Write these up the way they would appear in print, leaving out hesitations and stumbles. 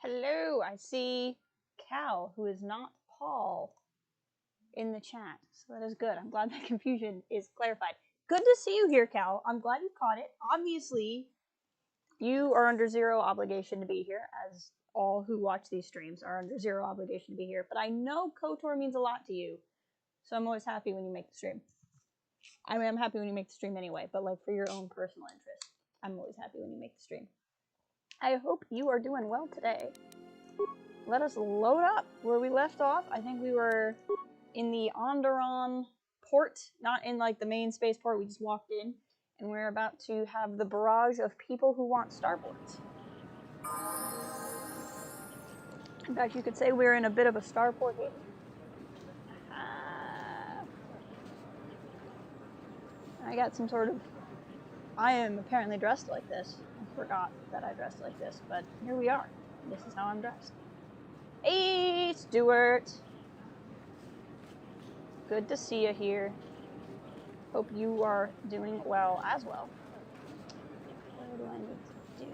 Hello, I see Cal, who is not Paul, in the chat. So that is good. I'm glad that confusion is clarified. Good to see you here, Cal. I'm glad you caught it. Obviously, you are under zero obligation to be here, as all who watch these streams are under zero obligation to be here. But I know KotOR means a lot to you, so I'm always happy when you make the stream. I mean, I'm happy when you make the stream anyway, but like for your own personal interest, I'm always happy when you make the stream. I hope you are doing well today. Let us load up where we left off. I think we were in the Onderon port, not in like the main spaceport. We just walked in, and we're about to have the barrage of people who want starports. In fact, you could say we're in a bit of a starport haven. I got some sort of... I am apparently dressed like this. I forgot that I dressed like this, but here we are. This is how I'm dressed. Hey, Stuart! Good to see you here. Hope you are doing well as well. What do I need to do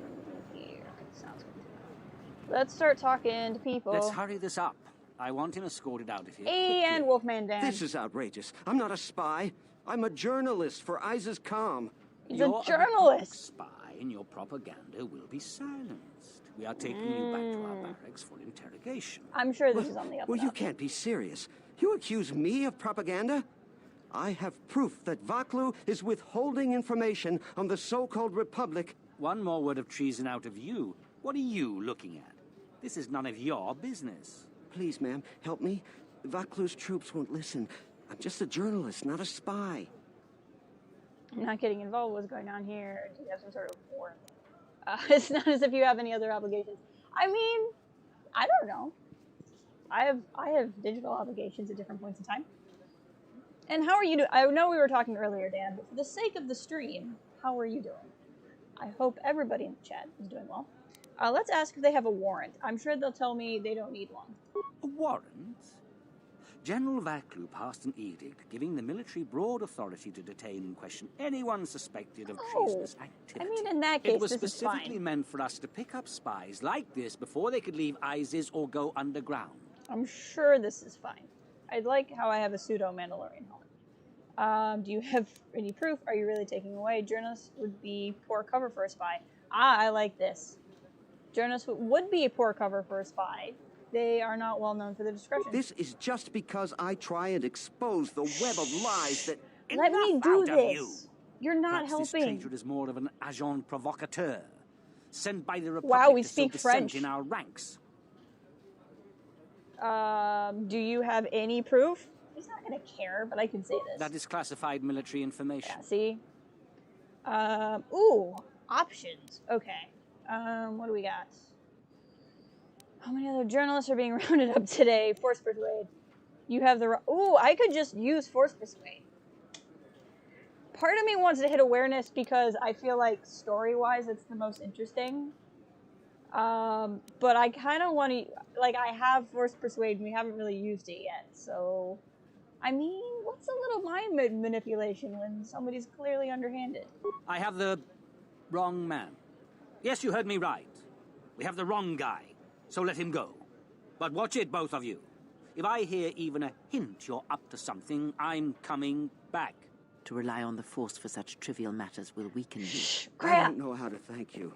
here? Sounds good. Let's start talking to people. Let's hurry this up. I want him escorted out of here. And Wolfman Dan. This is outrageous. I'm not a spy. I'm a journalist for ISIS-Com. He's You're a journalist. A spy, and your propaganda will be silenced. We are taking you back to our barracks for interrogation. I'm sure this is on the up. Well, you can't be serious. You accuse me of propaganda? I have proof that Vaklu is withholding information on the so-called Republic. One more word of treason out of you. What are you looking at? This is none of your business. Please, ma'am, help me. Vaklu's troops won't listen. I'm just a journalist, not a spy. I'm not getting involved with what's going on here. Do you have some sort of war? It's not as if you have any other obligations. I mean, I don't know. I have digital obligations at different points in time. And how are you doing? I know we were talking earlier, Dan, but for the sake of the stream, how are you doing? I hope everybody in the chat is doing well. Let's ask if they have a warrant. I'm sure they'll tell me they don't need one. A warrant? General Vaklu passed an edict giving the military broad authority to detain and question anyone suspected of treasonous activity. I mean, in that case, it was this is fine. specifically meant for us to pick up spies like this before they could leave ISIS or go underground. I'm sure this is fine. I like how I have a pseudo-Mandalorian helmet. Do you have any proof? Are you really taking away? Journalists would be poor cover for a spy. I like this. Journalists would be a poor cover for a spy. They are not well known for their discretion. This is just because I try and expose the web of lies that... Let me do this. You're not Perhaps helping. This traitor is more of an agent provocateur, sent by the Republic Wow, we to sow speak dissent French. in our ranks. Do you have any proof? He's not going to care, but I can say this. That is classified military information. Yeah, see? Ooh, options. Okay. What do we got? How many other journalists are being rounded up today? Force Persuade. You have the... Ooh, I could just use Force Persuade. Part of me wants to hit awareness because I feel like story-wise it's the most interesting. But I kind of want to... Like, I have Force Persuade and we haven't really used it yet, so... I mean, what's a little mind manipulation when somebody's clearly underhanded? I have the wrong man. Yes, you heard me right. We have the wrong guy. So let him go. But watch it, both of you. If I hear even a hint you're up to something, I'm coming back. To rely on the Force for such trivial matters will weaken you. I don't know how to thank you.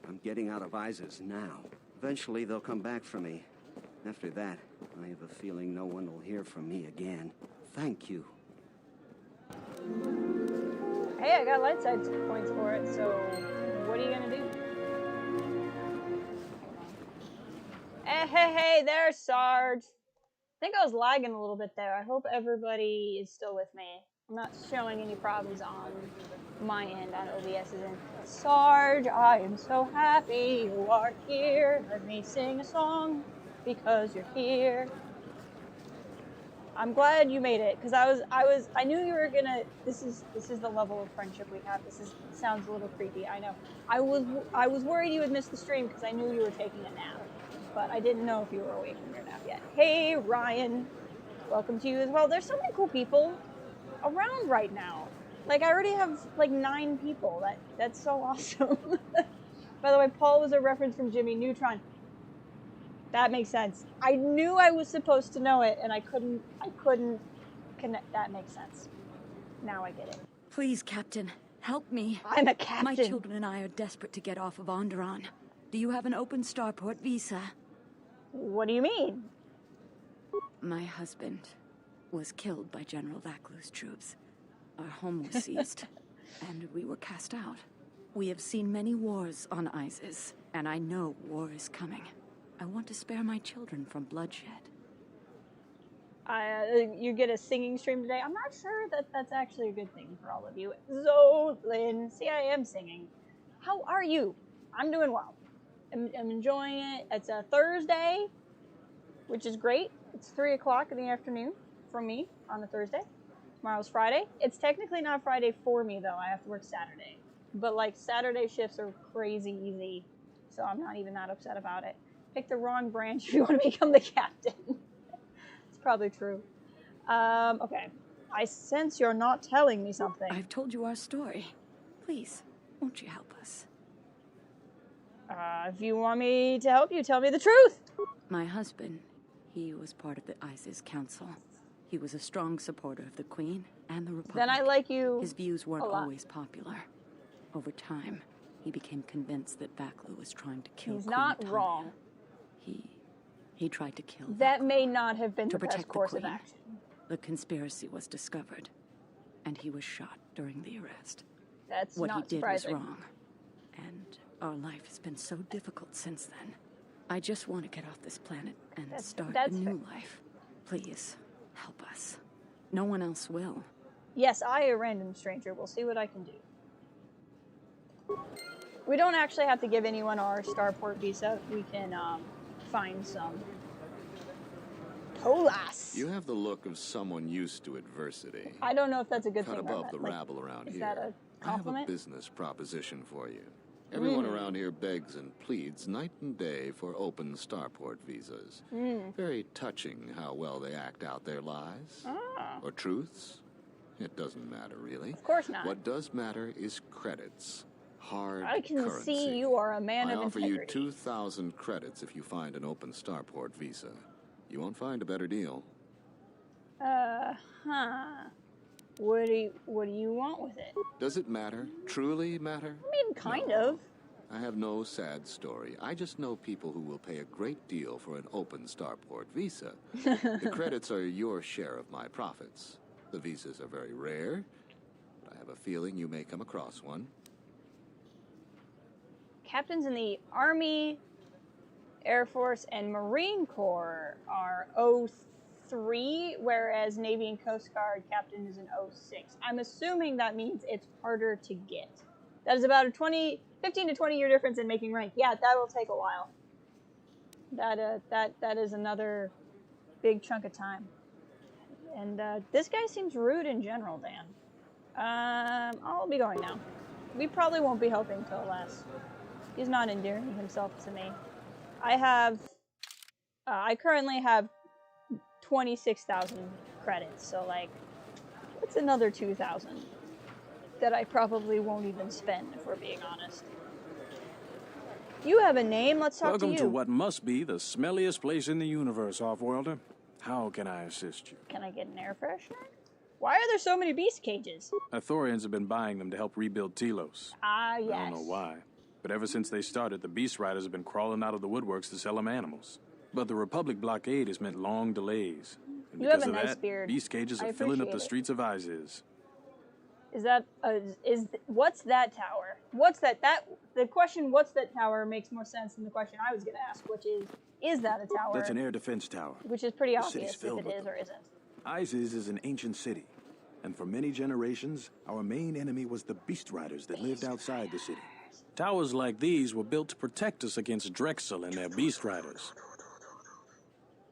I'm getting out of ISIS now. Eventually they'll come back for me. After that, I have a feeling no one will hear from me again. Thank you. Hey, I got light side points for it, so what are you gonna do? Hey, there's Sarge. I think I was lagging a little bit there. I hope everybody is still with me. I'm not showing any problems on my end on OBS's end. Sarge, I am so happy you are here. Let me sing a song because you're here. I'm glad you made it because I knew you were gonna. This is the level of friendship we have. Sounds a little creepy. I know. I was worried you would miss the stream because I knew you were taking a nap. But I didn't know if you were awake from your nap yet. Hey, Ryan. Welcome to you as well. There's so many cool people around right now. Like, I already have, like, 9 people. That's so awesome. By the way, Paul was a reference from Jimmy Neutron. That makes sense. I knew I was supposed to know it, and I couldn't connect. That makes sense. Now I get it. Please, Captain, help me. I'm a captain. My children and I are desperate to get off of Onderon. Do you have an open starport visa? What do you mean? My husband was killed by General Vaklu's troops. Our home was seized, and we were cast out. We have seen many wars on Isis, and I know war is coming. I want to spare my children from bloodshed. You get a singing stream today. I'm not sure that that's actually a good thing for all of you. Zolin, see, I am singing. How are you? I'm doing well. I'm enjoying it. It's a Thursday, which is great. It's 3 o'clock in the afternoon for me on a Thursday. Tomorrow's Friday. It's technically not Friday for me, though. I have to work Saturday. But, like, Saturday shifts are crazy easy, so I'm not even that upset about it. Pick the wrong branch if you want to become the captain. It's probably true. Okay. I sense you're not telling me something. I've told you our story. Please, won't you help us? If you want me to help you, tell me the truth. My husband, he was part of the ISIS Council. He was a strong supporter of the Queen and the Republic. Then I like you. His views weren't always popular. Over time, he became convinced that Vaklu was trying to kill He's Queen not Tanya. wrong. He tried to kill That Vaklu may not have been to the best protect course the of Queen. action. The conspiracy was discovered, and he was shot during the arrest. That's What not he did surprising. was wrong, and our life has been so difficult since then. I just want to get off this planet and start a new life. Please, help us. No one else will. Yes, I, a random stranger, will see what I can do. We don't actually have to give anyone our starport visa. We can find some Tolas. You have the look of someone used to adversity. I don't know if that's a good Cut thing. above or the not. rabble around is here. that a compliment? I have a business proposition for you. Everyone around here begs and pleads night and day for open starport visas. Very touching how well they act out their lies. Or truths. It doesn't matter, really. Of course not. What does matter is credits. Hard I can currency. see you are a man I of offer integrity. you 2,000 credits if you find an open starport visa. You won't find a better deal. What do you want with it? Does it matter? Truly matter? I mean, kind of. I have no sad story. I just know people who will pay a great deal for an open starport visa. The credits are your share of my profits. The visas are very rare, but I have a feeling you may come across one. Captains in the Army, Air Force, and Marine Corps are 03, whereas Navy and Coast Guard captain is an 06. I'm assuming that means it's harder to get. That is about a 15 to 20 year difference in making rank. Yeah, that will take a while. That is another big chunk of time. And this guy seems rude in general, Dan. I'll be going now. We probably won't be helping Tolas. He's not endearing himself to me. I currently have 26,000 credits, so like, what's another 2,000 that I probably won't even spend, if we're being honest. You have a name, let's talk Welcome to you. to what must be the smelliest place in the universe, Off-Worlder. How can I assist you? Can I get an air freshener? Why are there so many beast cages? Ithorians have been buying them to help rebuild Telos. Ah, yes. I don't know why, but ever since they started, the Beast Riders have been crawling out of the woodworks to sell them animals. But the Republic blockade has meant long delays. And You have because a of nice that, beard. beast cages I are filling up appreciate the it. streets of Isis. Is that what's that tower? What's that? The question "what's that tower" makes more sense than the question I was going to ask, which is that a tower? That's an air defense tower. Which is pretty The obvious city's if filled it with is them. or isn't. Isis is an ancient city, and for many generations, our main enemy was the Beast Riders that lived outside the city. Towers like these were built to protect us against Drexel and their Beast Riders.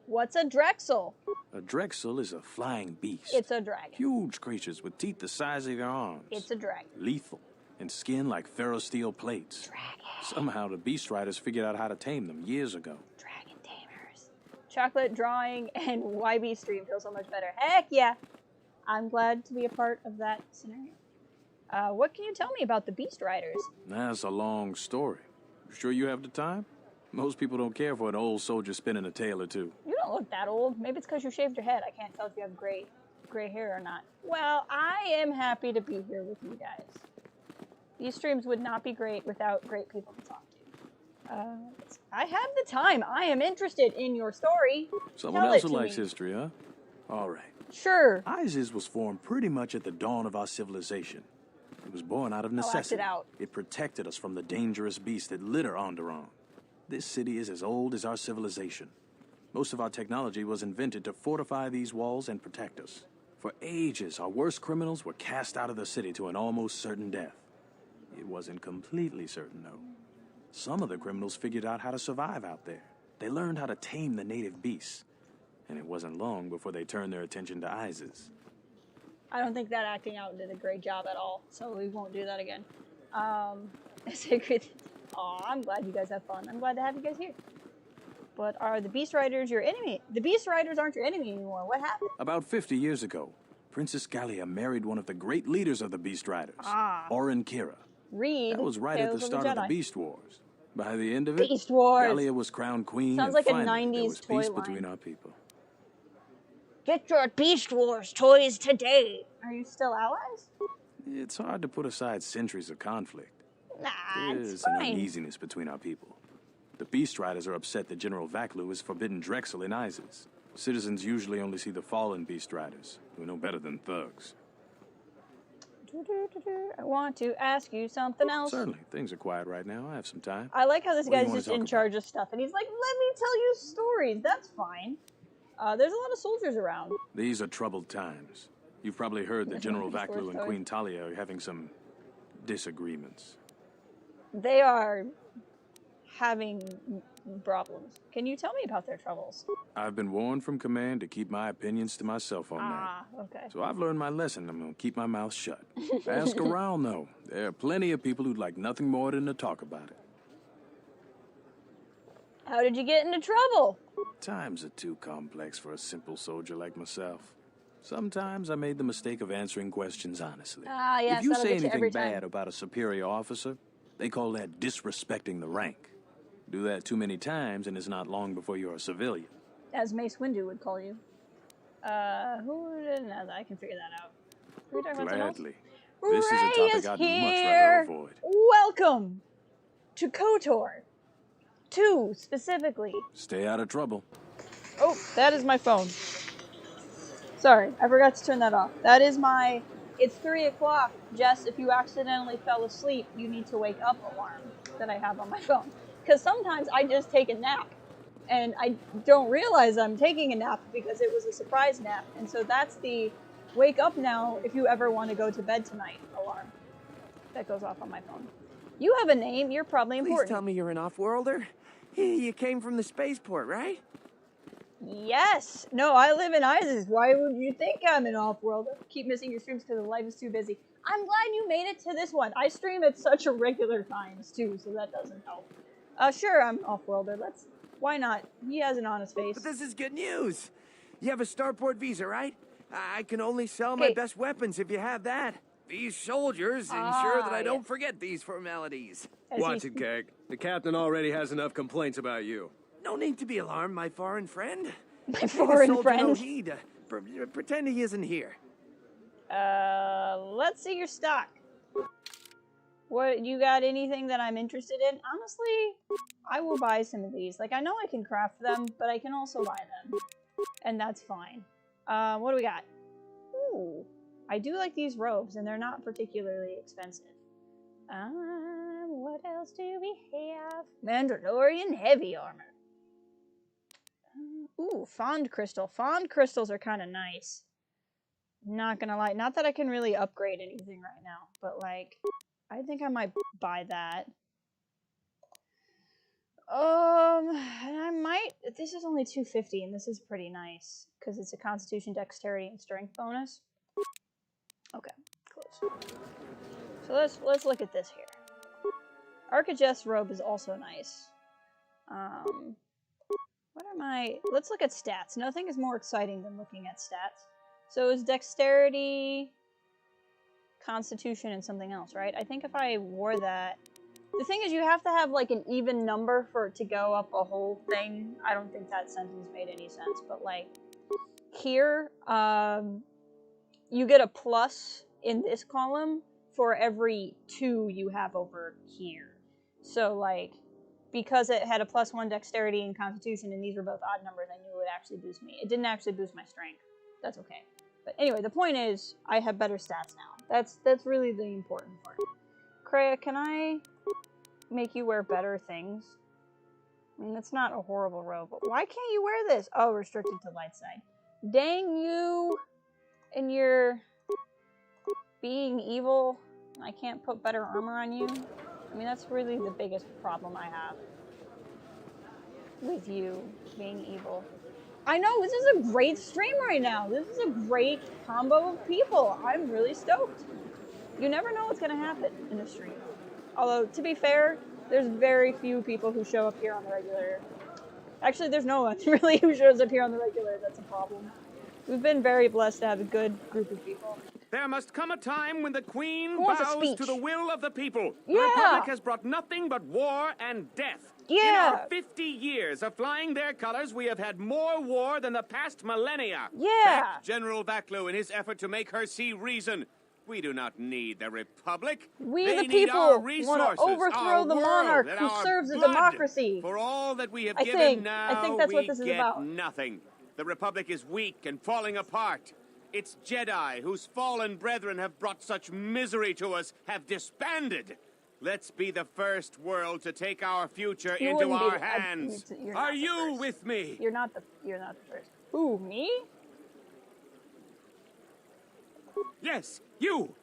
What's a Drexel? A Drexel is a flying beast. It's a dragon. Huge creatures with teeth the size of your arms. It's a dragon. Lethal, and skin like ferrosteel plates. Dragon. Somehow the Beast Riders figured out how to tame them years ago. Dragon tamers. Chocolate drawing and YB stream feel so much better. Heck yeah. I'm glad to be a part of that scenario. What can you tell me about the Beast Riders? That's a long story. You sure you have the time? Most people don't care for an old soldier spinning a tale or two. You don't look that old. Maybe it's because you shaved your head. I can't tell if you have gray hair or not. Well, I am happy to be here with you guys. These streams would not be great without great people to talk to. I have the time. I am interested in your story. Someone else who likes history, huh? All right. Sure. ISIS was formed pretty much at the dawn of our civilization. It was born out of necessity. It protected us from the dangerous beasts that litter Onderon. This city is as old as our civilization. Most of our technology was invented to fortify these walls and protect us. For ages, our worst criminals were cast out of the city to an almost certain death. It wasn't completely certain, though. Some of the criminals figured out how to survive out there. They learned how to tame the native beasts. And it wasn't long before they turned their attention to ISIS. I don't think that acting out did a great job at all, so we won't do that again. Aw, I'm glad you guys have fun. I'm glad to have you guys here. But are the Beast Riders your enemy? The Beast Riders aren't your enemy anymore. What happened? About 50 years ago, Princess Gallia married one of the great leaders of the Beast Riders, Orin Kira. Read. That was right at the start of the Beast Wars. By the end of it, Beast Wars. Gallia was crowned queen. Sounds and like a finally, 90s there was toy peace line. between our people. Get your Beast Wars toys today. Are you still allies? It's hard to put aside centuries of conflict. Nah, it's There's fine. an uneasiness between our people. The Beast Riders are upset that General Vaklu has forbidden Drexel in ISIS. Citizens usually only see the fallen Beast Riders, who know better than thugs. I want to ask you something else. Certainly. Things are quiet right now. I have some time. I like how this What do you guy's wanna just talk in about? charge of stuff, and he's like, let me tell you stories. That's fine. There's a lot of soldiers around. These are troubled times. You've probably heard that General Vaklu and Queen Talia are having some disagreements. They are having problems. Can you tell me about their troubles? I've been warned from command to keep my opinions to myself on that. Okay. So I've learned my lesson. I'm going to keep my mouth shut. Ask around, though. There are plenty of people who'd like nothing more than to talk about it. How did you get into trouble? Times are too complex for a simple soldier like myself. Sometimes I made the mistake of answering questions honestly. Yes, if you that'll say get you every anything time. bad about a superior officer, they call that disrespecting the rank. Do that too many times and it's not long before you're a civilian. As Mace Windu would call you. Who didn't know that? I can figure that out. Are we talking about something else? Gladly. This is a Ray topic is I'd here. much rather avoid. Welcome to KotOR II, specifically. Stay out of trouble. Oh, that is my phone. Sorry, I forgot to turn that off. That is my... It's 3 o'clock. Jess, if you accidentally fell asleep, you need to wake up alarm that I have on my phone. Because sometimes I just take a nap. And I don't realize I'm taking a nap because it was a surprise nap. And so that's the wake up now if you ever want to go to bed tonight alarm. That goes off on my phone. You have a name. You're probably important. Please tell me you're an off-worlder. You came from the spaceport, right? Yes. No, I live in ISIS. Why would you think I'm an off-worlder? Keep missing your streams because life is too busy. I'm glad you made it to this one. I stream at such irregular times, too, so that doesn't help. Sure, I'm off-worlder. Why not? He has an honest face. But this is good news. You have a starport visa, right? I can only sell my best weapons if you have that. These soldiers ensure that I don't forget these formalities. Watch it, Keg. The captain already has enough complaints about you. No need to be alarmed, my foreign friend. My foreign friend. No heed. Pretend he isn't here. Let's see your stock. What, you got anything that I'm interested in? Honestly, I will buy some of these. Like, I know I can craft them, but I can also buy them. And that's fine. What do we got? Ooh, I do like these robes, and they're not particularly expensive. What else do we have? Mandalorian heavy armor. Ooh, Fond Crystal. Fond Crystals are kind of nice. Not gonna lie. Not that I can really upgrade anything right now, but like, I think I might buy that. And I might... This is only $250, and this is pretty nice, because it's a Constitution, Dexterity, and Strength bonus. Okay, close. So let's look at this here. Archegeth's robe is also nice. What are my... Let's look at stats. Nothing is more exciting than looking at stats. So it's Dexterity, Constitution, and something else, right? I think if I wore that, The thing is, you have to have like an even number for it to go up a whole thing. I don't think that sentence made any sense, but like here, you get a plus in this column for every 2 you have over here. So like, because it had a +1 dexterity and constitution, and these were both odd numbers, I knew it would actually boost me. It didn't actually boost my strength. That's okay. But anyway, the point is, I have better stats now. That's really the important part. Kreia, can I make you wear better things? I mean, that's not a horrible robe, but why can't you wear this? Oh, restricted to light side. Dang you and your being evil. I can't put better armor on you. I mean, that's really the biggest problem I have with you being evil. I know, this is a great stream right now. This is a great combo of people. I'm really stoked. You never know what's going to happen in the stream. Although, to be fair, there's very few people who show up here on the regular. Actually, there's no one really who shows up here on the regular. That's a problem. We've been very blessed to have a good group of people. There must come a time when the Queen Who wants a bows speech? to the will of the people. Yeah. The Republic has brought nothing but war and death. Yeah. In our 50 years of flying their colors, we have had more war than the past millennia. Yeah. Back General Vaklu in his effort to make her see reason. We do not need the Republic. We, they the need people, our want resources, to overthrow our the world, monarch and who our serves a blood. democracy. For all that we have I given think now, that's what we this is get about. nothing. The Republic is weak and falling apart. Its Jedi, whose fallen brethren have brought such misery to us, have disbanded. Let's be the first world to take our future You into wouldn't be our the- hands. you're not Are the you first. with me? You're not the first. Who, me? Yes, you.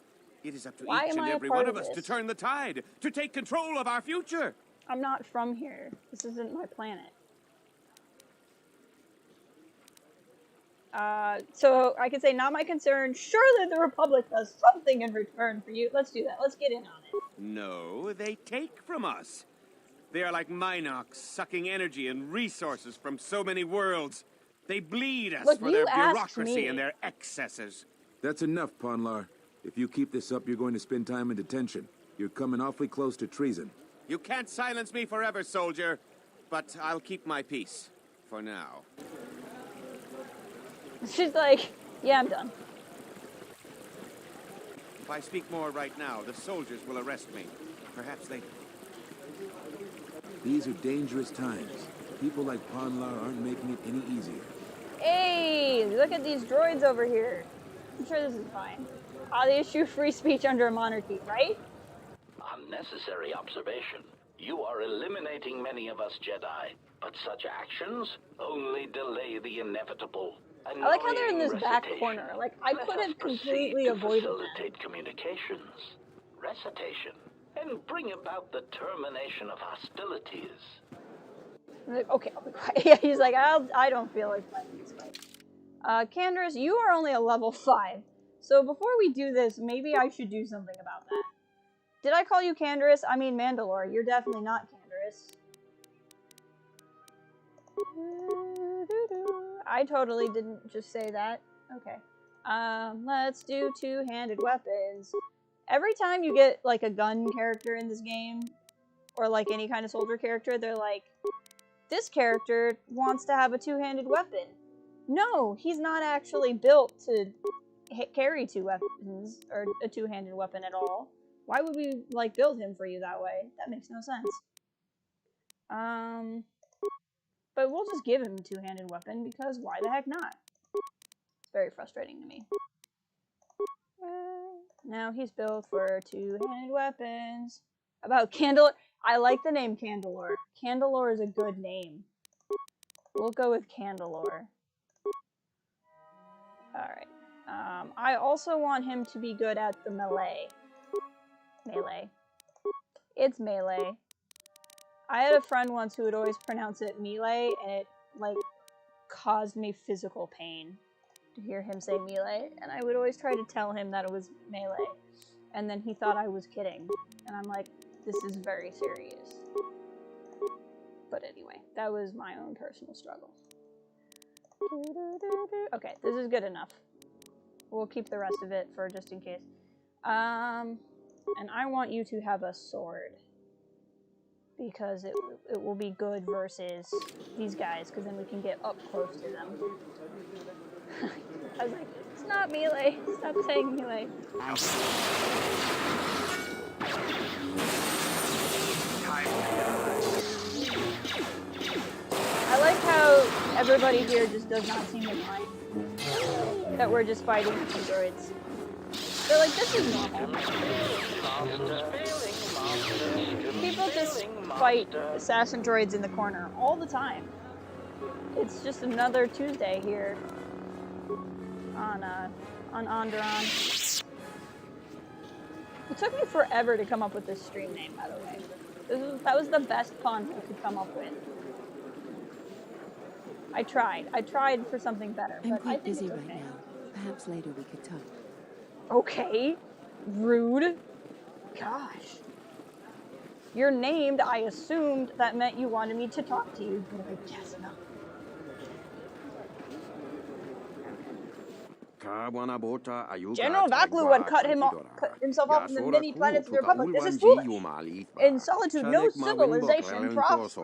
It is up to Why each am and I a every part one of of us to this? turn the tide, to take control of our future. I'm not from here. This isn't my planet. So I could say, not my concern. Surely the Republic does something in return for you. Let's do that. Let's get in on it. No, they take from us. They are like Minox, sucking energy and resources from so many worlds. They bleed us Look, for you their asked bureaucracy me. and their excesses. That's enough, Ponlar. If you keep this up, you're going to spend time in detention. You're coming awfully close to treason. You can't silence me forever, soldier. But I'll keep my peace. For now. She's like, yeah, I'm done. If I speak more right now, the soldiers will arrest me. Perhaps they... These are dangerous times. People like Ponlar aren't making it any easier. Hey, look at these droids over here. I'm sure this is fine. They issue free speech under a monarchy, right? Unnecessary observation. You are eliminating many of us Jedi, but such actions only delay the inevitable. I like how they're in this Annoying back recitation. corner. Like, I Let could us have proceed completely to avoided that. facilitate communications, recitation, and bring about the termination of hostilities. Like, okay, I'll be quiet. Yeah, he's like, I don't feel like playing this fight. Candace, you are only a level 5. So before we do this, maybe I should do something about that. Did I call you Candace? I mean Mandalore. You're definitely not Candace. I totally didn't just say that. Okay. Let's do two-handed weapons. Every time you get, like, a gun character in this game, or, like, any kind of soldier character, they're like, this character wants to have a two-handed weapon. No, he's not actually built to carry 2 weapons, or a two-handed weapon at all. Why would we, like, build him for you that way? That makes no sense. But we'll just give him a two-handed weapon, because why the heck not? It's very frustrating to me. Now he's built for two-handed weapons. About Candle... I like the name Candelore. Candelore is a good name. We'll go with Candelore. Alright. I also want him to be good at the melee. Melee. It's melee. I had a friend once who would always pronounce it melee, and it, like, caused me physical pain to hear him say melee, and I would always try to tell him that it was melee, and then he thought I was kidding, and I'm like, this is very serious. But anyway, that was my own personal struggle. Okay, this is good enough. We'll keep the rest of it for just in case. And I want you to have a sword. because it will be good versus these guys, because then we can get up close to them. I was like, it's not melee. Stop saying melee. I like how everybody here just does not seem to mind that we're just fighting some droids. They're like, this is normal. People just fight assassin droids in the corner all the time. It's just another Tuesday here on Onderon. It took me forever to come up with this stream name, by the way. That was the best pun I could come up with. I tried for something better, but I think busy it's okay. right now. Perhaps later we could talk. Okay. Rude. Gosh. You're named. I assumed that meant you wanted me to talk to you, but I guess not. General Vaklu had cut himself off from the many planets of the Republic. This is foolish. In solitude, no civilization prospers.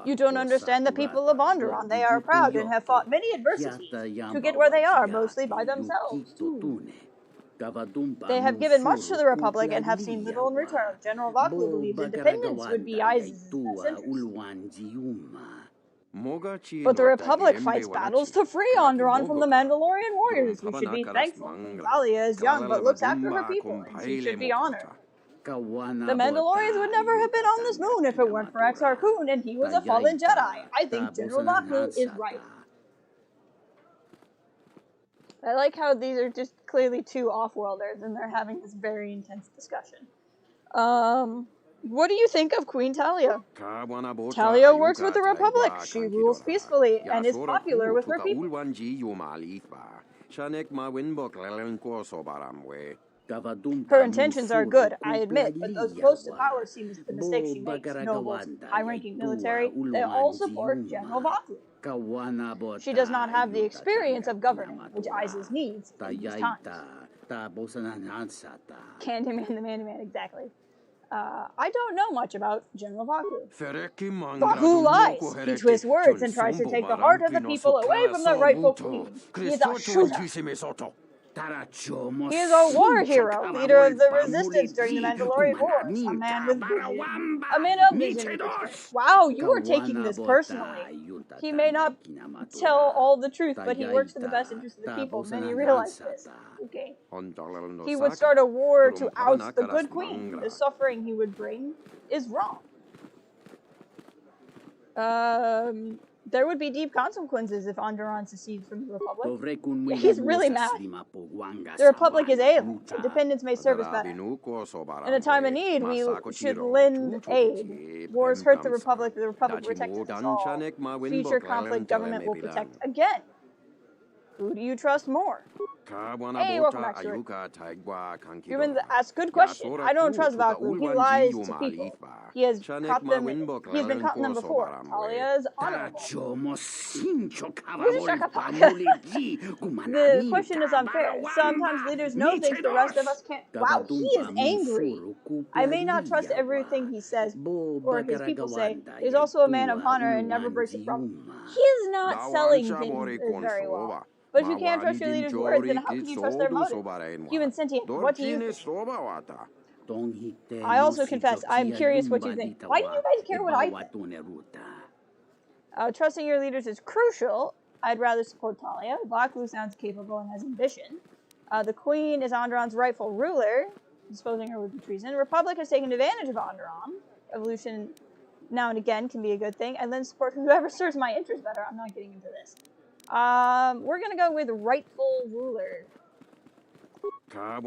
You don't understand the people of Onderon. They are proud and have fought many adversities to get where they are, mostly by themselves, too. They have given much to the Republic and have seen little in return. General Vaklu believes independence would be Ice's best interest. But the Republic fights battles to free Onderon from the Mandalorian warriors. We should be thankful. Talia is young but looks after her people, and she should be honored. The Mandalorians would never have been on this moon if it weren't for Exar Kun, and he was a fallen Jedi. I think General Vaklu is right. I like how these are just clearly two off-worlders, and they're having this very intense discussion. What do you think of Queen Talia? Talia works with the Republic. She rules peacefully and is popular with her people. Her intentions are good, I admit, but those close to power see the mistakes she makes. Nobles, high-ranking military, they all support General Vaklu. She does not have the experience of governing, which Isis needs in these times. Candyman the Man-Man, exactly. I don't know much about General Vaklu. Vaklu lies. He twists words and tries to take the heart of the people away from their rightful queen. He is a shooter. He is a war hero, leader of the resistance during the Mandalorian Wars, a man with vision, a man of vision. Wow, you are taking this personally. He may not tell all the truth, but he works for the best interest of the people. Many realize this. Okay. He would start a war to oust the good queen. The suffering he would bring is wrong. There would be deep consequences if Onderon secedes from the Republic. He's really mad. The Republic is alien. Independence may serve us better. In a time of need, we should lend aid. Wars hurt the Republic protects us all. Future conflict, government will protect again. Who do you trust more? Hey, welcome back, Stuart. Human asks good question. I don't trust Vaklu. He lies to people. He has caught them. He's been caught in them before. Talia is honorable. The question is unfair. Sometimes leaders know things the rest of us can't. Wow, he is angry. I may not trust everything he says or his people say. He's also a man of honor and never breaks a promise. He is not selling things very well. But if you can't trust your leader's words, then how can you trust their motive? Human sentient, what do you think? I also confess, I'm curious what you think. Why do you guys care what I think? Trusting your leaders is crucial. I'd rather support Talia. Vaklu sounds capable and has ambition. The Queen is Onderon's rightful ruler. Disposing her would be treason. The Republic has taken advantage of Onderon. Evolution now and again can be a good thing. And then support whoever serves my interest better. I'm not getting into this. We're gonna go with rightful ruler. I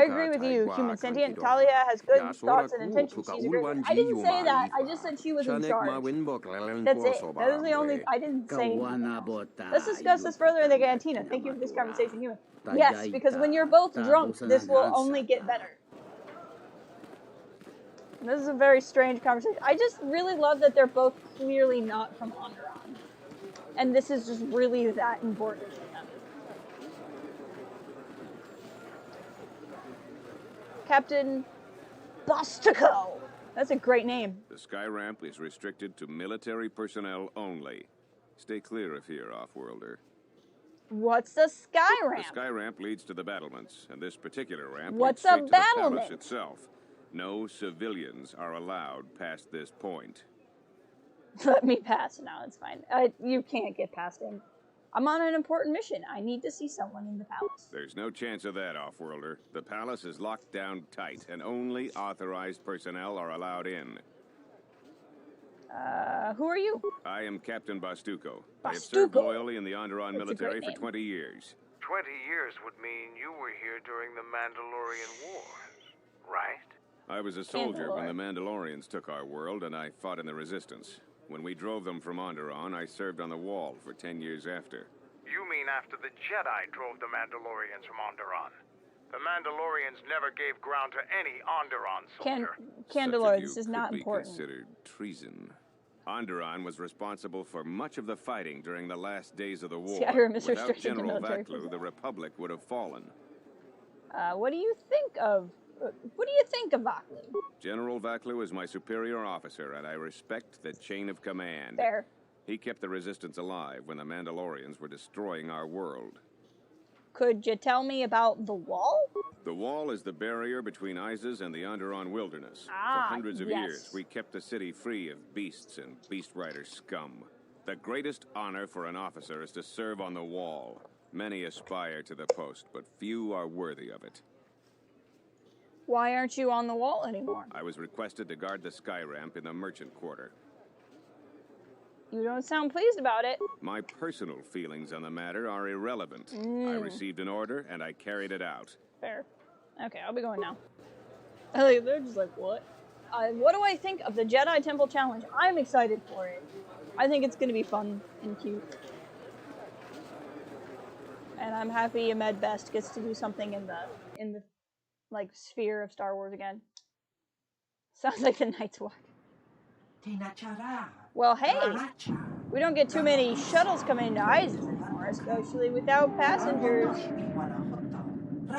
agree with you, human sentient. Talia has good thoughts and intentions. She's a great. I didn't say that. I just said she was in charge. That's it. That was the only. I didn't say anything. Let's discuss this further in the cantina. Thank you for this conversation, human. Yes, because when you're both drunk, this will only get better. This is a very strange conversation. I just really love that they're both clearly not from Onderon. And this is just really that important to them. Captain Bostico. That's a great name. The sky ramp is restricted to military personnel only. Stay clear of here, off-worlder. What's the sky ramp? The sky ramp leads to the battlements, and this particular ramp What's leads a straight to the battlement? palace itself. No civilians are allowed past this point. Let me pass. No, it's fine. You can't get past him. I'm on an important mission. I need to see someone in the palace. There's no chance of that, off-worlder. The palace is locked down tight, and only authorized personnel are allowed in. Who are you? I am Captain Bastuco. I have served loyally in the Onderon military for 20 years. 20 years would mean you were here during the Mandalorian Wars, right? I was a soldier when the Mandalorians took our world, and I fought in the Resistance. When we drove them from Onderon, I served on the Wall for 10 years after. You mean after the Jedi drove the Mandalorians from Onderon? The Mandalorians never gave ground to any Onderon soldier. Candelor, this is not could important. Be considered treason. Onderon was responsible for much of the fighting during the last days of the war. Skyrim is Without restricted to General military Vaklu, the Republic would have fallen. What do you think of Vaklu? General Vaklu is my superior officer, and I respect the chain of command. Fair. He kept the Resistance alive when the Mandalorians were destroying our world. Could you tell me about the Wall? The Wall is the barrier between Isis and the Onderon wilderness. Ah, For hundreds of yes. years, we kept the city free of beasts and beast rider scum. The greatest honor for an officer is to serve on the Wall. Many aspire to the post, but few are worthy of it. Why aren't you on the Wall anymore? I was requested to guard the sky ramp in the merchant quarter. You don't sound pleased about it. My personal feelings on the matter are irrelevant. I received an order, and I carried it out. Fair. Okay, I'll be going now. They're just like, what? What do I think of the Jedi Temple Challenge? I'm excited for it. I think it's going to be fun and cute. And I'm happy Ahmed Best gets to do something in the like sphere of Star Wars again. Sounds like the Night's Watch. Well, hey, we don't get too many shuttles coming into Isis anymore, especially without passengers.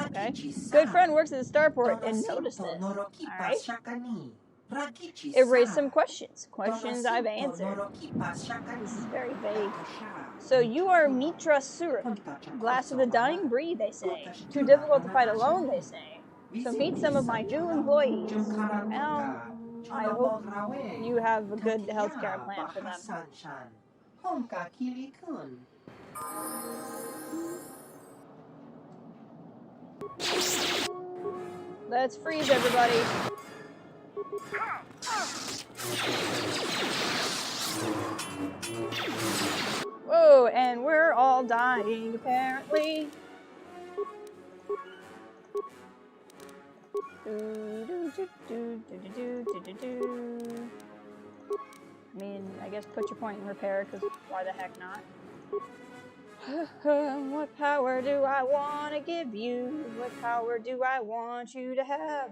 Okay. Good friend works at the starport and noticed it. Alright. It raised some questions. Questions I've answered. This is very vague. So you are Mitra Surik. Glass of the dying breed, they say. Too difficult to fight alone, they say. So meet some of my new employees. Well, I hope you have a good healthcare plan for them. Let's freeze everybody. Whoa, and we're all dying apparently. I mean, I guess put your point in repair, because why the heck not? What power do I want to give you? What power do I want you to have?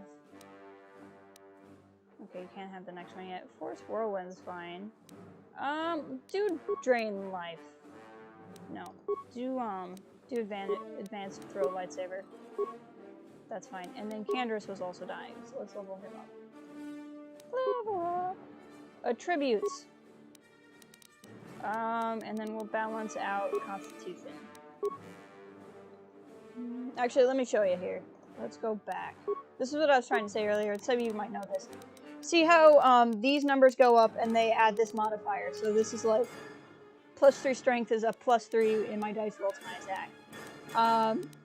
Okay, you can't have the next one yet. Force Whirlwind's fine. Do Drain Life. No. Do Advanced Throw Lightsaber. That's fine. And then Canderous was also dying, so let's level him up. Level up! Attributes. And then we'll balance out Constitution. Actually, let me show you here. Let's go back. This is what I was trying to say earlier. Some of you might know this. See how these numbers go up and they add this modifier. So this is like +3 strength is a +3 in my dice roll to my attack.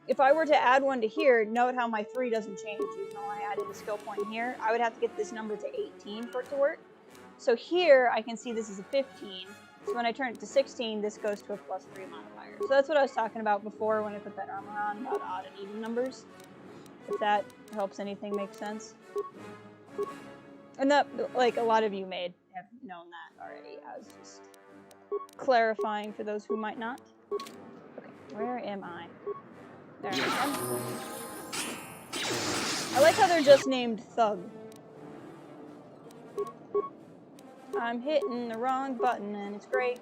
If I were to add one to here, note how my 3 doesn't change even though I added a skill point here. I would have to get this number to 18 for it to work. So here I can see this is a 15. So when I turn it to 16, this goes to a +3 modifier. So that's what I was talking about before when I put that armor on, about odd and even numbers. If that helps anything make sense. And that, like, a lot of you may have known that already. I was just clarifying for those who might not. Okay, where am I? There I am. I like how they're just named Thug. I'm hitting the wrong button and it's great.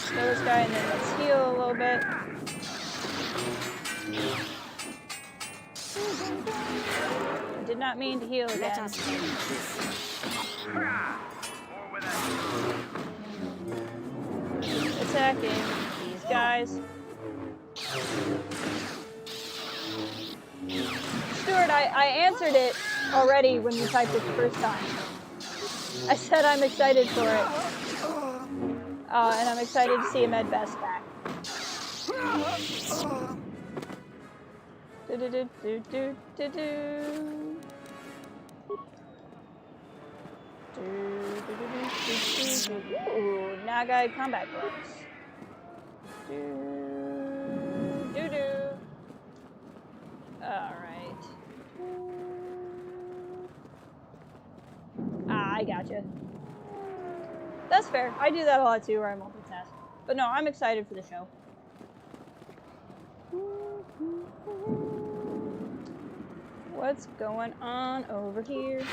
Kill this guy and then let's heal a little bit. I did not mean to heal again. Let us end this. Attacking these guys. Stuart, I answered it already when you typed it the first time. I said I'm excited for it. And I'm excited to see Ahmed Best back. Ooh, Nagai combat gloves. Alright. I gotcha. That's fair. I do that a lot too, where I multitask. But no, I'm excited for the show. What's going on over here? If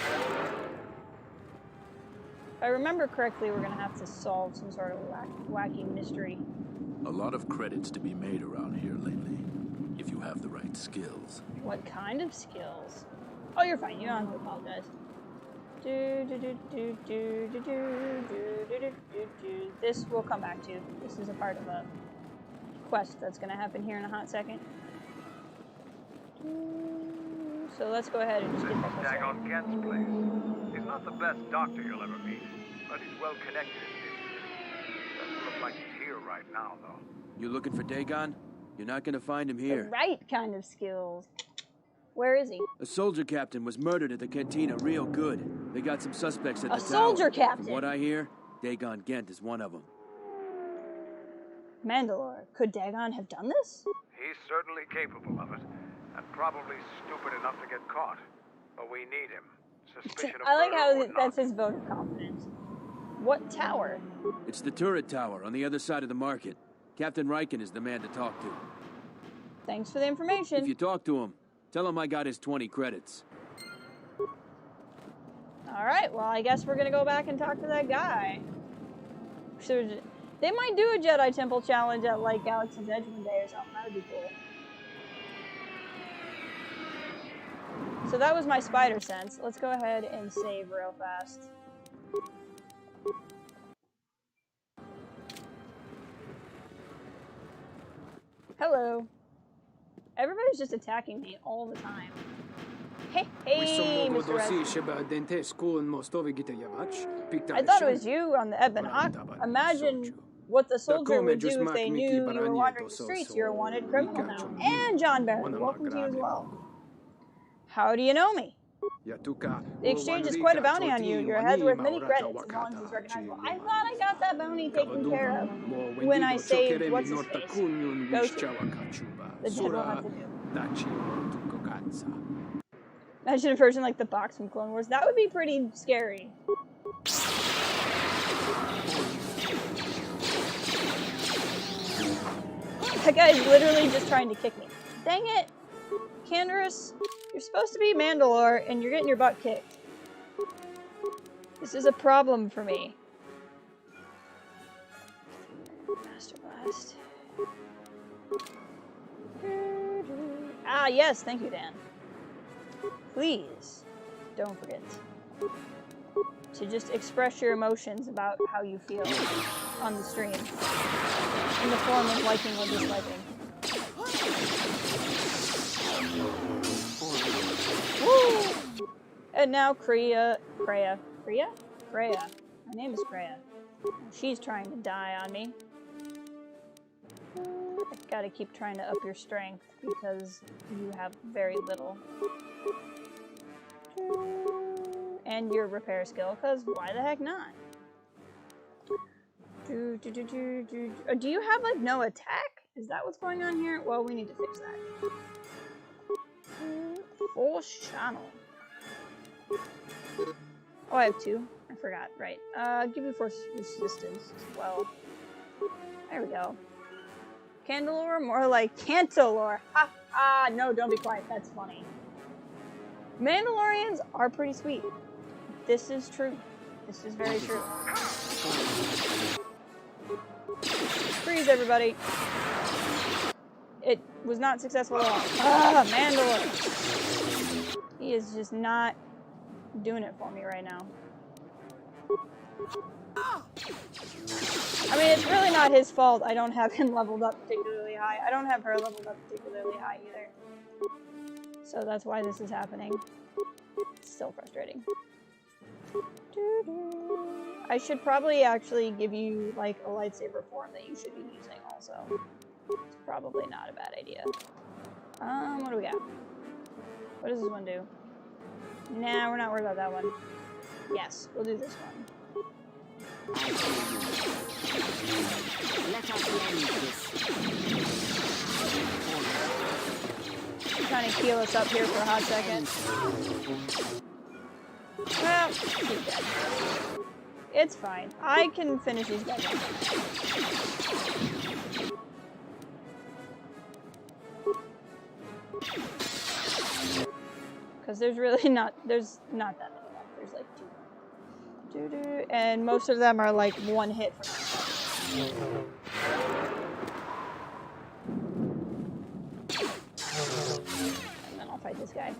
I remember correctly, we're gonna have to solve some sort of wacky mystery. A lot of credits to be made around here lately, if you have the right skills. What kind of skills? Oh, you're fine. You don't have to apologize. This we'll come back to. This is a part of a quest that's going to happen here in a hot second. So let's go ahead and just get that quest. Dagon Kent's place. He's not the best doctor you'll ever meet, but he's well connected in this city. Doesn't look like he's here right now, though. You looking for Dagon? You're not gonna find him here. The right kind of skills. Where is he? A soldier captain was murdered at the cantina real good. They got some suspects at the tower. A soldier captain? From what I hear, Dagon Gent is one of them. Mandalore, could Dagon have done this? He's certainly capable of it, and probably stupid enough to get caught. But we need him. Suspicion of I like how murder or that's not. his vote of confidence. What tower? It's the turret tower on the other side of the market. Captain Riken is the man to talk to. Thanks for the information. If you talk to him, tell him I got his 20 credits. Alright, well, I guess we're gonna go back and talk to that guy. So, they might do a Jedi Temple challenge at, like, Galaxy's Edge one day or something. That would be cool. So that was my spider sense. Let's go ahead and save real fast. Hello. Everybody's just attacking me all the time. Hey, Mr. Red. I thought it was you on the Ebon Hawk. Imagine what the soldier would do if they knew you were wandering the streets. You're a wanted criminal now. And John Barron, welcome to you as well. How do you know me? The exchange is quite a bounty on you. Your head's worth many credits as long as it's recognizable. I thought I got that bounty taken care of when I saved what's-his-face. Go the general had to do. Imagine a version like the box from Clone Wars. That would be pretty scary. That guy's literally just trying to kick me. Dang it! Canderous, you're supposed to be Mandalore, and you're getting your butt kicked. This is a problem for me. Master Blast. Ah, yes, thank you, Dan. Please, don't forget to just express your emotions about how you feel on the stream in the form of liking or disliking. Woo! And now Kreia. My name is Kreia. She's trying to die on me. I gotta keep trying to up your strength because you have very little. And your repair skill, because why the heck not? Do you have, like, no attack? Is that what's going on here? Well, we need to fix that. Force channel. Oh, I have two. I forgot. Right. Give me force resistance as well. There we go. Candelore? More like Cantalore. Ha ha! No, don't be quiet. That's funny. Mandalorians are pretty sweet. This is true. This is very true. Freeze, everybody. It was not successful at all. Ah, Mandalore. He is just not doing it for me right now. I mean, it's really not his fault. I don't have him leveled up particularly high. I don't have her leveled up particularly high either. So that's why this is happening. It's still frustrating. I should probably actually give you, like, a lightsaber form that you should be using also. It's probably not a bad idea. What do we got? What does this one do? Nah, we're not worried about that one. Yes, we'll do this one. Let us end this. Trying to heal us up here for a hot second. Well, he's dead. It's fine. I can finish these guys off. Because there's really not, there's not that many left. There's like two. And most of them are like one hit from and then I'll fight this guy.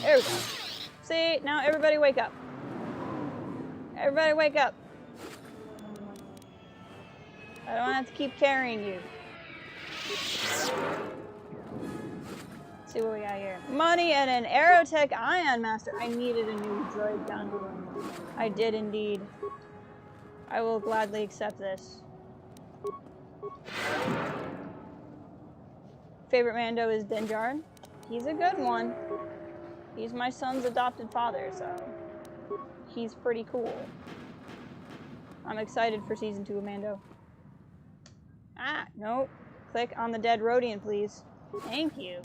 There we go. See, now everybody wake up. Everybody wake up. I don't have to keep carrying you. Let's see what we got here. Money and an Aerotech Ion Master. I needed a new droid gun. I did indeed. I will gladly accept this. Favorite Mando is Din Djarin. He's a good one. He's my son's adopted father, so he's pretty cool. I'm excited for season 2 of Mando. Ah, nope. Click on the dead Rodian, please. Thank you.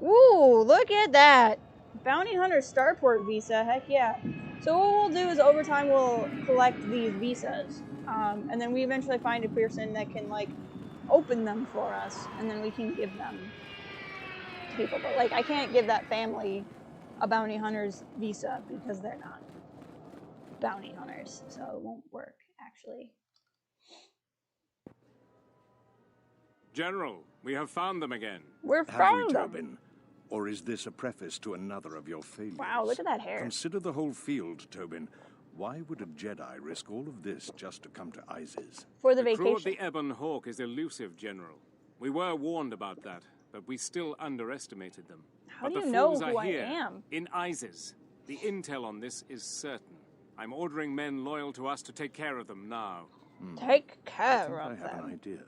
Ooh, look at that. Bounty Hunter Starport visa, heck yeah. So what we'll do is over time we'll collect these visas. And then we eventually find a person that can like open them for us. And then we can give them to people. But like I can't give that family a bounty hunter's visa because they're not bounty hunters. So it won't work actually. General, we have found them again. We're found them. Or is this a preface to another of your failures? Wow, look at that hair. Consider the whole field, Tobin. Why would a Jedi risk all of this just to come to Isis? For the crew of vacation. the Ebon Hawk is elusive, General. We were warned about that, but we still underestimated them. How but do the you know fools who are I here, am? in Isis. The intel on this is certain. I'm ordering men loyal to us to take care of them now. Take care I of have them. an idea.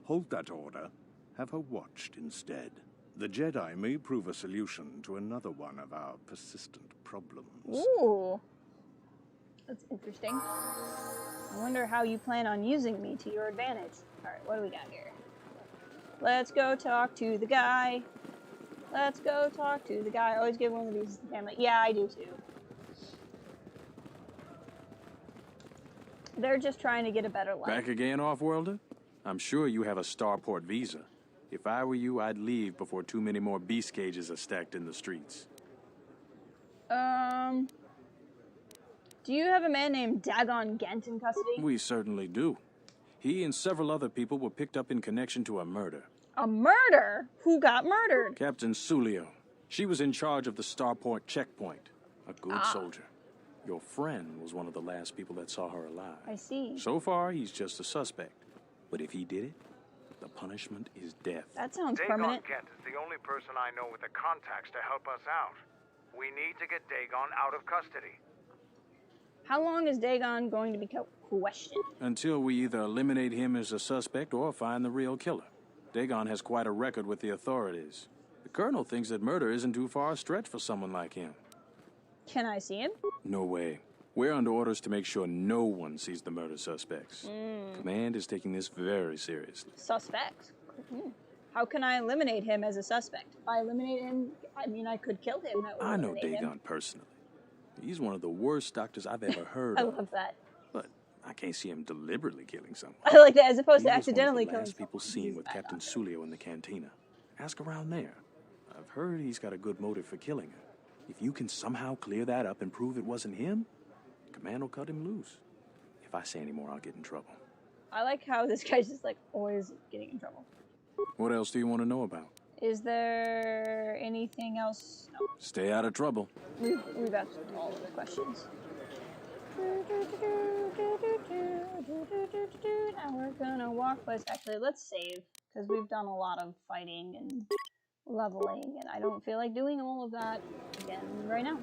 Hold that order. Have her watched instead. The Jedi may prove a solution to another one of our persistent problems. Ooh. That's interesting. I wonder how you plan on using me to your advantage. Alright, what do we got here? Let's go talk to the guy. Let's go talk to the guy. I always give one of these to the family. Yeah, I do too. They're just trying to get a better life. Back again, Off-Worlder? I'm sure you have a starport visa. If I were you, I'd leave before too many more beast cages are stacked in the streets. Do you have a man named Dagon Gent in custody? We certainly do. He and several other people were picked up in connection to a murder. A murder? Who got murdered? Captain Sulio. She was in charge of the starport checkpoint. A good soldier. Your friend was one of the last people that saw her alive. I see. So far, he's just a suspect. But if he did it, the punishment is death. That sounds Dagon permanent. Gent is the only person I know with the contacts to help us out. We need to get Dagon out of custody. How long is Dagon going to be questioned? Until we either eliminate him as a suspect or find the real killer. Dagon has quite a record with the authorities. The Colonel thinks that murder isn't too far a stretch for someone like him. Can I see him? No way. We're under orders to make sure no one sees the murder suspects. Command is taking this very seriously. Suspect? How can I eliminate him as a suspect? If I eliminate him, I mean, I could kill him. That would I know eliminate Dagon him. personally. He's one of the worst doctors I've ever heard I of. love that. But I can't see him deliberately killing someone. I like that, as opposed He to was accidentally one of the killing last people someone. seen He's with a bad Captain doctor. Sulio in the cantina. Ask around there. I've heard he's got a good motive for killing her. If you can somehow clear that up and prove it wasn't him, Command will cut him loose. If I say any more, I'll get in trouble. I like how this guy's just like always getting in trouble. What else do you want to know about? Is there anything else? No. Stay out of trouble. We've asked all of the questions. Now we're gonna walk west. Actually, let's save, because we've done a lot of fighting and leveling, and I don't feel like doing all of that again right now.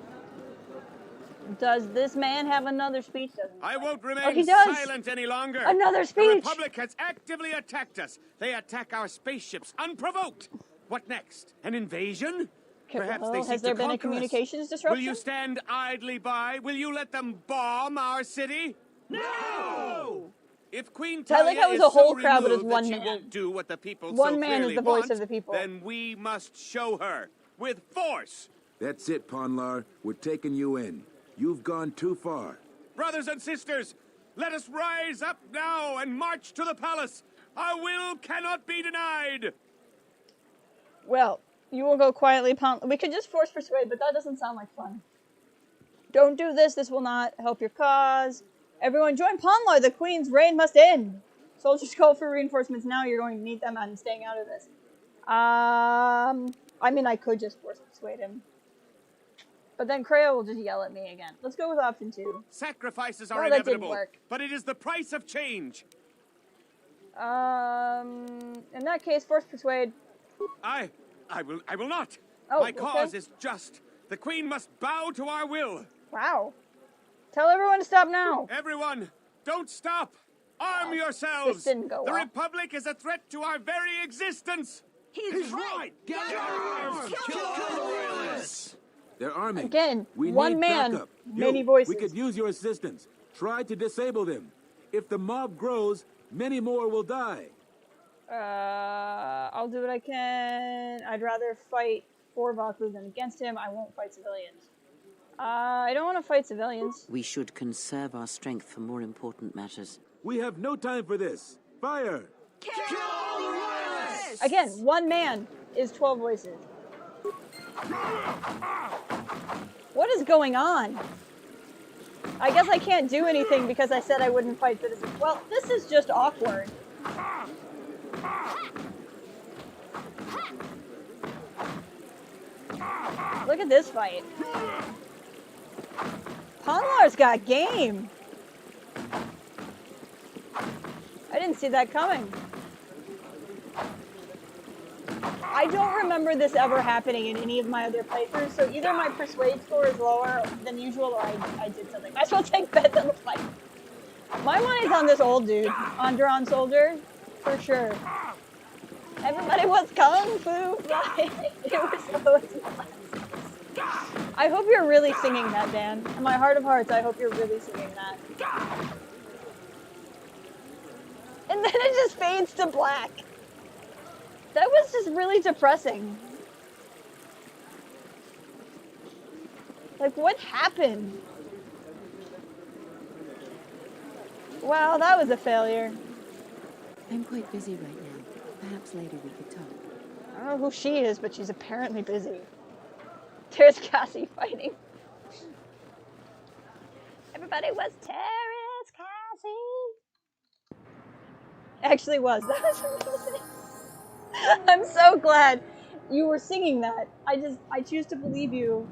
Does this man have another speech? I won't remain he does. silent any longer. Another speech. The Republic has actively attacked us. They attack our spaceships unprovoked. What next? An invasion? Perhaps they seek has there to been a conquer us. communications disruption? Will you stand idly by? Will you let them bomb our city? No! If Queen I like Talia how it was is a whole so crowd, but it's removed one that she man. won't do what the people One so man is clearly the voice want, of the people. then we must show her with force. That's it, Ponlar. We're taking you in. You've gone too far. Brothers and sisters, let us rise up now and march to the palace. Our will cannot be denied. Well, you will go quietly. We could just force persuade, but that doesn't sound like fun. Don't do this. This will not help your cause. Everyone join Ponlar. The Queen's reign must end. Soldiers call for reinforcements now. You're going to need them. I'm staying out of this. I mean, I could just force persuade him. But then Creo will just yell at me again. Let's go with option 2. Sacrifices are Well, that didn't inevitable, work. but it is the price of change. In that case, force persuade. I will not. Oh, My cause okay. is just. The Queen must bow to our will. Wow. Tell everyone to stop now. Everyone, don't stop. Arm yourselves. This didn't go The well. Republic is a threat to our very existence. He's right. Get arms. Kill the royalists. They're arming. Again, we one need man, backup. many You, voices. We could use your assistance. Try to disable them. If the mob grows, many more will die. I'll do what I can. I'd rather fight for Vaklu than against him. I won't fight civilians. I don't want to fight civilians. We should conserve our strength for more important matters. We have no time for this. Fire! Kill the royalists. Again, one man is 12 voices. What is going on? I guess I can't do anything because I said I wouldn't fight citizens. Well, this is just awkward. Look at this fight. Ponlar's got game. I didn't see that coming. I don't remember this ever happening in any of my other playthroughs, so either my persuade score is lower than usual or I did something. I will take bets on the fight. My money's on this old dude, Onderon soldier, for sure. Everybody was kung fu flying. It was so I hope you're really singing that, Dan. In my heart of hearts, I hope you're really singing that. And then it just fades to black. That was just really depressing. Like, what happened? Wow, that was a failure. I'm quite busy right now. Perhaps later we could talk. I don't know who she is, but she's apparently busy. There's Cassie fighting. Everybody was Terrace Cassie. Actually was. That was amazing. I'm so glad you were singing that. I choose to believe you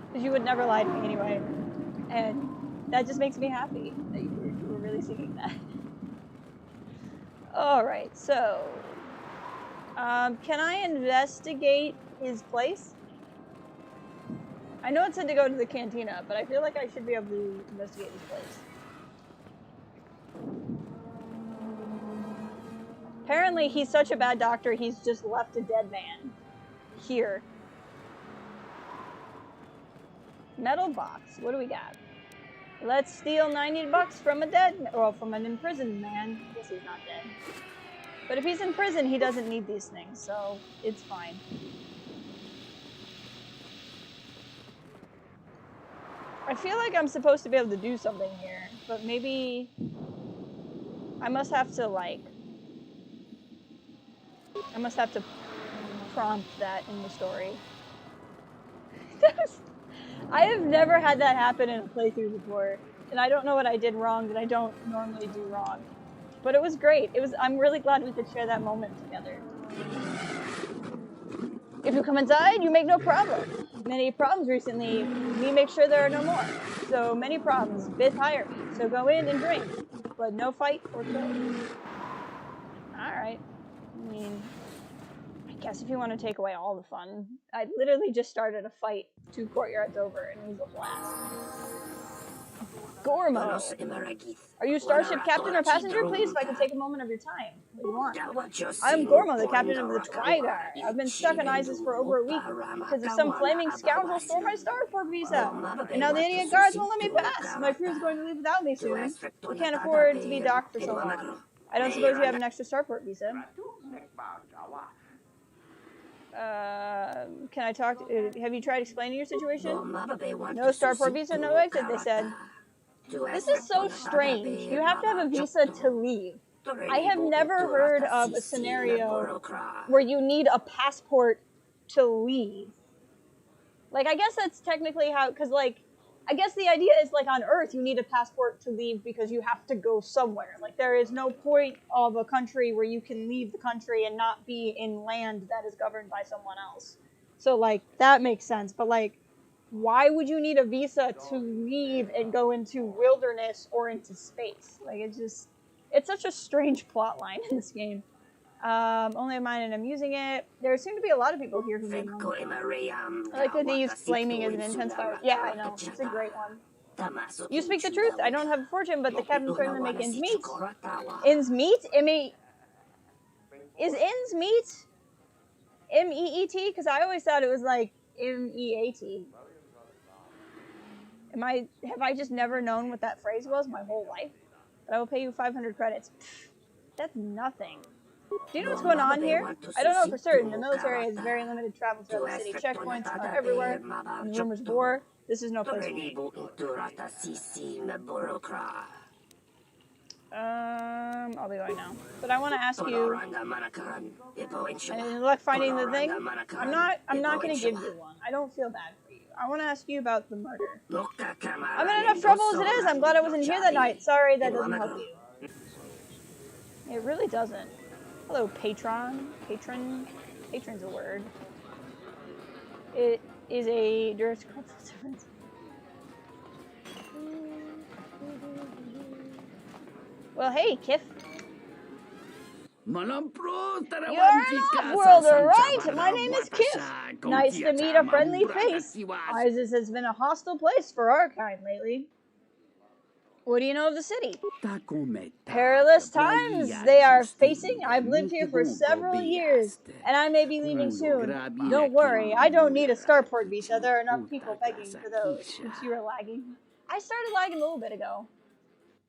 because you would never lie to me anyway. And that just makes me happy that you were really singing that. Alright, so can I investigate his place? I know it said to go to the cantina, but I feel like I should be able to investigate his place. Apparently, he's such a bad doctor, he's just left a dead man here. Metal box. What do we got? Let's steal $90 from from an imprisoned man. I guess he's not dead. But if he's in prison, he doesn't need these things, so it's fine. I feel like I'm supposed to be able to do something here, but maybe I must have to prompt that in the story. I have never had that happen in a playthrough before, and I don't know what I did wrong that I don't normally do wrong. But it was great. I'm really glad we could share that moment together. If you come inside, you make no problem. Many problems recently, me make sure there are no more. So many problems, bid hire me. So go in and drink, but no fight or kill. Alright. I mean, I guess if you want to take away all the fun, I literally just started a fight 2 courtyards over, and it was a blast. Gormo! Are you starship captain or passenger? Please, if I could take a moment of your time. What do you want? I'm Gormo, the captain of the Twigar. I've been stuck on ISIS for over a week because of some flaming scoundrel stole my starport visa. And now the idiot guards won't let me pass. My crew's going to leave without me soon. We can't afford to be docked for so long. I don't suppose you have an extra starport visa. Can I talk to, have you tried explaining your situation? No starport visa, no exit, they said. This is so strange. You have to have a visa to leave. I have never heard of a scenario where you need a passport to leave. Like, I guess that's technically how, because, like, I guess the idea is, like, on Earth, you need a passport to leave because you have to go somewhere. Like, there is no point of a country where you can leave the country and not be in land that is governed by someone else. So, like, that makes sense. But, like, why would you need a visa to leave and go into wilderness or into space? Like, it's such a strange plot line in this game. Only of mine and I'm using it. There seem to be a lot of people here who need one. I like that they use flaming as an intense fire. Yeah, I know. It's a great one. You speak the truth. I don't have a fortune, but the captain's trying to make ends meet. Ends meet? Is ends meet? M-E-E-T? Because I always thought it was like M-E-A-T. Have I just never known what that phrase was my whole life? But I will pay you 500 credits. Pfft, that's nothing. Do you know what's going on here? I don't know for certain. The military has very limited travel throughout the city. Checkpoints are everywhere. And rumors of war. This is no place for me. I'll be going now. But I want to ask you. And luck finding the thing. I'm not going to give you one. I don't feel bad for you. I want to ask you about the murder. I'm in enough trouble as it is. I'm glad I wasn't here that night. Sorry, that doesn't help you. It really doesn't. Hello, patron. Patron's a word. It is a direct difference. Well, hey, Kif. You're an off-worlder, right? My name is Kif. Nice to meet a friendly face. Isis has been a hostile place for our kind lately. What do you know of the city? Perilous times they are facing. I've lived here for several years, and I may be leaving soon. Don't worry, I don't need a starport visa. There are enough people begging for those. Oops, you were lagging. I started lagging a little bit ago.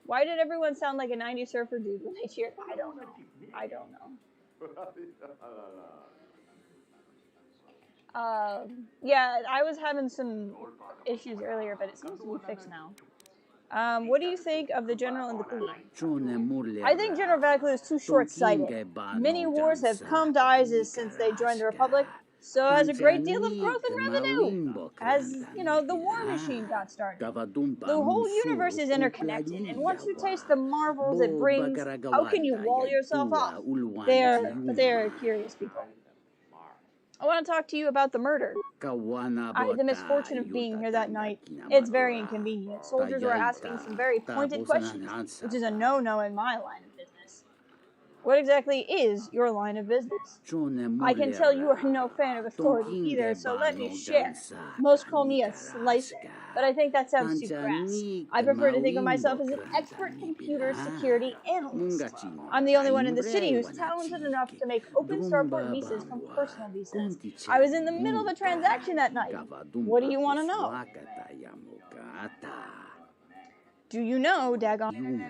Why did everyone sound like a 90s surfer dude when they cheered? I don't know. Yeah, I was having some issues earlier, but it seems to be fixed now. What do you think of the General and the Queen? I think General Vaclu is too short-sighted. Many wars have come to ISIS since they joined the Republic, so has a great deal of growth in revenue. As, you know, the war machine got started. The whole universe is interconnected, and once you taste the marvels it brings, how can you wall yourself off? They're curious people. I want to talk to you about the murder. I had the misfortune of being here that night. It's very inconvenient. Soldiers were asking some very pointed questions, which is a no-no in my line of business. What exactly is your line of business? I can tell you are no fan of authority either, so let me share. Most call me a slicer, but I think that sounds too crass. I prefer to think of myself as an expert computer security analyst. I'm the only one in the city who's talented enough to make open starport visas from personal visas. I was in the middle of a transaction that night. What do you want to know? Do you know, Dagon?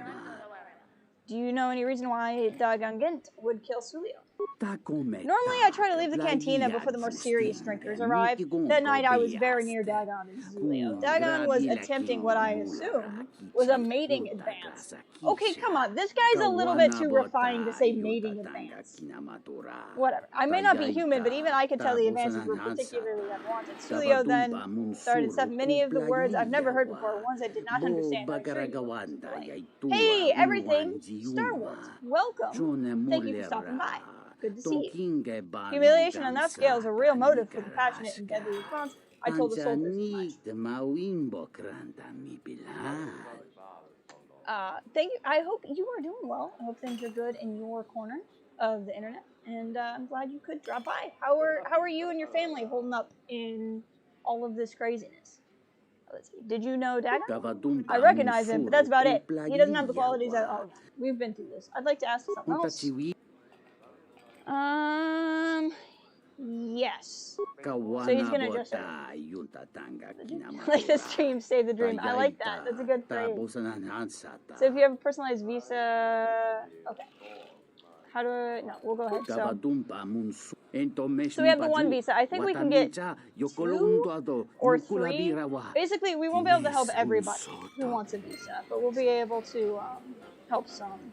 Do you know any reason why Dagangent would kill Sulio? Normally, I try to leave the cantina before the more serious drinkers arrive. That night, I was very near Dagon and Zulio. Dagon was attempting what I assume was a mating advance. Okay, come on. This guy's a little bit too refined to say mating advance. Whatever. I may not be human, but even I could tell the advances were particularly unwanted. Zulio then started stuff. Many of the words I've never heard before, ones I did not understand. Hey, everything! Star Wars, welcome. Thank you for stopping by. Good to see you. Humiliation on that scale is a real motive for the passionate and deadly response. I told the soldiers as much. Thank you. I hope you are doing well. I hope things are good in your corner of the internet, and I'm glad you could drop by. How are you and your family holding up in all of this craziness? Let's see. Did you know Dagon? I recognize him, but that's about it. He doesn't have the qualities that... Oh, we've been through this. I'd like to ask something else. Yes. So he's gonna just like the stream, save the dream. I like that. That's a good phrase. So if you have a personalized visa, okay. How do I? No, we'll go ahead. So we have the one visa. I think we can get 2 or 3. Basically, we won't be able to help everybody who wants a visa, but we'll be able to help some.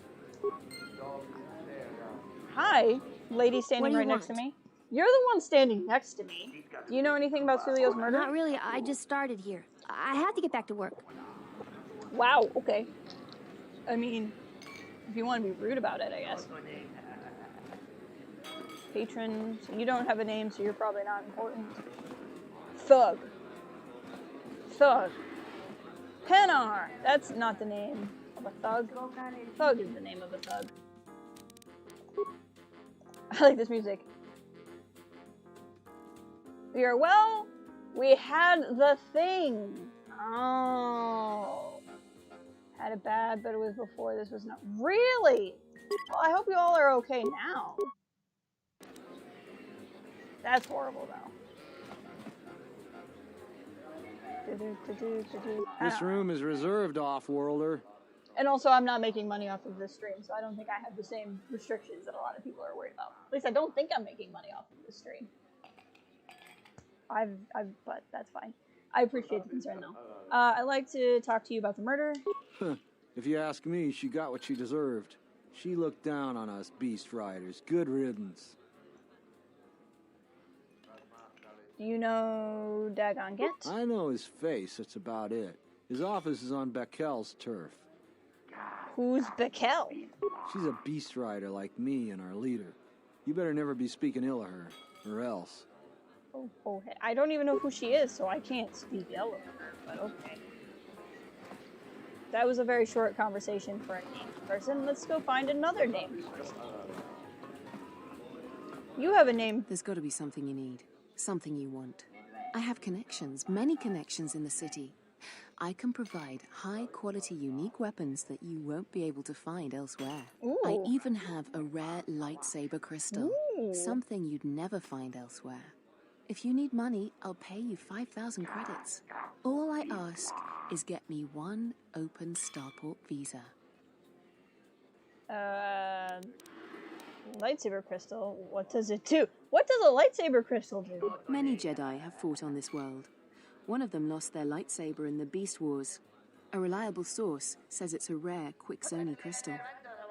Hi, lady standing right next to me. You're the one standing next to me. Do you know anything about Sulio's murder? Not really. I just started here. I have to get back to work. Wow, okay. I mean, if you want to be rude about it, I guess. Patron, so you don't have a name, so you're probably not important. Thug. Thug. KotOR. That's not the name of a thug. Thug is the name of a thug. I like this music. We are well. We had the thing. Oh. Had it bad, but it was before. This was not. Really? Well, I hope you all are okay now. That's horrible, though. This room is reserved, off-worlder. And also, I'm not making money off of this stream, so I don't think I have the same restrictions that a lot of people are worried about. At least I don't think I'm making money off of this stream. But that's fine. I appreciate the concern, though. I'd like to talk to you about the murder. If you ask me, she got what she deserved. She looked down on us beast riders. Good riddance. Do you know Dagon Gent? I know his face, that's about it. His office is on Bekel's turf. Who's Bekel? She's a beast rider like me and our leader. You better never be speaking ill of her, or else. Oh, I don't even know who she is, so I can't speak ill of her, but okay. That was a very short conversation for a named person. Let's go find another named person. You have a name. There's got to be something you need. Something you want. I have connections, many connections in the city. I can provide high-quality, unique weapons that you won't be able to find elsewhere. Ooh. I even have a rare lightsaber crystal. Ooh. Something you'd never find elsewhere. If you need money, I'll pay you 5,000 credits. All I ask is get me 1 open starport visa. Lightsaber crystal? What does it do? What does a lightsaber crystal do? Many Jedi have fought on this world. One of them lost their lightsaber in the Beast Wars. A reliable source says it's a rare Quixoni crystal.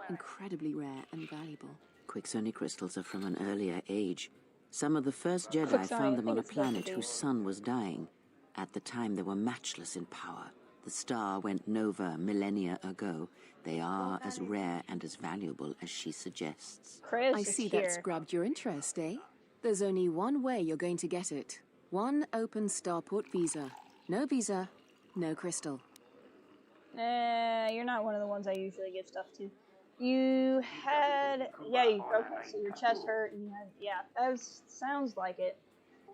Incredibly rare and valuable. Quixoni crystals are from an earlier age. Some of the first Jedi found them on a planet whose sun was dying. At the time, they were matchless in power. The star went nova millennia ago. They are as rare and as valuable as she suggests. I see that's grabbed your interest, eh? There's only one way you're going to get it. 1 open starport visa. No visa, no crystal. You're not one of the ones I usually give stuff to. You had... Yeah, okay, so your chest hurt, and you had... Yeah, that sounds like it.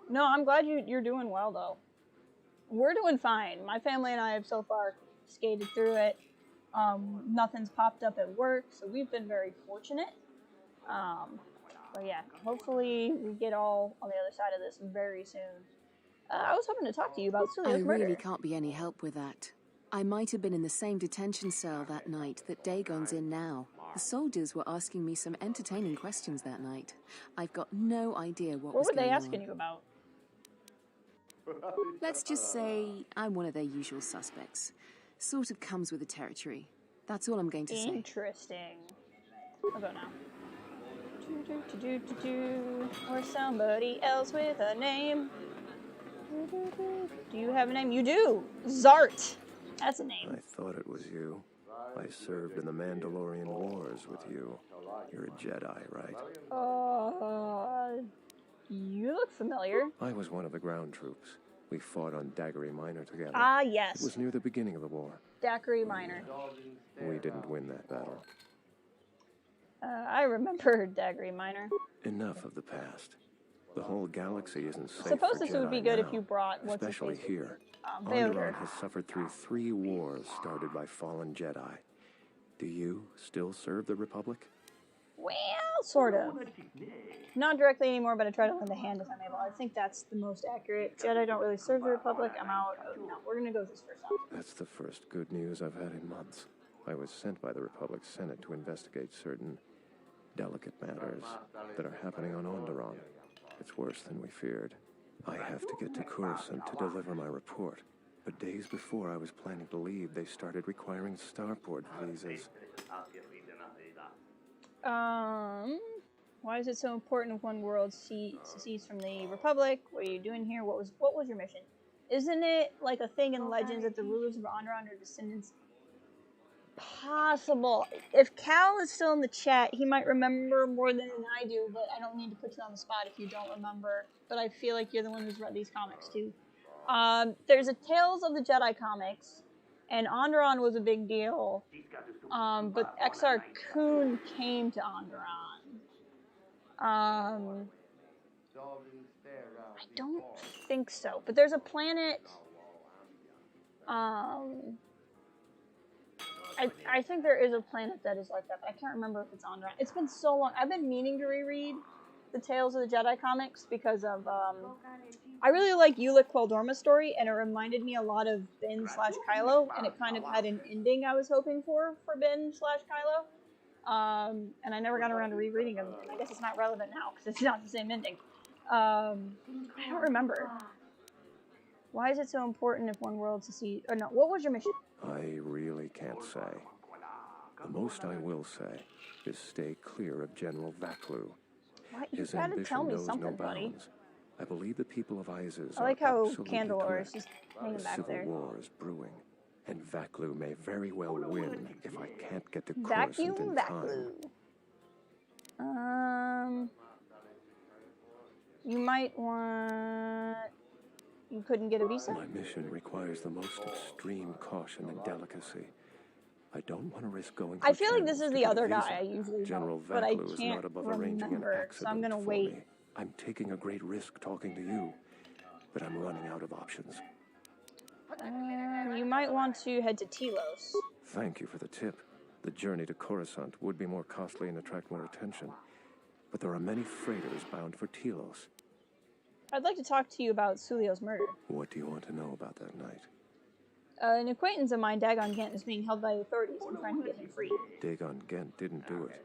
No, I'm glad you're doing well, though. We're doing fine. My family and I have so far skated through it. Nothing's popped up at work, so we've been very fortunate. But yeah, hopefully we get all on the other side of this very soon. I was hoping to talk to you about Sulio's murder. I really can't be any help with that. I might have been in the same detention cell that night that Dagon's in now. The soldiers were asking me some entertaining questions that night. I've got no idea what What was were they going asking on. you about? Let's just say I'm one of their usual suspects. Sort of comes with the territory. That's all I'm going to say. Interesting. I'll go now. Or somebody else with a name. Do you have a name? You do! Zart! That's a name. I thought it was you. I served in the Mandalorian Wars with you. You're a Jedi, right? You look familiar. I was one of the ground troops. We fought on Daggery Minor together. Ah, yes. It was near the beginning of the war. Daiquiri Minor. We didn't win that battle. I remember Daggery Minor. Enough of the past. The whole galaxy isn't safe Suppose for this would be Jedi good now, if you brought especially here. Vader. Onderon has suffered through 3 wars started by fallen Jedi. Do you still serve the Republic? Well, sort of. Not directly anymore, but I try to lend a hand if I'm able. I think that's the most accurate. Jedi don't really serve the Republic. I'm out. No, we're gonna go with this first option. That's the first good news I've had in months. I was sent by the Republic Senate to investigate certain delicate matters that are happening on Onderon. It's worse than we feared. I have to get to Coruscant to deliver my report. But days before I was planning to leave, they started requiring starport visas. Why is it so important if one world secedes from the Republic? What are you doing here? What was your mission? Isn't it like a thing in Legends that the rulers of Onderon are descendants? Possible. If Cal is still in the chat, he might remember more than I do, but I don't need to put you on the spot if you don't remember. But I feel like you're the one who's read these comics too. There's a Tales of the Jedi comics, and Onderon was a big deal. But Exar Kun came to Onderon. I don't think so. But there's a planet. I think there is a planet that is like that, but I can't remember if it's Onderon. It's been so long. I've been meaning to reread the Tales of the Jedi comics because of I really like Ulic Queldorma's story, and it reminded me a lot of Ben/Kylo, and it kind of had an ending I was hoping for Ben/Kylo. And I never got around to rereading them. I guess it's not relevant now because it's not the same ending. I don't remember. Why is it so important if one world secedes? Or no, what was your mission? I really can't say. The most I will say is stay clear of General Vaklu. What? You His gotta ambition tell me knows something, no buddy. bounds. I believe the people of Isis I like are how absolutely Candelor is correct. just hanging A back civil there. war is brewing, and Vaklu may very well win if I can't get to Coruscant Vacuum in time. Vaklu. You might want... You couldn't get a visa? My mission requires the most extreme caution and delicacy. I don't want to risk going for I feel like channels this is to the get a other visa. guy I usually General know, but I Vaklu is can't not above arranging an remember, accident so I'm gonna for wait. me. I'm taking a great risk talking to you, but I'm running out of options. You might want to head to Telos. Thank you for the tip. The journey to Coruscant would be more costly and attract more attention. But there are many freighters bound for Telos. I'd like to talk to you about Sulio's murder. What do you want to know about that night? An acquaintance of mine, Dagon Gent, is being held by the authorities. I'm trying to get him free. Dagon Gent didn't do it.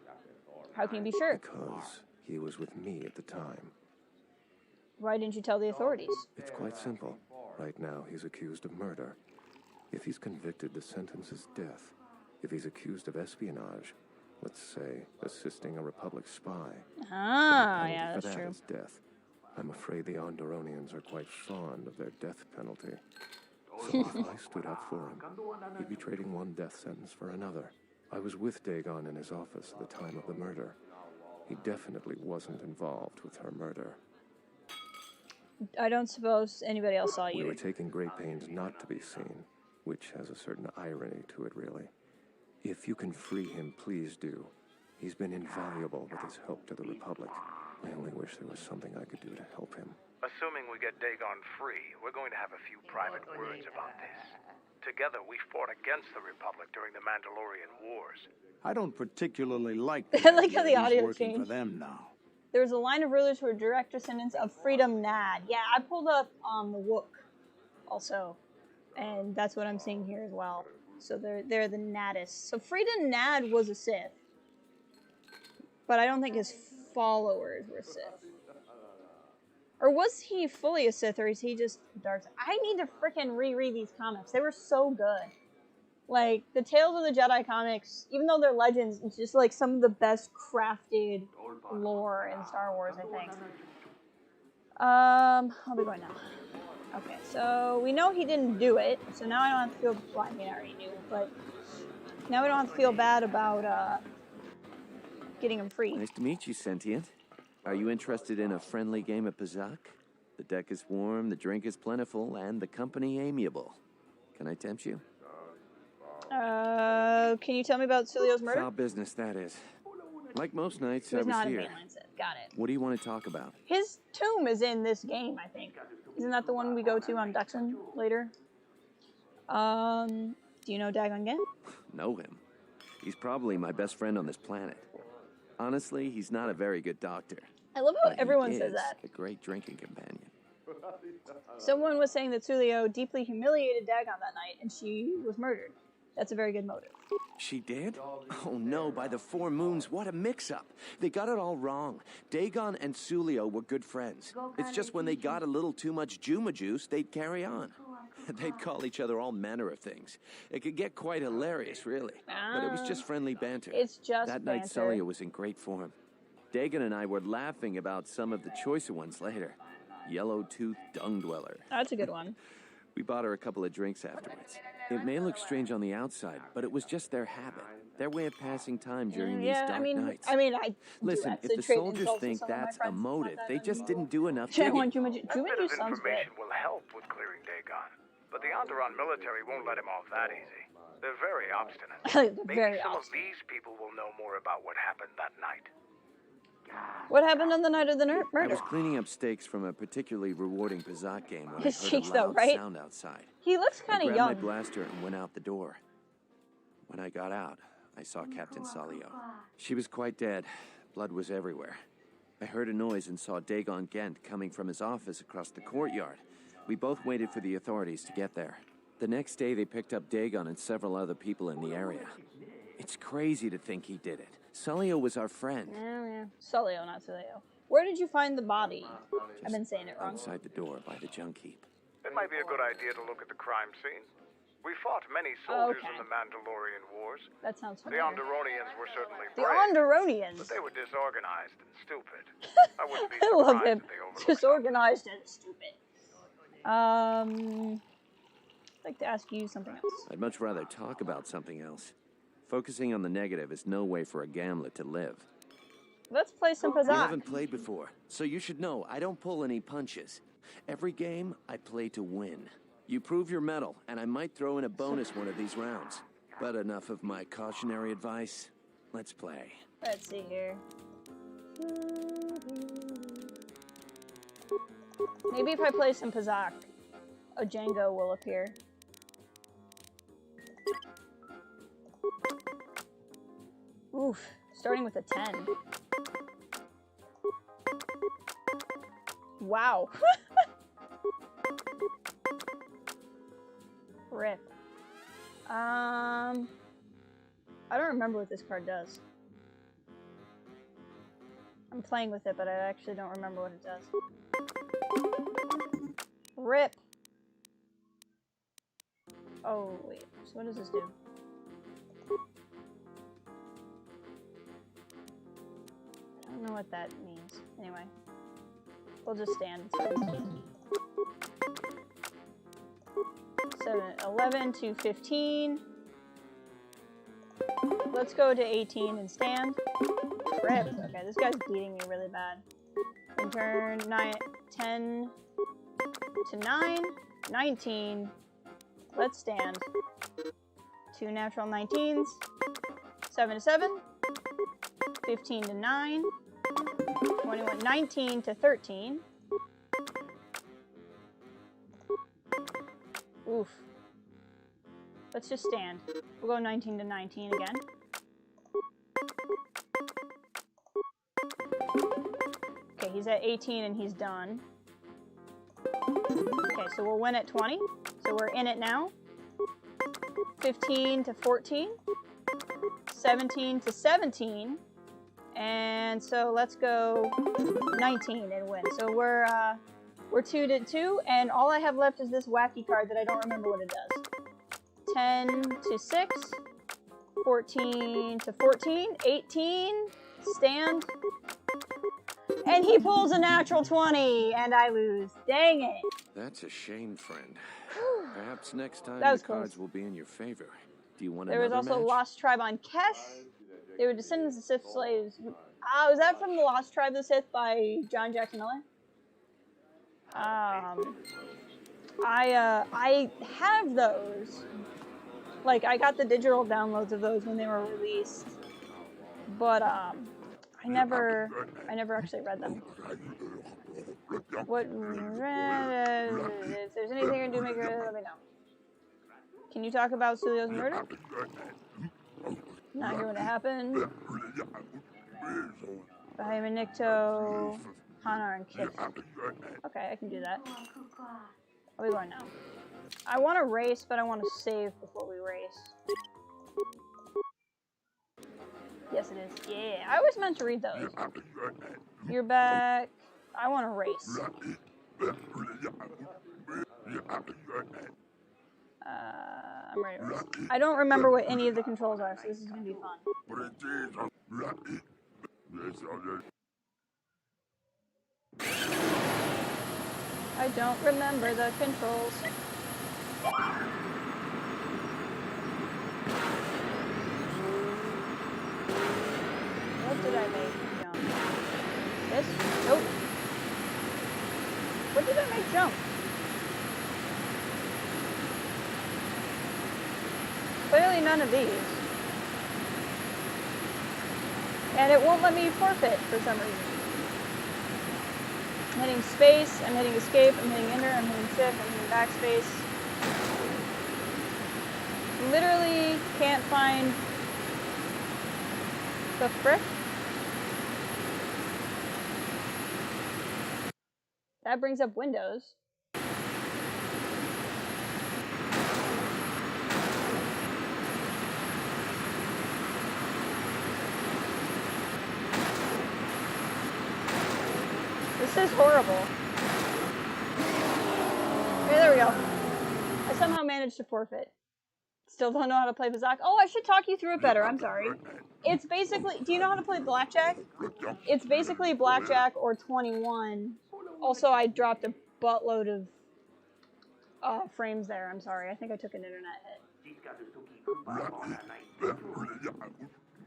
How can you be sure? Because he was with me at the time. Why didn't you tell the authorities? It's quite simple. Right now, he's accused of murder. If he's convicted, the sentence is death. If he's accused of espionage, let's say assisting a Republic spy, Ah, the penalty yeah, for that's that true. is death. I'm afraid the Onderonians are quite fond of their death penalty. So if I stood up for him, he'd be trading one death sentence for another. I was with Dagon in his office at the time of the murder. He definitely wasn't involved with her murder. I don't suppose anybody else saw We you. were taking great pains not to be seen, which has a certain irony to it, really. If you can free him, please do. He's been invaluable with his help to the Republic. I only wish there was something I could do to help him. Assuming we get Dagon free, we're going to have a few private words about this. Together, we fought against the Republic during the Mandalorian Wars. I don't particularly like I like how the he's audio working changed. for them now. There's a line of rulers who are direct descendants of Freedom Nad. Yeah, I pulled up the Wook also, and that's what I'm seeing here as well. So they're the Nadists. So Freedom Nad was a Sith. But I don't think his followers were Sith. Or was he fully a Sith, or is he just dark? I need to freaking reread these comics. They were so good. Like, the Tales of the Jedi comics, even though they're legends, it's just like some of the best crafted lore in Star Wars, I think. I'll be going now. Okay, so we know he didn't do it, so now I don't have to feel, well, I mean, I already knew, but now we don't have to feel bad about, getting him free. Nice to meet you, Sentient. Are you interested in a friendly game of Pazak? The deck is warm, the drink is plentiful, and the company amiable. Can I tempt you? Can you tell me about Sulio's murder? Foul business, that is. Like most nights, He I was was not here. a mainline Sith. Got it. What do you want to talk about? His tomb is in this game, I think. Isn't that the one we go to on Duxon later? Do you know Dagon Gen? Know him. He's probably my best friend on this planet. Honestly, he's not a very good doctor. I love how But everyone he says is that. a great drinking companion. Someone was saying that Sulio deeply humiliated Dagon that night, and she was murdered. That's a very good motive. She did? Oh no, by the 4 moons, what a mix-up. They got it all wrong. Dagon and Sulio were good friends. It's just when they got a little too much Juma juice, they'd carry on. They'd call each other all manner of things. It could get quite hilarious, really. But it was just friendly banter. It's just That night, banter. Sulio was in great form. Dagon and I were laughing about some of the choicer ones later. Yellow-toothed dung dweller. That's a good one. We bought her a couple of drinks afterwards. It may look strange on the outside, but it was just their habit, their way of passing time during these dark nights. I Listen, if the soldiers think that's a motive, they just didn't do enough I digging. want Juma Juice. A Juma bit of Juice sounds good. information will help with clearing Dagon, but the Onderon military won't let him off that easy. They're very obstinate. Maybe Very some obstinate. of these people will know more about what happened that night. What happened on the night of the I murder? was cleaning up stakes from a particularly rewarding Pazak game when His I heard cheeks, a though, loud right? sound outside. He looks I kind of grabbed my young. blaster and went out the door. When I got out, I saw Captain Salio. She was quite dead. Blood was everywhere. I heard a noise and saw Dagon Gent coming from his office across the courtyard. We both waited for the authorities to get there. The next day, they picked up Dagon and several other people in the area. It's crazy to think he did it. Salio was our friend. Yeah. Sulio, not Sulio. Where did you find the body? I've been saying it wrong. Outside the door by the junk heap. It might be a good idea to look at the crime scene. We fought many soldiers Okay. in the Mandalorian Wars. That sounds The familiar. Onderonians were certainly The brave, Onderonians. but they were disorganized and stupid. I wouldn't be I love surprised him. if they overlooked Disorganized and stupid. I'd like to ask you something else. I'd much rather talk about something else. Focusing on the negative is no way for a gambler to live. Let's play some You Pazak. haven't played before, so you should know I don't pull any punches. Every game, I play to win. You prove your mettle, and I might throw in a bonus one of these rounds. But enough of my cautionary advice. Let's play. Let's see here. Maybe if I play some Pazak, a Django will appear. Oof, starting with a 10. Wow. Rip. I don't remember what this card does. I'm playing with it, but I actually don't remember what it does. Rip. Oh, wait. So what does this do? I don't know what that means. Anyway. We'll just stand. So 11 to 15. Let's go to 18 and stand. Rip. Okay, this guy's beating me really bad. And turn 10 to 9. 19. Let's stand. 2 natural 19s. 7 to 7. 15 to 9. 21. 19 to 13. Oof. Let's just stand. We'll go 19 to 19 again. Okay, he's at 18 and he's done. Okay, so we'll win at 20. So we're in it now. 15 to 14. 17 to 17. And so let's go 19 and win. So we're 2-2, and all I have left is this wacky card that I don't remember what it does. 10 to 6, 14 to 14, 18, stand. And he pulls a natural 20, and I lose. Dang it. That's a shame, friend. Perhaps next time That was the cards close. will be in your favor. Do you want There was another also match? Lost Tribe on Kess. They were descendants of Sith slaves. Was that from the Lost Tribe of the Sith by John Jackson Miller? I have those. Like, I got the digital downloads of those when they were released, but I never actually read them. What? If there's anything I can do to make it, let me know. Can you talk about Sulio's murder? Not here when it happened. Bahima Nikto, Hanar, and Kip. Okay, I can do that. I'll be going now. I want to race, but I want to save before we race. Yes, it is. Yeah, I always meant to read those. You're back. I want to race. I'm ready to race. I don't remember what any of the controls are, so this is going to be fun. I don't remember the controls. What did I make jump? This? Nope. What did I make jump? Clearly none of these. And it won't let me forfeit for some reason. I'm hitting space, I'm hitting escape, I'm hitting enter, I'm hitting shift, I'm hitting backspace. Literally can't find the frick. That brings up Windows. This is horrible. Okay, there we go. I somehow managed to forfeit. Still don't know how to play Bazak. Oh, I should talk you through it better. I'm sorry. It's basically... Do you know how to play Blackjack? It's basically Blackjack or 21. Also, I dropped a buttload of frames there. I'm sorry. I think I took an internet hit.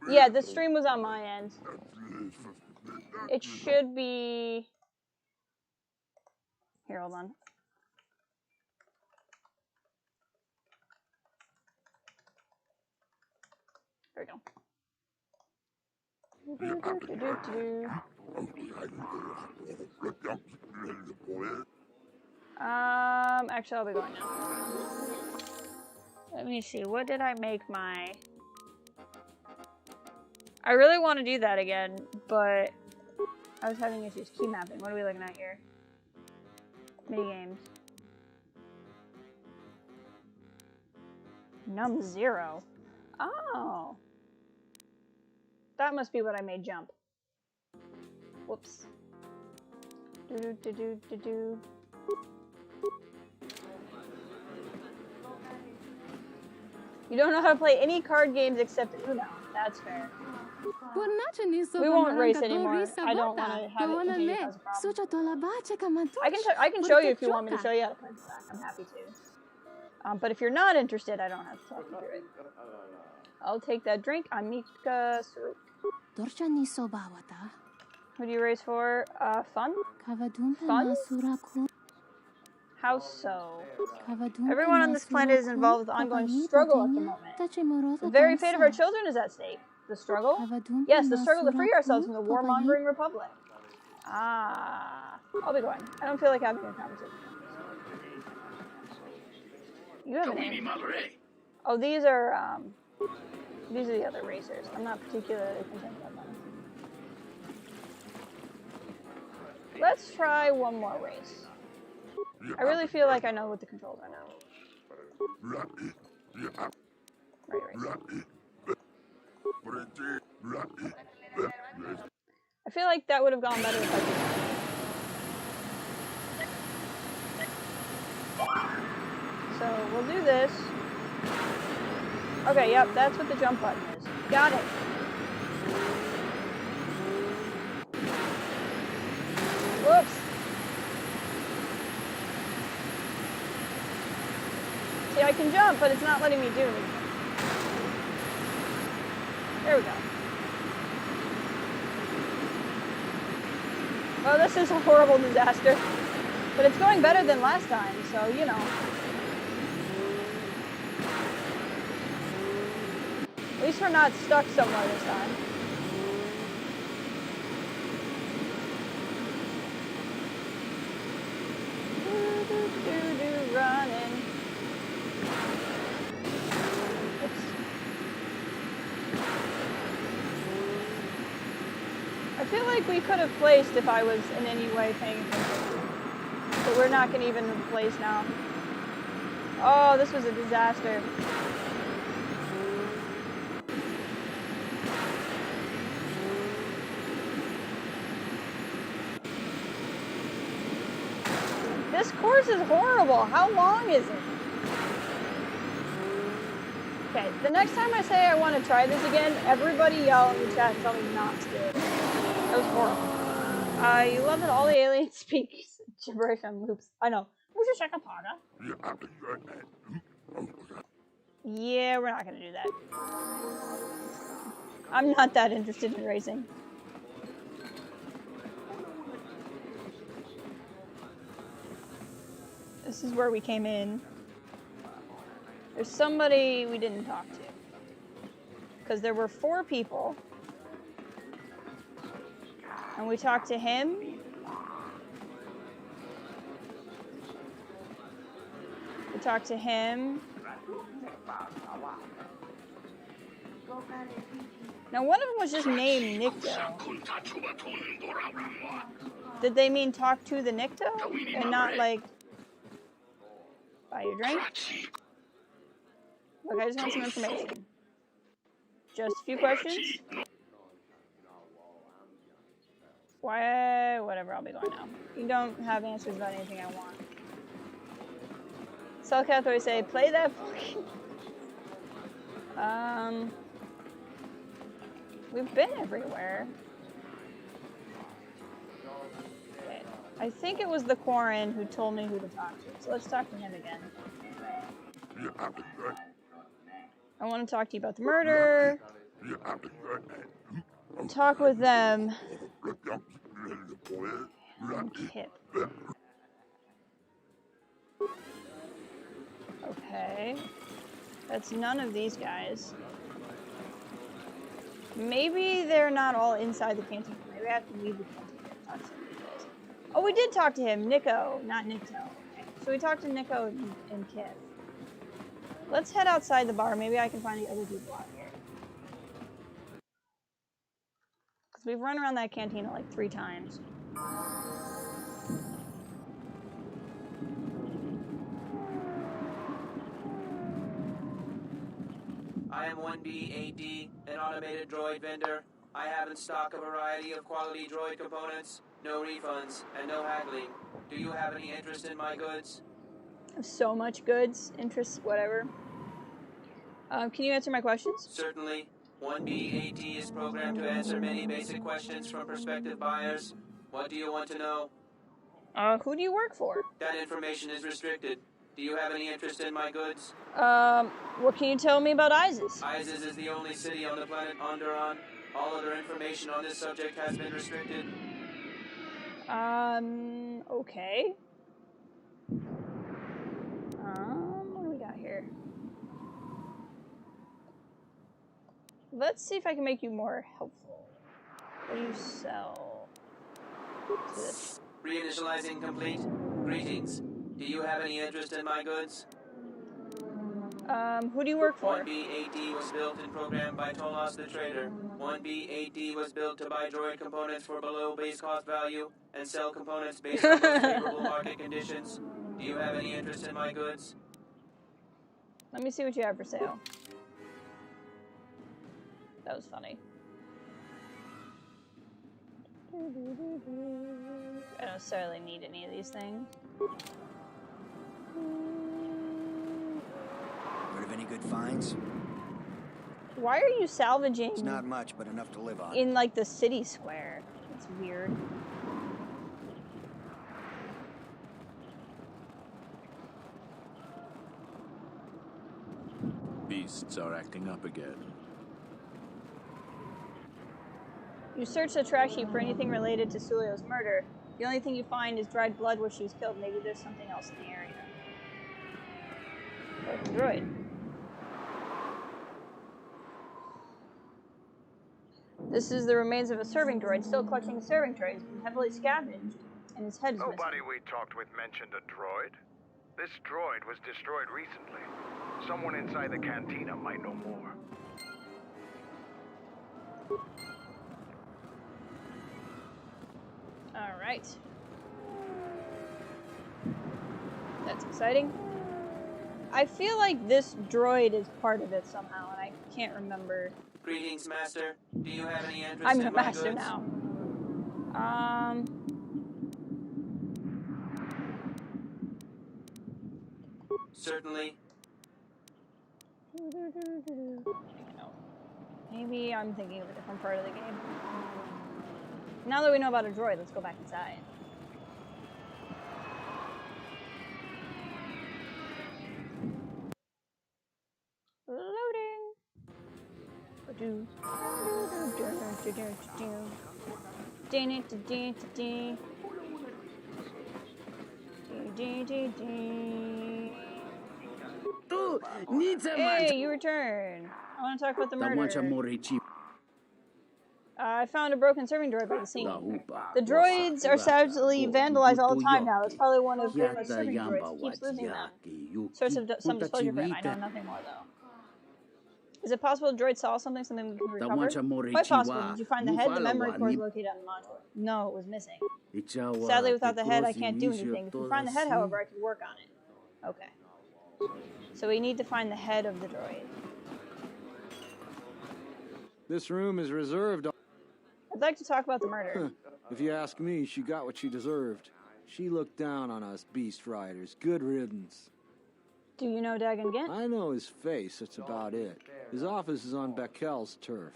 Yeah, the stream was on my end. It should be... Here, hold on. There we go. Actually, I'll be going now. Let me see. What did I make my... I really want to do that again, but I was having issues. Key mapping. What are we looking at here? Mini games. Num 0. Oh. That must be what I made jump. Whoops. Do-do-do-do-do-do. You don't know how to play any card games except Uno. That's fair. We won't race anymore. I don't want to have it continue as a problem. I can show you if you want me to show you how to play Black. I'm happy to. But if you're not interested, I don't have to talk you through it. I'll take that drink. I'm Mika Saruk. Who do you race for? Fun? Fun? How so? Everyone on this planet is involved with ongoing struggle at the moment. The very fate of our children is at stake. The struggle? Yes, the struggle to free ourselves from the warmongering republic. Ah. I'll be going. I don't feel like having a conversation. You have a name. Oh, these are the other racers. I'm not particularly concerned about them. Let's try one more race. I really feel like I know what the controls are now. Right, race. feel like that would have gone better if I did. So we'll do this. Okay, yep, that's what the jump button is. Got it. Whoops. See, I can jump, but it's not letting me do anything. There we go. Oh, this is a horrible disaster. But it's going better than last time, so, you know. At least we're not stuck somewhere this time. Running. Oops. I feel like we could have placed if I was in any way paying attention. But we're not going to even place now. Oh, this was a disaster. This course is horrible. How long is it? Okay, the next time I say I want to try this again, everybody yell in the chat and tell me not to do it. That was horrible. You love that all the aliens speak gibberish on loops. I know. We should check a paga. Yeah, we're not going to do that. I'm not that interested in racing. This is where we came in. There's somebody we didn't talk to. Because there were 4 people. And we talked to him. We talked to him. Now one of them was just named Nikto. Did they mean talk to the Nikto? And not like buy your drink? Look, I just want some information. Just a few questions? Why? Whatever, I'll be going now. You don't have answers about anything I want. Cellcath always say, play that fucking... We've been everywhere. Okay. I think it was the Quarren who told me who to talk to. So let's talk to him again. I want to talk to you about the murder. Talk with them. And Kip. Okay. That's none of these guys. Maybe they're not all inside the canteen. Maybe I have to leave the canteen to talk to some of these guys. Oh, we did talk to him. Nico, not Nikto. Okay. So we talked to Nico and Kip. Let's head outside the bar. Maybe I can find the other people out here. Because we've run around that cantina like 3 times. I am 1B-AD, an automated droid vendor. I have in stock a variety of quality droid components, no refunds, and no haggling. Do you have any interest in my goods? So much goods, interests, whatever. Can you answer my questions? Certainly. 1B-AD is programmed to answer many basic questions from prospective buyers. What do you want to know? Who do you work for? That information is restricted. Do you have any interest in my goods? What can you tell me about Isis? Isis is the only city on the planet Onderon. All other information on this subject has been restricted. Okay. What do we got here? Let's see if I can make you more helpful. What do you sell? What's this? Reinitializing complete. Greetings. Do you have any interest in my goods? Who do you work for? 1B-AD was built and programmed by Tolos the Trader. 1B-AD was built to buy droid components for below base cost value and sell components based on most favorable market conditions. Do you have any interest in my goods? Let me see what you have for sale. That was funny. I don't necessarily need any of these things. Heard of any good finds? Why are you salvaging? It's not much, but enough to live on. In like the city square. It's weird. Beasts are acting up again. You search the trash heap for anything related to Sulio's murder. The only thing you find is dried blood where she was killed. Maybe there's something else in the area. Broken droid. This is the remains of a serving droid still clutching a serving tray. He's been heavily scavenged, and his head is missing. Nobody we talked with mentioned a droid. This droid was destroyed recently. Someone inside the cantina might know more. All right. That's exciting. I feel like this droid is part of it somehow, and I can't remember. Greetings, Master. Do you have any interest I'm in the my master goods? now. Certainly. Maybe I'm thinking of a different part of the game. Now that we know about a droid, let's go back inside. Loading. Hey, you return. I want to talk about the murder. I found a broken serving droid by the scene. The droids are savagely vandalized all the time now. That's probably one of Grandma's serving droids. He keeps losing them. Source of some displeasure for him. I know nothing more, though. Is it possible the droid saw something we can recover? Quite possible. Did you find the head? The memory core is located on the module. No, it was missing. Sadly, without the head, I can't do anything. If you find the head, however, I can work on it. Okay. So we need to find the head of the droid. This room is reserved. I'd like to talk about the murder. If you ask me, she got what she deserved. She looked down on us beast riders. Good riddance. Do you know Dagon Gent? I know his face, that's about it. His office is on Beckel's turf.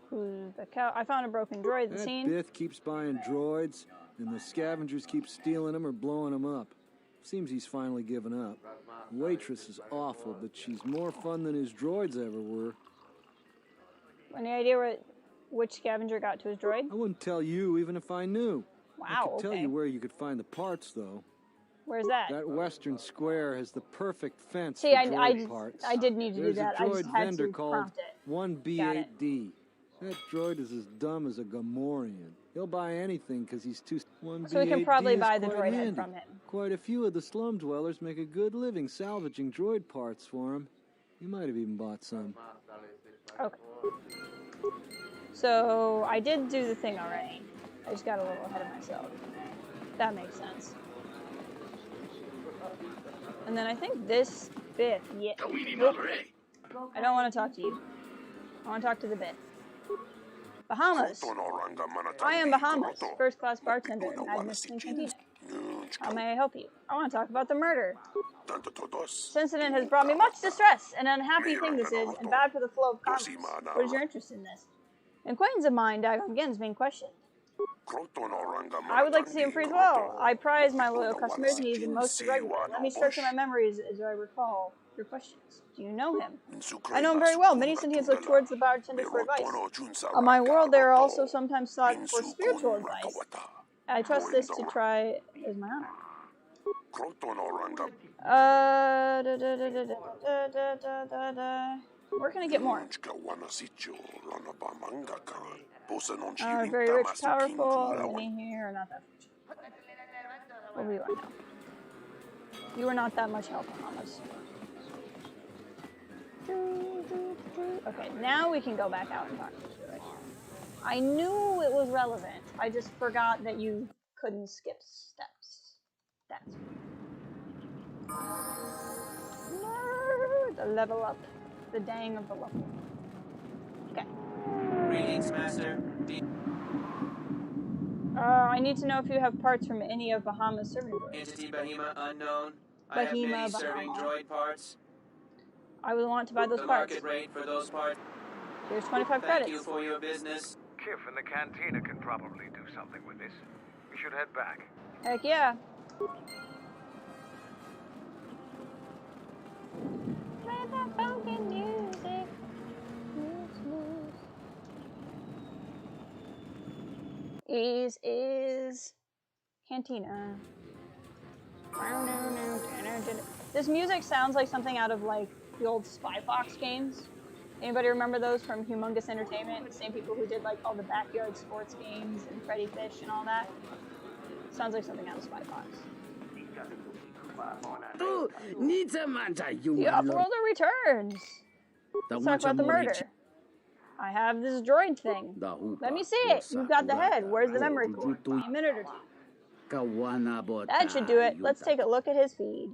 Who's Beckel? I found a broken droid at the scene. Bith keeps buying droids, and the scavengers keep stealing them or blowing them up. Seems he's finally given up. The waitress is awful, but she's more fun than his droids ever were. Any idea which scavenger got to his droid? I wouldn't tell you even if I knew. Wow, I could tell you where you could find the parts, though. Where's that? That western square has the perfect fence See, for droid parts. I did need to do that. There's a droid I just had vendor to called prompt it. 1B8D. That droid is as dumb as a Gamorrean. He'll buy anything because he's too... 1B8D So we can probably buy the quite droid head handy. from him. Quite a few of the slum dwellers make a good living salvaging droid parts for him. You might have even bought some. Okay. So I did do the thing already. I just got a little ahead of myself. That makes sense. And then I think this bit, yeah. I don't want to talk to you. I want to talk to the bit. Bahamas. I am Bahamas, first-class bartender in Magnuson Cantina. How may I help you? I want to talk about the murder. This incident has brought me much distress. An unhappy thing this is, and bad for the flow of commerce. What is your interest in this? An acquaintance of mine, Dagon Gent, is being questioned. I would like to see him free as well. I prize my loyal customers, and he's the most regular. Let me stretch my memories as I recall your questions. Do you know him? I know him very well. Many Sentients look towards the bartender for advice. On my world, they are also sometimes sought for spiritual advice. I trust this to try as my honor. Where can I get more? Very rich, powerful. Any here or not that much? What do you want now? You are not that much help, Bahamas. Okay, now we can go back out and talk to it. I knew it was relevant. I just forgot that you couldn't skip steps. That's the level up. The dang of the level. Okay. Greetings, Master. I need to know if you have parts from any of Bahama's serving droids. Entity Bahima unknown. I have many serving droid parts. I would want to buy those the parts. Market rate for those parts. Here's 25 credits. Thank you for your business. Kif in the cantina can probably do something with this. We should head back. Heck yeah. Play that funky music. Is Cantina. This music sounds like something out of like the old Spy Fox games. Anybody remember those from Humongous Entertainment? The same people who did like all the backyard sports games and Freddy Fish and all that. Sounds like something out of Spy Fox. The Off-Worlder returns. Let's talk about the murder. I have this droid thing. Let me see it. You've got the head. Where's the memory core? A minute or two. That should do it. Let's take a look at his feed.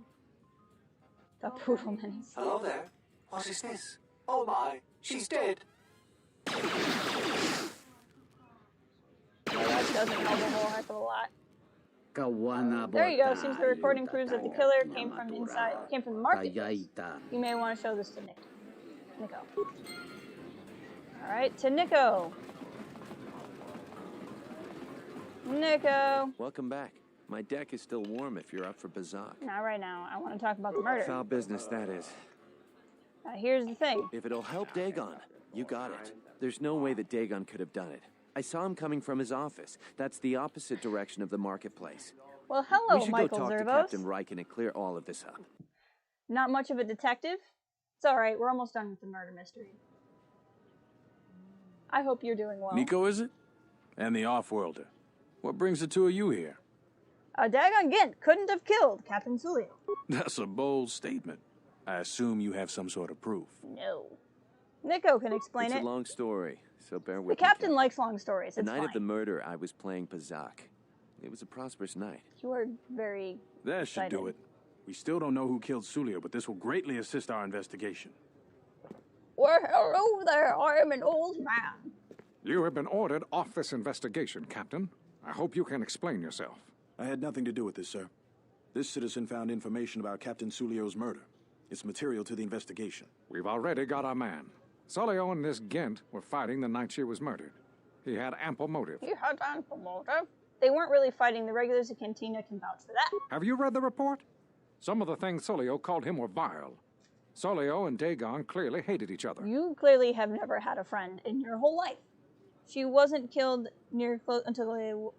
The Poodle Menace. Hello there. What is this? Oh my, she's dead. Well, that doesn't help a whole heck of a lot. There you go. Seems the recording proves that the killer came from the marketplace. You may want to show this to Nico. Alright, to Nico. Nico. Welcome back. My deck is still warm if you're up for Bazak. Not right now. I want to talk about the murder. Foul business, that is. Here's the thing. If it'll help Dagon, you got it. There's no way that Dagon could have done it. I saw him coming from his office. That's the opposite direction of the marketplace. Well, hello, we should Michael go talk Zervos. to Captain Riken and clear all of this up. Not much of a detective. It's alright, we're almost done with the murder mystery. I hope you're doing well. Nico, is it? And the Off-Worlder. What brings the two of you here? Dagon Gint couldn't have killed Captain Sulio. That's a bold statement. I assume you have some sort of proof. No. Nico can explain It's it. a long story, so bear with The me. captain likes long stories. The It's night fine. of the murder, I was playing Bazak. It was a prosperous night. You are very That should do it. We still don't know who killed Sulio, but this will greatly assist our investigation. Well, hello there. I am an old man. You have been ordered off this investigation, Captain. I hope you can explain yourself. I had nothing to do with this, sir. This citizen found information about Captain Sulio's murder. It's material to the investigation. We've already got our man. Sulio and this Gent were fighting the night she was murdered. He had ample motive. He had ample motive. They weren't really fighting. The regulars of Cantina can vouch for that. Have you read the report? Some of the things Sulio called him were vile. Sulio and Dagon clearly hated each other. You clearly have never had a friend in your whole life. She wasn't killed near until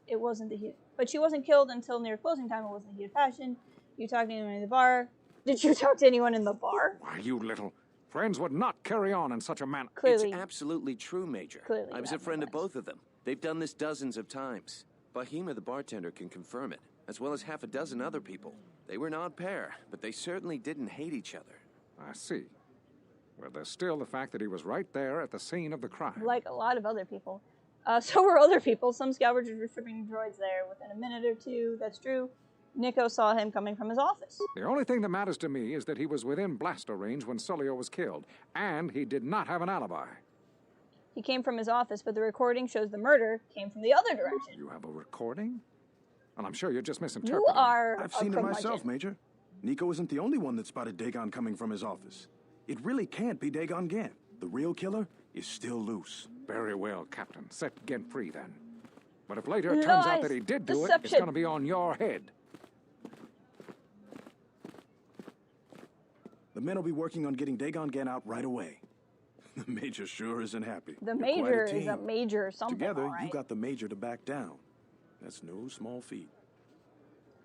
it wasn't the heat. But she wasn't killed until near closing time. It wasn't the heat of passion. You talked to anyone in the bar. Did you talk to anyone in the bar? Why, you little... Friends would not carry on in such a manner. Clearly. It's absolutely true, Major. Clearly I was a friend of both of them. They've done this dozens of times. Bahima, the bartender, can confirm it, as well as half a dozen other people. They were an odd pair, but they certainly didn't hate each other. I see. Well, there's still the fact that he was right there at the scene of the crime. Like a lot of other people. So were other people. Some scavengers were stripping droids there within a minute or two. That's true. Nico saw him coming from his office. The only thing that matters to me is that he was within blaster range when Sulio was killed, and he did not have an alibi. He came from his office, but the recording shows the murder came from the other direction. You have a recording? And I'm sure you're just misinterpreting. You are I've seen it myself, Major. Nico isn't the only one that spotted Dagon coming from his office. It really can't be Dagon Gant. The real killer is still loose. Very well, Captain. Set Gent free, then. But if later it turns out that he did do it, it's going to be on your head. The men will be working on getting Dagon Gant out right away. The Major sure isn't happy. The You're Major quite a is a team. major something. Together, all right. you got the Major to back down. That's no small feat.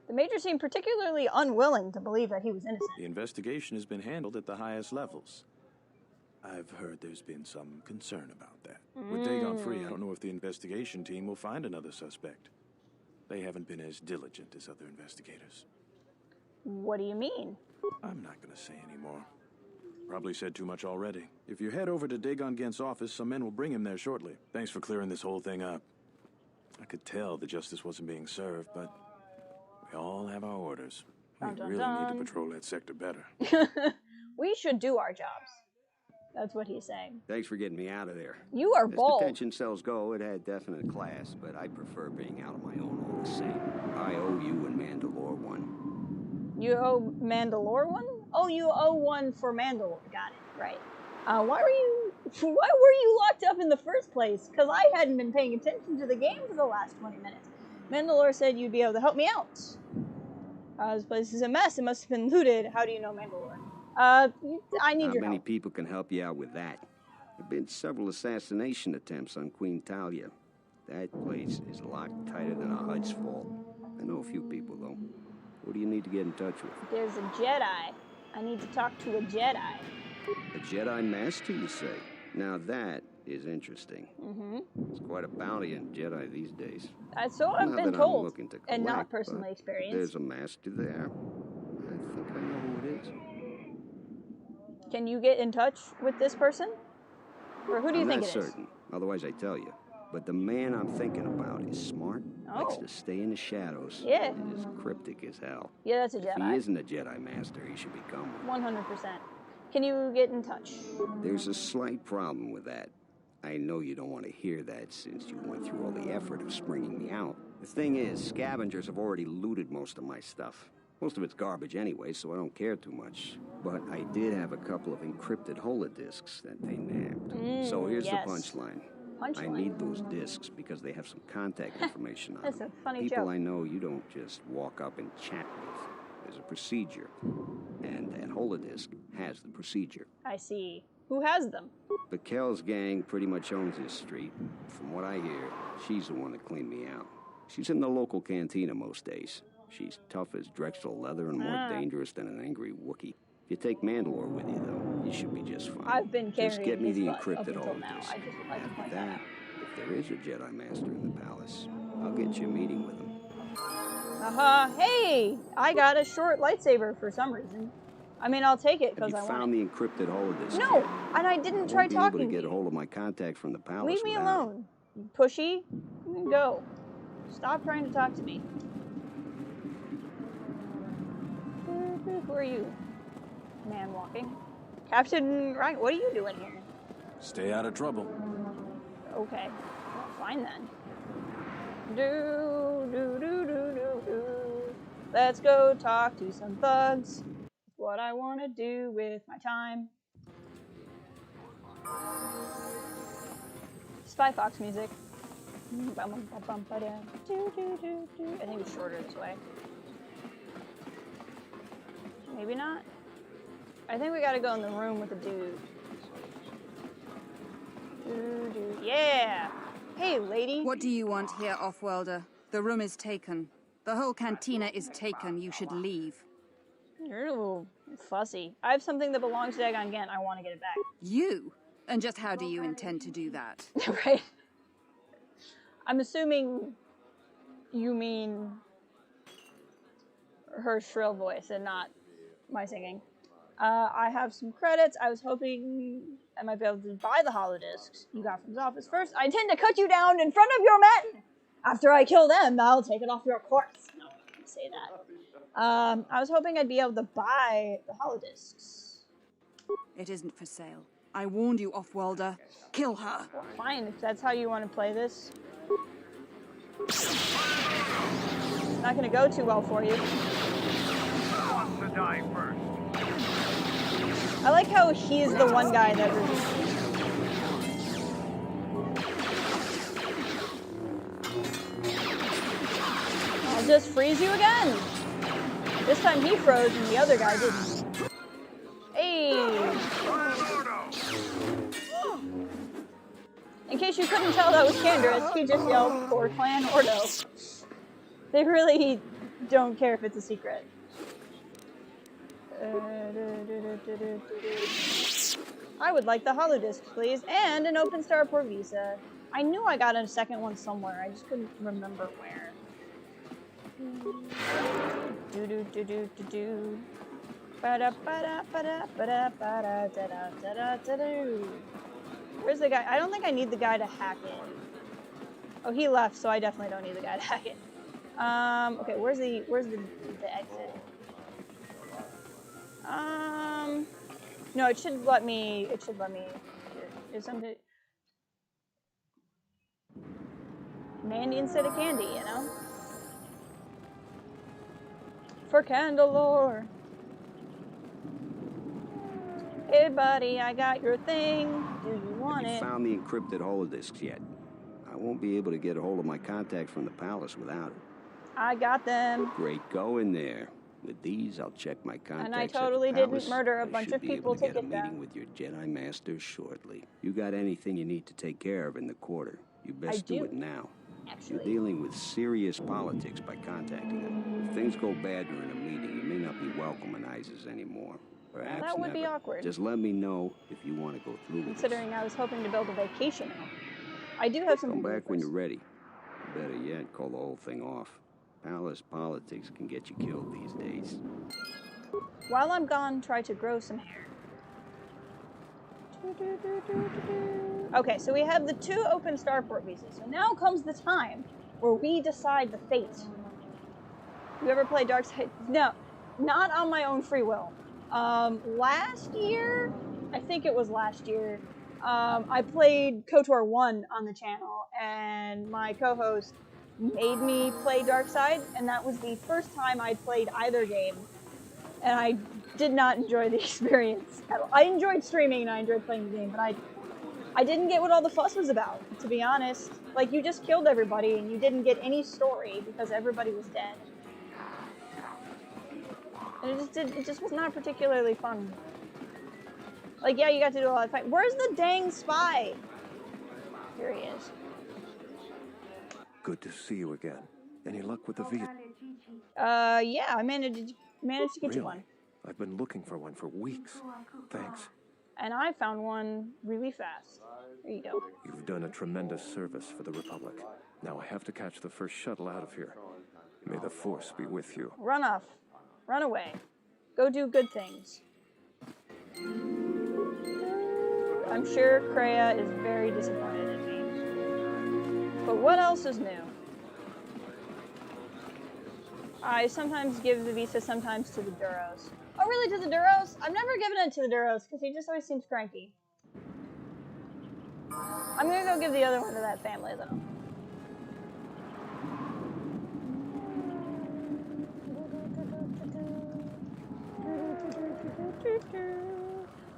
The Major seemed particularly unwilling to believe that he was innocent. The investigation has been handled at the highest levels. I've heard there's been some concern about that. With Dagon free, I don't know if the investigation team will find another suspect. They haven't been as diligent as other investigators. What do you mean? I'm not going to say anymore. Probably said too much already. If you head over to Dagon Gant's office, some men will bring him there shortly. Thanks for clearing this whole thing up. I could tell the justice wasn't being served, but we all have our orders. We Dun, dun, really dun. need to patrol that sector better. We should do our jobs. That's what he's saying. Thanks for getting me out of there. You are As bold. detention cells go, it had definite class, but I prefer being out on my own all the same. I owe you and Mandalore one. You owe Mandalore one? Oh, you owe one for Mandalore. Got it. Right. Why were you locked up in the first place? Because I hadn't been paying attention to the game for the last 20 minutes. Mandalore said you'd be able to help me out. This place is a mess. It must have been looted. How do you know Mandalore? I need Not your many help. people can help you out with that. There have been several assassination attempts on Queen Talia. That place is locked tighter than a Hud's fault. I know a few people, though. Who do you need to get in touch with? There's a Jedi. I need to talk to a Jedi. A Jedi Master, you say? Now that is interesting. Mm-hmm. It's quite a bounty on Jedi these days. So I've Not been that I'm told, looking to and not collect, personally but experienced. There's a master there. I think I know who it is. Can you get in touch with this person? Or who do you I'm think not it is? certain. Otherwise, I tell you. But the man I'm thinking about is smart, likes Oh. to stay in the shadows, Yeah. and is cryptic as hell. Yeah, that's a If Jedi. he isn't a Jedi Master, he should become one. 100%. Can you get in touch? There's a slight problem with that. I know you don't want to hear that since you went through all the effort of springing me out. The thing is, scavengers have already looted most of my stuff. Most of it's garbage anyway, so I don't care too much. But I did have a couple of encrypted holodisks that they nabbed. So here's yes. the punchline. I Punchline. need those discs because they have some contact information on That's them. a funny People joke. I know you don't just walk up and chat with. There's a procedure. And that holodisc has the procedure. I see. Who has them? The Kells gang pretty much owns this street. From what I hear, she's the one that cleaned me out. She's in the local cantina most days. She's tough as Drexel leather and more dangerous than an angry Wookiee. If you take Mandalore with you, though, you should be just fine. I've been carrying Just get me his the butt up encrypted until now. holodisc. I just would like to After point that that, out. if there is a Jedi Master in the palace, I'll get you a meeting with him. Hey! I got a short lightsaber for some reason. I mean, I'll take it Have because you I want found the encrypted holodisc? No, yet? and I didn't I try won't be able talking to get to a you. hold of my contact from the palace. Leave me without it. alone. Pushy. Go. Stop trying to talk to me. Who are you? Man walking. Captain Ryan, what are you doing here? Stay out of trouble. Okay. Well, fine then. Do. Let's go talk to some thugs. What I want to do with my time. Spy Fox music. I think it's shorter this way. Maybe not. I think we gotta go in the room with the dude. Yeah! Hey, lady! What do you want here, Offworlder? The room is taken. The whole cantina is taken. You should leave. You're a little fussy. I have something that belongs to Dagon Gant. I want to get it back. You? And just how do you intend to do that? Right. I'm assuming you mean her shrill voice and not my singing. I have some credits. I was hoping I might be able to buy the holodiscs you got from his office first. I intend to cut you down in front of your men. After I kill them, I'll take it off your corpse. No, I can't say that. I was hoping I'd be able to buy the holodiscs. It isn't for sale. I warned you, Offworlder. Kill her. Well, fine, if that's how you want to play this. Not gonna go too well for you. Who wants to die first? I like how he's the one guy that I'll just freeze you again. This time he froze and the other guy didn't. Hey! In case you couldn't tell that was Candace, he just yelled for Clan Ordo. They really don't care if it's a secret. I would like the holodisc, please, and an open starport visa. I knew I got a second one somewhere, I just couldn't remember where. Where's the guy? I don't think I need the guy to hack it. Oh, he left, so I definitely don't need the guy to hack it. Okay, where's the exit? No, it should let me. It should let me. Is something. Mandy instead of candy, you know? For KotOR. Hey buddy, I got your thing. Do you want Have you it? found the encrypted holodisks yet? I won't be able to get a hold of my contacts from the palace without it. I got them. Great going there. With these, I'll check my contacts And I at the totally palace. didn't murder a bunch I should of be people able to to get a get them. meeting with your Jedi Master shortly. You got anything you need to take care of in the quarter? You best do it now. Actually. You're dealing with serious politics by contacting them. If things go bad during a meeting, you may not be welcome in ISIS anymore. Perhaps That would never. be awkward. Just let me know if you want to go through with this. Considering I was hoping to build a vacation home. I do have something Come to do back when first. you're ready. Better yet, call the whole thing off. Palace politics can get you killed these days. While I'm gone, try to grow some hair. Okay, so we have the 2 open starport visas. So now comes the time where we decide the fate. You ever play Darkside? No, not on my own free will. Last year, I think it was last year, I played KotOR 1 on the channel, and my co-host made me play Darkside, and that was the first time I'd played either game, and I did not enjoy the experience at all. I enjoyed streaming and I enjoyed playing the game, but I didn't get what all the fuss was about, to be honest. Like, you just killed everybody and you didn't get any story because everybody was dead. And it just was not particularly fun. Like, yeah, you got to do a lot of fighting. Where's the dang spy? Here he is. Good to see you again. Any luck with the visa? Yeah, I managed to get you one. I've been looking for one for weeks. Thanks. And I found one really fast. There you go. You've done a tremendous service for the Republic. Now I have to catch the first shuttle out of here. May the Force be with you. Run off. Run away. Go do good things. I'm sure Kreia is very disappointed in me. But what else is new? I sometimes give the visa, sometimes to the Duros. Oh, really, to the Duros? I've never given it to the Duros, because he just always seems cranky. I'm gonna go give the other one to that family, though.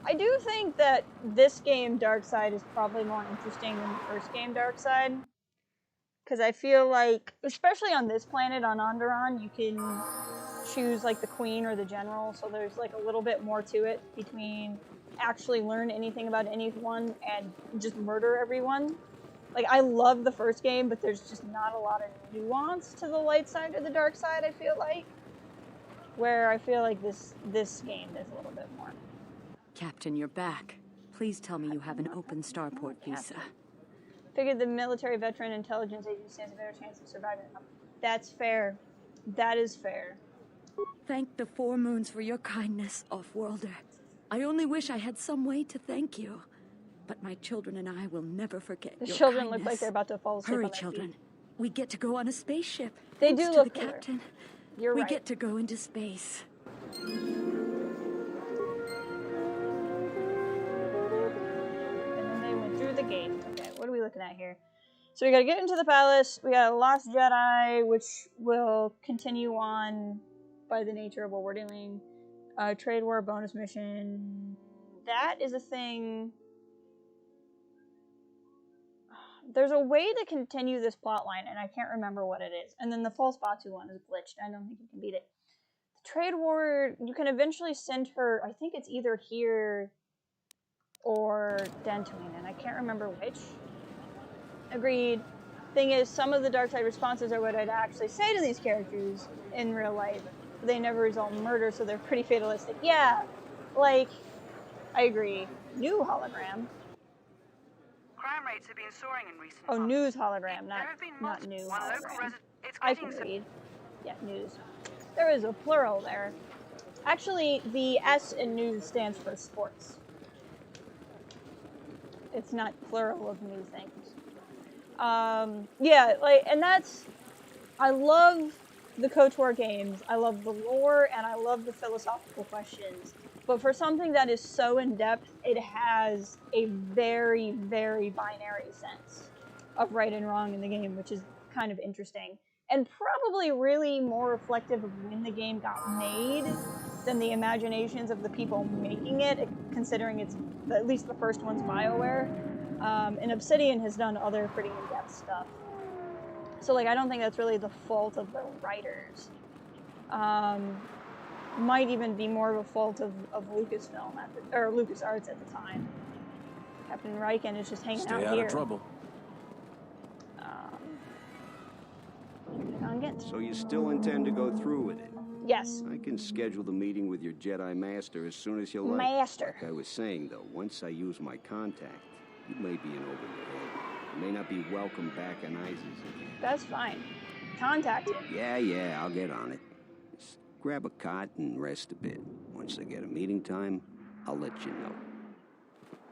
I do think that this game, Darkside, is probably more interesting than the first game, Darkside. Because I feel like, especially on this planet, on Onderon, you can choose like the queen or the general, so there's like a little bit more to it between actually learn anything about anyone and just murder everyone. Like, I love the first game, but there's just not a lot of nuance to the light side or the dark side, I feel like. Where I feel like this game is a little bit more. Captain, you're back. Please tell me you have an open starport visa. Figured the military veteran intelligence agency has a better chance of surviving. That's fair. That is fair. Thank the Four Moons for your kindness, Off-Worlder. I only wish I had some way to thank you. But my children and I will never forget The your children kindness. look like they're about to fall asleep. Hurry, on their children. feet. We get to go on a spaceship. They Thanks do to look the cooler. captain. You're we right. get to go into space. And then they went through the gate. Okay, what are we looking at here? So we gotta get into the palace. We got a Lost Jedi, which will continue on by the nature of what we're doing. Trade war bonus mission. That is a thing. There's a way to continue this plot line, and I can't remember what it is. And then the false Batu one is glitched. I don't think you can beat it. The trade war, you can eventually send her, I think it's either here or Dantooine, and I can't remember which. Agreed. Thing is, some of the dark side responses are what I'd actually say to these characters in real life. They never result in murder, so they're pretty fatalistic. Yeah, like, I agree. New hologram. Crime rates have been soaring in recent Oh, months. news hologram, There have been not new one local hologram. it's I getting can read. Yeah, news. There is a plural there. Actually, the S in news stands for sports. It's not plural of new things. Yeah, like, and that's, I love the KotOR games. I love the lore, and I love the philosophical questions. But for something that is so in-depth, it has a very, very binary sense of right and wrong in the game, which is kind of interesting. And probably really more reflective of when the game got made than the imaginations of the people making it, considering it's, at least the first one's BioWare. And Obsidian has done other pretty in-depth stuff. So, like, I don't think that's really the fault of the writers. Might even be more of a fault of Lucasfilm, or LucasArts at the time. Captain Riken is just hanging out here. Stay out of trouble. So you still intend to go through with it? Yes. I can schedule the meeting with your Jedi Master as soon as you like. Master. Like I was saying, though, once I use my contact, you may be in over your head. You may not be welcome back in Isis again. That's fine. Contact him. Yeah, I'll get on it. Just grab a cot and rest a bit. Once I get a meeting time, I'll let you know.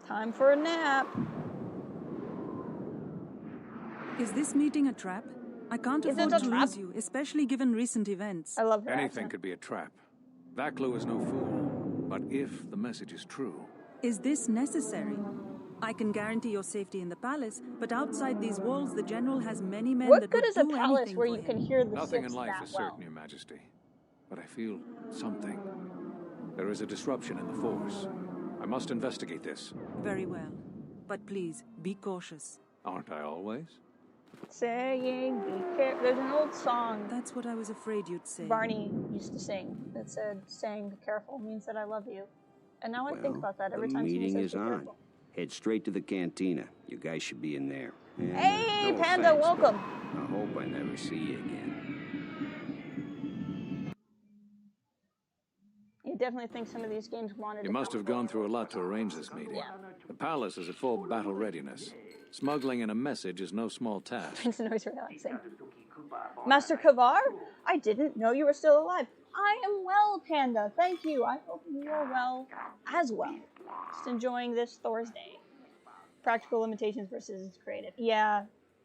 Time for a nap. Is this meeting a trap? I can't afford to lose you, especially given recent events. I love her Anything accent. could be a trap. Vaklu is no fool. But if the message is true... Is this necessary? I can guarantee your safety in the palace, but outside these walls, the general has many men What that good would is a do palace anything where for you him. can hear the Nothing in Sith life that is well? certain, Your Majesty. But I feel something. There is a disruption in the Force. I must investigate this. Very well. But please, be cautious. Aren't I always? Saying be careful. There's an old song That's what I was afraid you'd say. Barney used to sing that said, saying be careful means that I love you. And now I think about that every the time meeting someone is says be on. careful. Head straight to the cantina. You guys should be in there. And, Hey, no Panda, offense, welcome. but I hope I never see you again. You definitely think some of these games wanted You to must come have gone through a lot to arrange this meeting. Yeah. The palace is at full battle readiness. Smuggling in a message is no small task. It's noise relaxing. Master KotOR? I didn't know you were still alive. I am well, Panda. Thank you. I hope you are well as well. Just enjoying this Thursday. Practical limitations versus creative. Yeah.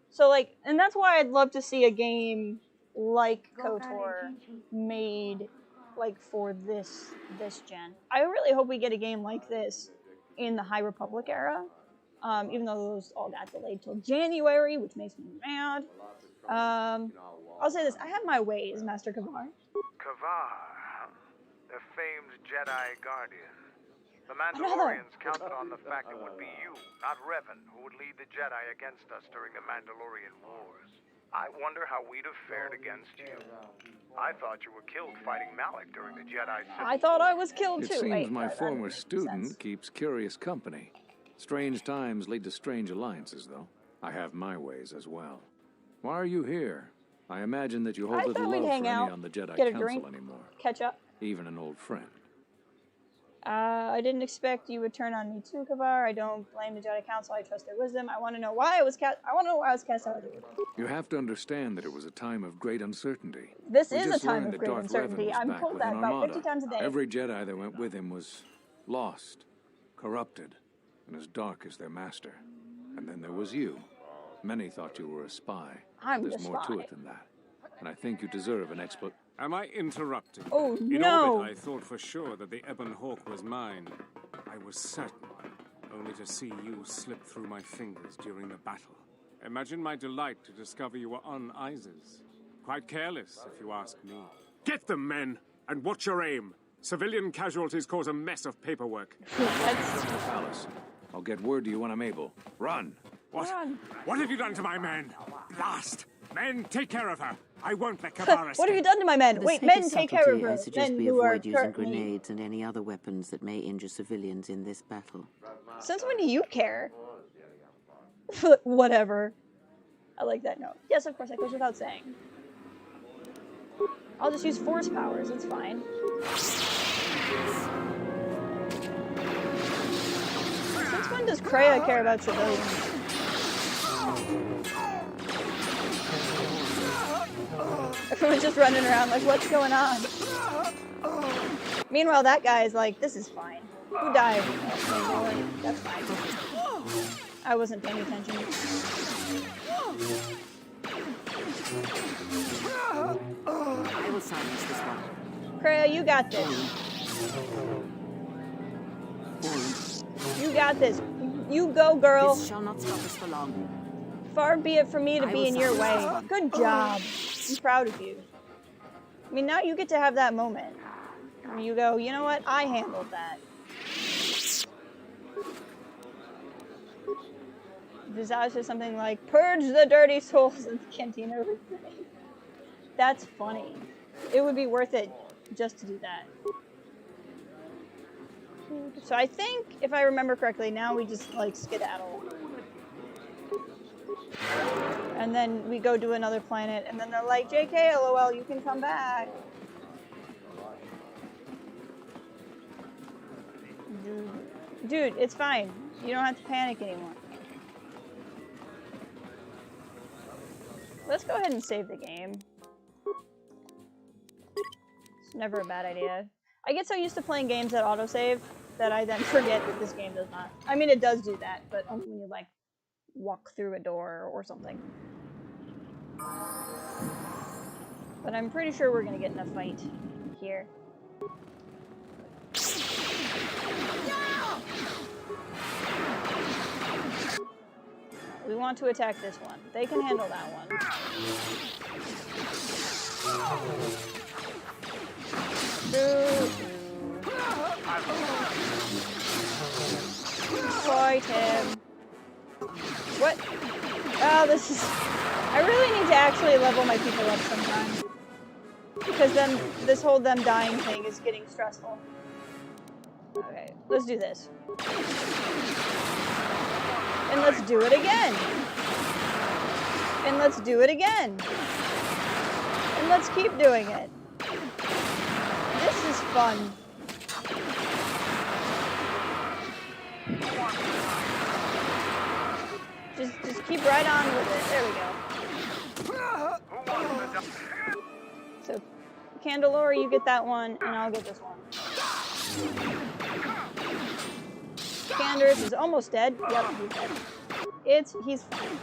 So, like, and that's why I'd love to see a game like KotOR made, like, for this gen. I really hope we get a game like this in the High Republic era. Even though those all got delayed till January, which makes me mad. I'll say this, I have my ways, Master KotOR. KotOR, the famed Jedi Guardian. The Mandalorians counted on the fact it would be you, not Revan, who would lead the Jedi against us during the Mandalorian Wars. I wonder how we'd have fared against you. I thought you were killed fighting Malak during the Jedi Civil I thought I was killed It too. seems Wait, my that former makes student sense. keeps curious company. Strange times lead to strange alliances, though. I have my ways as well. Why are you here? I imagine that you hold I little thought we'd love hang for any out, on the Jedi get a Council drink, anymore. catch up. Even an old friend. I didn't expect you would turn on me too, KotOR. I don't blame the Jedi Council. I trust their wisdom. I want to know why I was cast. I want to know why I was cast out of the order. You have to understand that it was a time of great uncertainty. This We is a just time learned of that great Darth uncertainty. Revan was I'm back told with that an about armada. 50 times a day. Every Jedi that went with him was lost, corrupted, and as dark as their master. And then there was you. Many thought you were a spy. I'm There's the more to spy. it than that. And I think you deserve an explanation. Am I interrupting? Oh, In no. orbit, I thought for sure that the Ebon Hawk was mine. I was certain, only to see you slip through my fingers during the battle. Imagine my delight to discover you were on Isis. Quite careless, if you ask me. Get them, men, and watch your aim. Civilian casualties cause a mess of paperwork. Palace. I'll get word to you when I'm able. Run! What? What have you done to my men? Blast! Men, take care of her. I won't let KotOR escape. What have you done to my men? For the Wait, sake men, of take care of subtlety, her. I suggest Men we who are avoid using currently... grenades and any other weapons that may injure civilians in this battle. Since when do you care? Whatever. I like that note. Yes, of course, that goes without saying. I'll just use force powers, it's fine. Since when does Kreia care about civilians? Everyone's just running around like, what's going on? Meanwhile, that guy is like, this is fine. Who died? Oh, that's fine. I wasn't paying attention. I will silence this one. Kreia, you got this. You got this. You go, girl. This shall not stop us for long. Far be it from me to be in your way. Good job. I'm proud of you. I mean, now you get to have that moment. Where you go, you know what? I handled that. Visage says something like, purge the dirty souls in the cantina with me. That's funny. It would be worth it just to do that. So I think, if I remember correctly, now we just, like, skedaddle. And then we go to another planet, and then they're like, JK, LOL, you can come back. Dude, it's fine. You don't have to panic anymore. Let's go ahead and save the game. It's never a bad idea. I get so used to playing games that autosave that I then forget that this game does not. I mean, it does do that, but only when you, like, walk through a door or something. But I'm pretty sure we're gonna get in a fight here. We want to attack this one. They can handle that one. Fight him. What? Oh, this is... I really need to actually level my people up sometime. Because then this whole them dying thing is getting stressful. Okay, let's do this. And let's do it again. And let's do it again. And let's keep doing it. This is fun. Just keep right on with it. There we go. So, Candelora, you get that one, and I'll get this one. Candace is almost dead. Yep, he's dead. He's fine.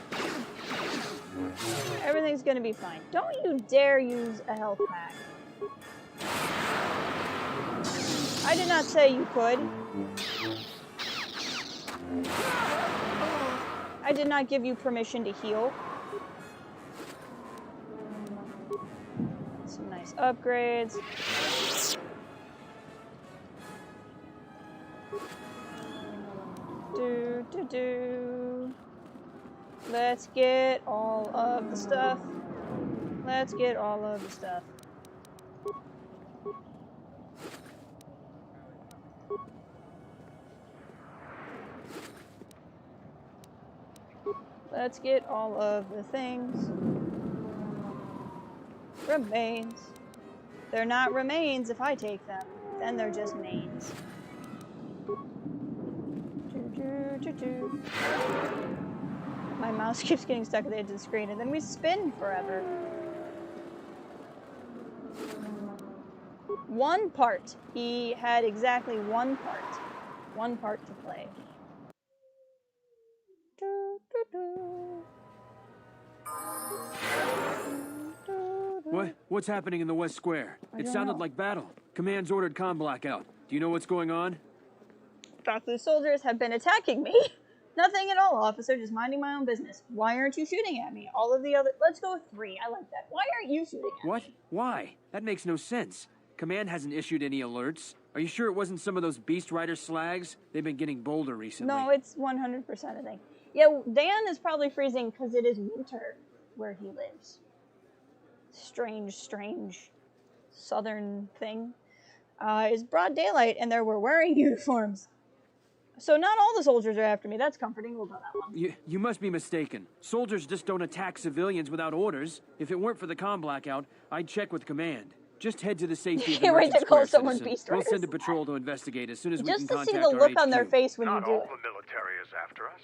Everything's gonna be fine. Don't you dare use a health pack. I did not say you could. I did not give you permission to heal. Some nice upgrades. Let's get all of the stuff. Let's get all of the stuff. Let's get all of the things. Remains. They're not remains if I take them. Then they're just mains. My mouse keeps getting stuck at the edge of the screen, and then we spin forever. One part. He had exactly one part. One part to play. What's happening in the West Square? It sounded like battle. Command's ordered comm blackout. Do you know what's going on? The soldiers have been attacking me. Nothing at all, officer. Just minding my own business. Why aren't you shooting at me? All of the other... Let's go with 3. I like that. Why aren't you shooting at me? What? Why? That makes no sense. Command hasn't issued any alerts. Are you sure it wasn't some of those Beast Rider slags? They've been getting bolder recently. No, it's 100% a thing. Yeah, Dan is probably freezing because it is winter where he lives. Strange southern thing. It's broad daylight and they were wearing uniforms. So not all the soldiers are after me. That's comforting. We'll go that one. You must be mistaken. Soldiers just don't attack civilians without orders. If it weren't for the comm blackout, I'd check with command. Just head to the safety of the Merchant Square, someone citizen. Beast We'll Riders. send a patrol to investigate as soon as we can contact our HQ. Just to see the look on their face when you do Not all the military is after us.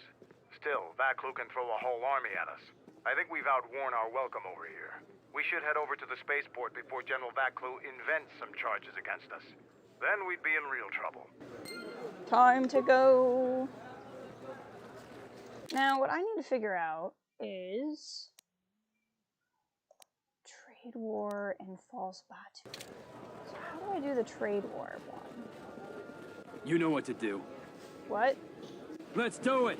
Still, Vaklu can throw a whole army at us. I think we've outworn our welcome over here. We should head over to the spaceport before General Vaklu invents some charges against us. Then we'd be in real trouble. Time to go. Now, what I need to figure out is trade war and false batu. So how do I do the trade war one? You know what to do. What? Let's do it.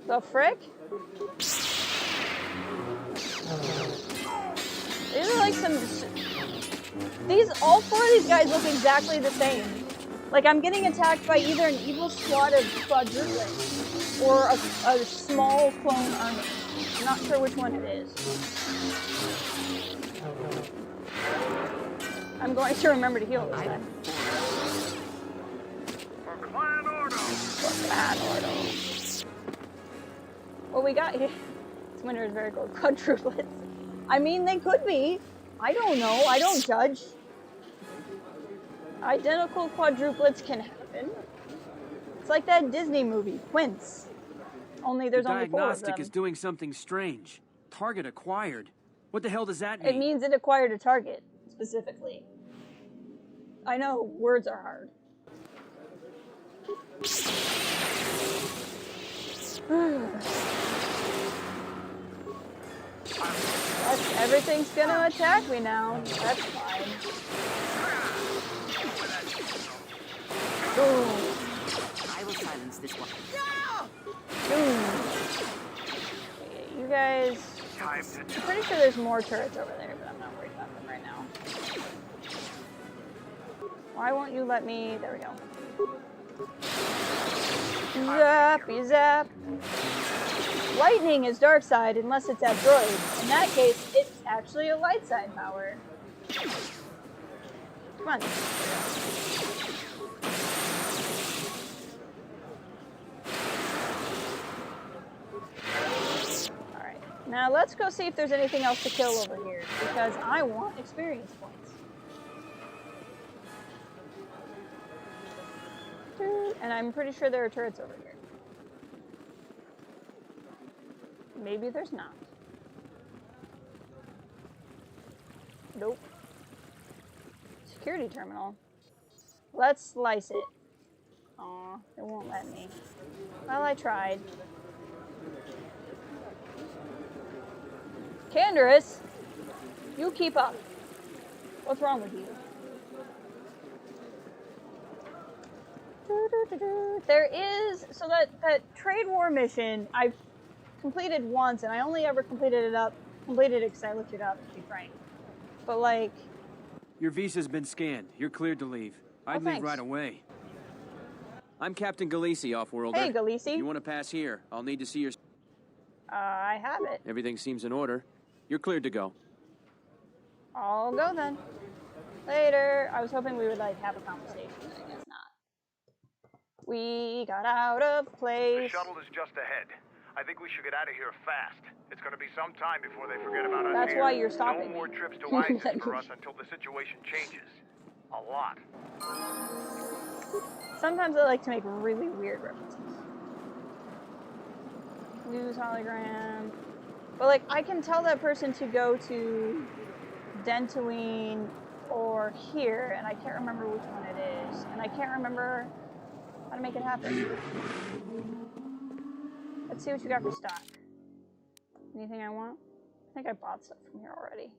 The frick? These are like all four of these guys look exactly the same. Like, I'm getting attacked by either an evil squad of quadruplets or a small clone army. I'm not sure which one it is. I'm going to remember to heal this time. For Clan Ordon. What we got here? This winter is very cold. Quadruplets. I mean, they could be. I don't know. I don't judge. Identical quadruplets can happen. It's like that Disney movie, Quince. Only there's only 4 of them. Diagnostic is doing something strange. Target acquired. What the hell does that mean? It means it acquired a target, specifically. I know, words are hard. Everything's gonna attack me now. That's fine. Boom. I will silence this one. Boom. You guys... I'm pretty sure there's more turrets over there, but I'm not worried about them right now. Why won't you let me... There we go. Zappy zap. Lightning is dark side unless it's at droid. In that case, it's actually a light side power. Come on. Alright. Now let's go see if there's anything else to kill over here, because I want experience points. And I'm pretty sure there are turrets over here. Maybe there's not. Nope. Security terminal. Let's slice it. Aw, it won't let me. Well, I tried. Canderous, you keep up. What's wrong with you? There is, so that trade war mission I've completed once, and I only ever completed it because I looked it up, to be frank. But like... Your visa's been scanned. You're cleared to leave. I'd leave right away. I'm Captain Galisi, off-worlder. Hey, Galisi. You want to pass here? I'll need to see your... I have it. Everything seems in order. You're cleared to go. I'll go then. Later. I was hoping we would, like, have a conversation, but I guess not. We got out of place. The shuttle is just ahead. I think we should get out of here fast. It's going to be some time before they forget about us. That's why you're stopping. No more trips to ISIS for us until the situation changes. A lot. Sometimes I like to make really weird references. News hologram. But like, I can tell that person to go to Dentooine or here, and I can't remember which one it is. And I can't remember how to make it happen. Let's see what you got for stock. Anything I want? I think I bought stuff from here already.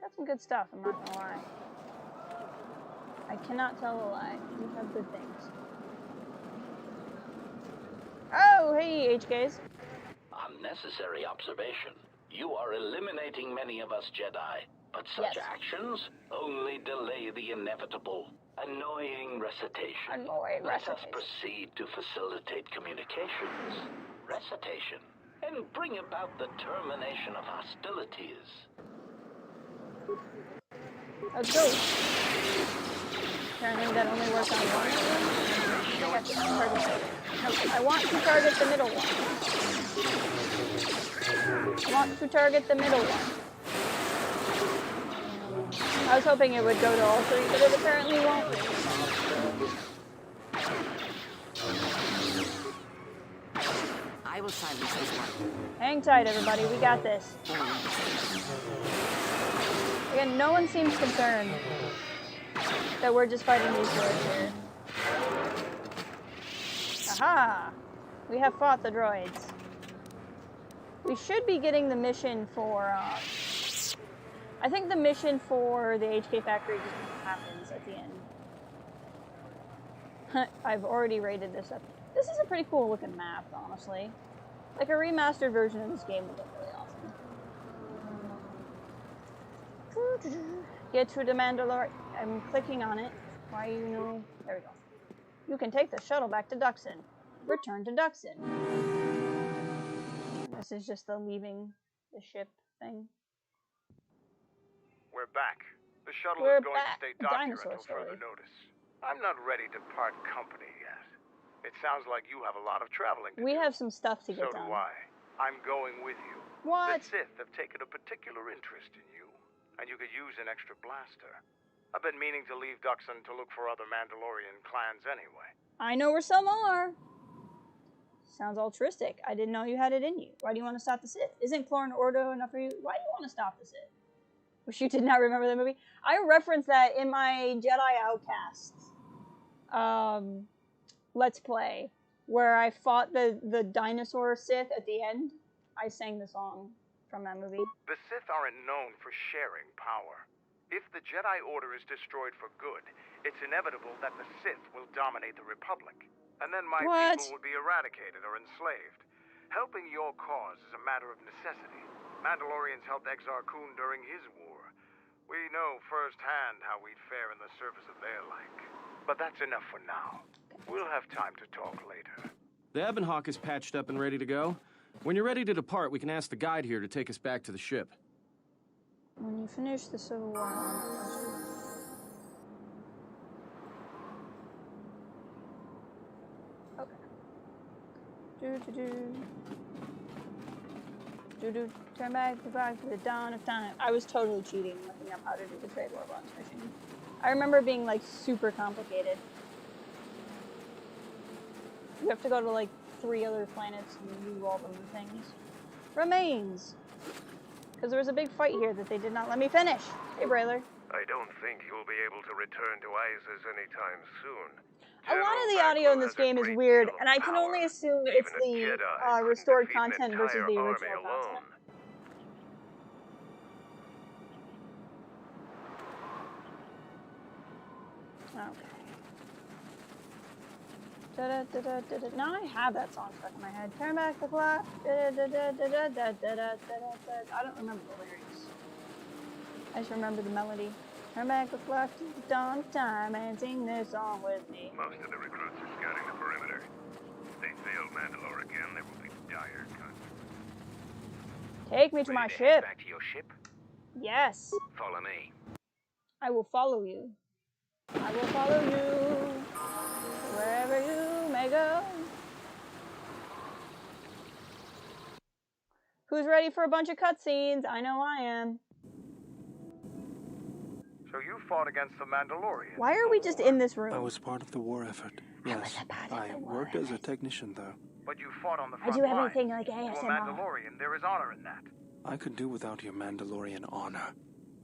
Got some good stuff, I'm not gonna lie. I cannot tell a lie. You have good things. Oh, hey, HKs. Unnecessary observation. You are eliminating many of us Jedi, but such actions only delay the inevitable. Annoying recitation. Let us proceed to facilitate communications, recitation, and bring about the termination of hostilities. Let's go. Apparently that only works on one of them. No, I want to target the middle one. I want to target the middle one. I was hoping it would go to all three, but it apparently won't. I will silence this one. Hang tight, everybody. We got this. Again, no one seems concerned that we're just fighting these droids here. Aha! We have fought the droids. We should be getting the mission for, I think the mission for the HK factory just happens at the end. I've already rated this up. This is a pretty cool looking map, honestly. Like a remastered version of this game would look really awesome. Get to the Mandalore. I'm clicking on it. Why you know? There we go. You can take the shuttle back to Duxon. Return to Duxon. This is just the leaving the ship thing. We're back. The shuttle We're is going back. to stay docked here Dinosaur until story. further notice. I'm not ready to part company yet. It sounds like you have a lot of traveling to do. We have some stuff to get So done. do I. I'm going with you. What? The Sith have taken a particular interest in you, and you could use an extra blaster. I've been meaning to leave Duxon to look for other Mandalorian clans anyway. I know where some are. Sounds altruistic. I didn't know you had it in you. Why do you want to stop the Sith? Isn't Clorn Ordo enough for you? Why do you want to stop the Sith? Wish you did not remember the movie. I referenced that in my Jedi Outcast Let's Play, where I fought the dinosaur Sith at the end. I sang the song from that movie. The Sith aren't known for sharing power. If the Jedi Order is destroyed for good, it's inevitable that the Sith will dominate the Republic. And then my people would be eradicated or enslaved. Helping your cause is a matter of necessity. Mandalorians helped Exar Kun during his war. We know firsthand how we'd fare in the service of their like. But that's enough for now. We'll have time to talk later. The Ebon Hawk is patched up and ready to go. When you're ready to depart, we can ask the guide here to take us back to the ship. When you finish the Civil War... Turn back the clock to the dawn of time. I was totally cheating, looking up how to do the Trade War Bonds mission. I remember it being like super complicated. You have to go to like 3 other planets and do all them things. Remains! Because there was a big fight here that they did not let me finish. Hey, Brailer. I don't think you'll be able to return to Isis anytime soon. A lot of the audio in this game is weird, and I can only assume it's the restored content versus the original content. Okay. Now I have that song stuck in my head. Turn back the clock. I don't remember the lyrics. I just remember the melody. Turn back the clock to the dawn of time and sing this song with me. Most of the recruits are scouting the perimeter. If they fail Mandalore again, there will be dire consequences. Take me to my ship. Back to your ship? Yes. Follow me. I will follow you. I will follow you wherever you may go. Who's ready for a bunch of cutscenes? I know I am. So you fought against the Mandalorians. Why are we just in this room? I was part of the war effort. Yes, I worked as a technician, though. But you fought on the front I do line. everything like To a ASMR. Mandalorian, there is honor in that. I could do without your Mandalorian honor.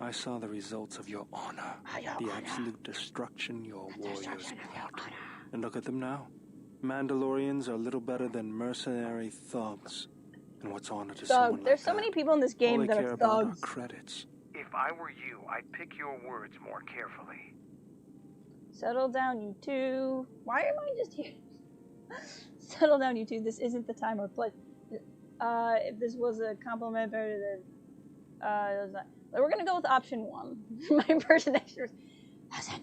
I saw the results of your honor. The absolute destruction your warriors brought. And look at them now. Mandalorians are little better than mercenary thugs. And what's honor to someone There's like so many people in this game All they that care are about thugs. are credits. If I were you, I'd pick your words more carefully. Settle down, you two. Why am I just here? Settle down, you two. This isn't the time or place. If this was a compliment better than... we're gonna go with option 1. My impersonation. Listen.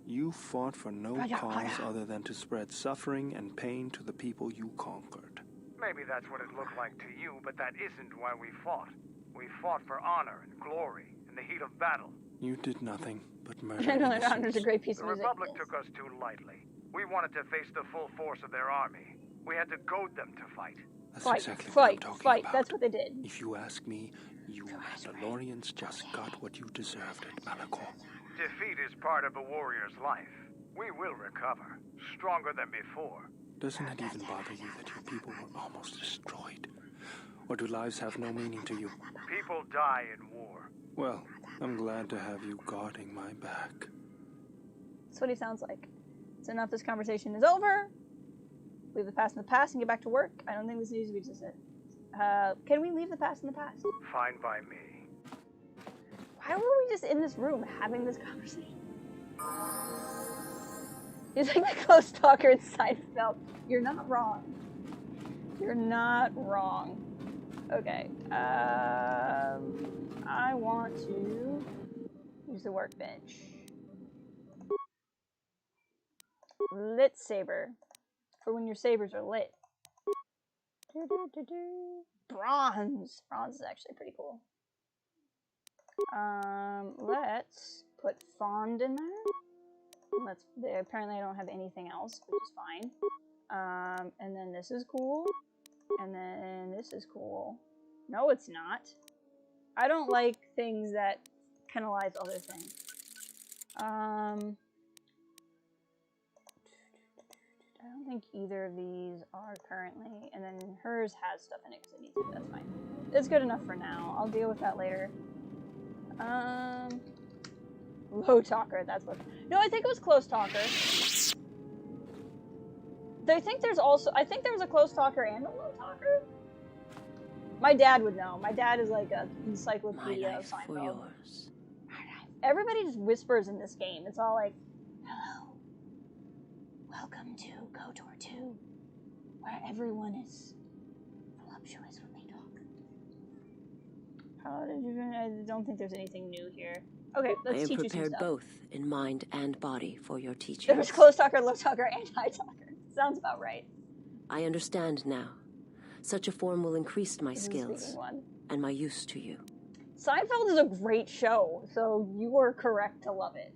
You fought for no cause other than to spread suffering and pain to the people you conquered. Maybe that's what it looked like to you, but that isn't why we fought. We fought for honor and glory in the heat of battle. You did nothing but murder. I know that honor's a great piece The of music. Republic took us too lightly. We wanted to face the full force of their army. We had to goad them to fight. That's exactly what I'm talking about. That's what they did. If you ask me, you Mandalorians just got what you deserved at Malachor. Defeat is part of a warrior's life. We will recover, stronger than before. Doesn't it even bother you that your people were almost destroyed? Or do lives have no meaning to you? People die in war. Well, I'm glad to have you guarding my back. That's what he sounds like. So enough, this conversation is over. Leave the past in the past and get back to work. I don't think this needs to be just it. Can we leave the past in the past? Fine by me. Why were we just in this room having this conversation? He's like the close talker in Seinfeld. You're not wrong. You're not wrong. Okay. I want to use the workbench. Lit saber. For when your sabers are lit. Bronze. Bronze is actually pretty cool. Let's put fond in there. Apparently I don't have anything else, which is fine. And then this is cool. And then this is cool. No, it's not. I don't like things that penalize other things. I don't think either of these are currently, and then hers has stuff in it because it needs it. That's fine. It's good enough for now. I'll deal with that later. Low talker, that's what. No, I think it was close talker. I think there was a close talker and a low talker. My dad would know. My dad is like an encyclopedia of Seinfeld. Everybody just whispers in this game. It's all like, hello. Welcome to KotOR II, where everyone is voluptuous when they talk. How did you? I don't think there's anything new here. Okay, let's teach you some stuff. I am prepared both in mind and body for your teaching. There was close talker, low talker, and high talker. Sounds about right. I understand now. Such a form will increase my skills and my use to you. Seinfeld is a great show, so you were correct to love it.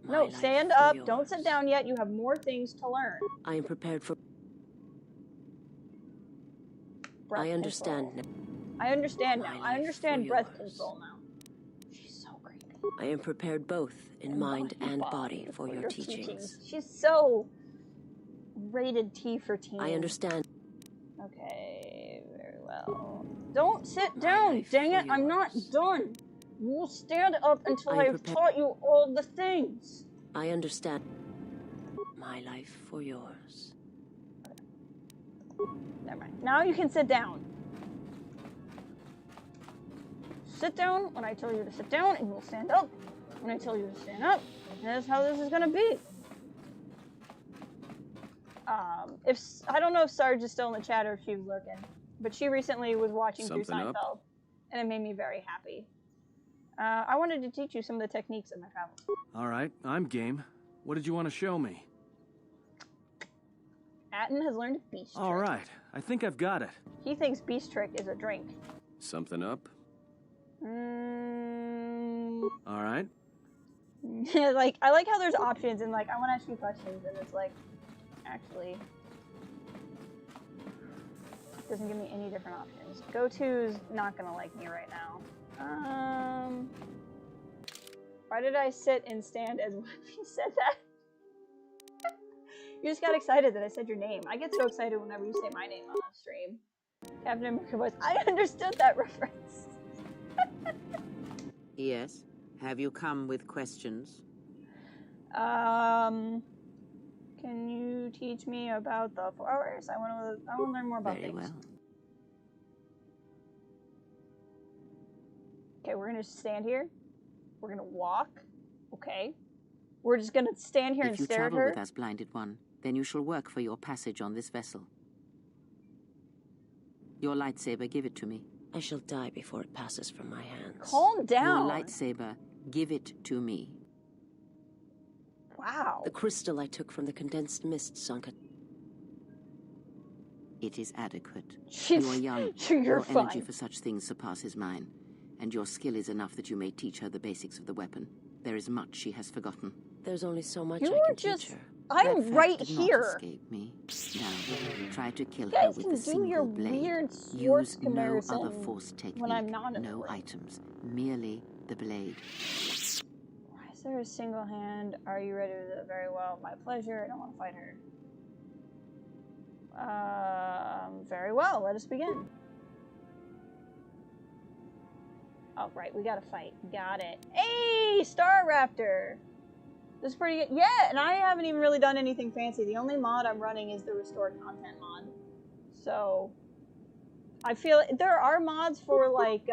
No, stand up. Don't sit down yet. You have more things to learn. I am prepared for... Breath I understand now. I understand now. I understand breath control now. She's so creepy. I am prepared both in mind and body for your teachings. She's so rated T for teen. I understand. Okay, very well. Don't sit down, dang it. I'm not done. You will stand up until I've taught you all the things. I understand. My life for yours. Never mind. Now you can sit down. Sit down when I tell you to sit down, and you'll stand up when I tell you to stand up. And that's how this is gonna be. I don't know if Sarge is still in the chat or if she was lurking, but she recently was watching through Seinfeld, and it made me very happy. I wanted to teach you some of the techniques of my travels. All right, I'm game. What did you want to show me? Atten has learned Beast Trick. All right, I think I've got it. He thinks Beast Trick is a drink. Something up? All right. Like, I like how there's options, and like, I want to ask you questions, and it's like, actually, it doesn't give me any different options. Go-to's not gonna like me right now. Why did I sit and stand as what you said that? You just got excited that I said your name. I get so excited whenever you say my name on a stream. Captain America voice. I understood that reference. Yes. Have you come with questions? Can you teach me about the flowers? I want to learn more about things. Very well. Okay, we're gonna stand here. We're gonna walk. Okay. We're just gonna stand here and stare at her. If you travel with us, Blinded One, then you shall work for your passage on this vessel. Your lightsaber, give it to me. I shall die before it passes from my hands. Calm down. Your lightsaber, give it to me. Wow. The crystal I took from the condensed mist sunk it. It is adequate. You are young. Your energy for such things surpasses mine. And your skill is enough that you may teach her the basics of the weapon. There is much she has forgotten. There's only so much I can teach her. I'm right did here. Not escape me. Now, try to kill You her guys with can a do single your blade. weird sports Use no comparison other force technique. when I'm not in no the ring. items. Merely the blade. Why is there a single hand? Are you ready to do it? Very well. My pleasure. I don't want to fight her. Very well. Let us begin. Oh, right. We gotta fight. Got it. Hey! Star Raptor! This is pretty good. Yeah, and I haven't even really done anything fancy. The only mod I'm running is the restored content mod. So, I feel there are mods for, like,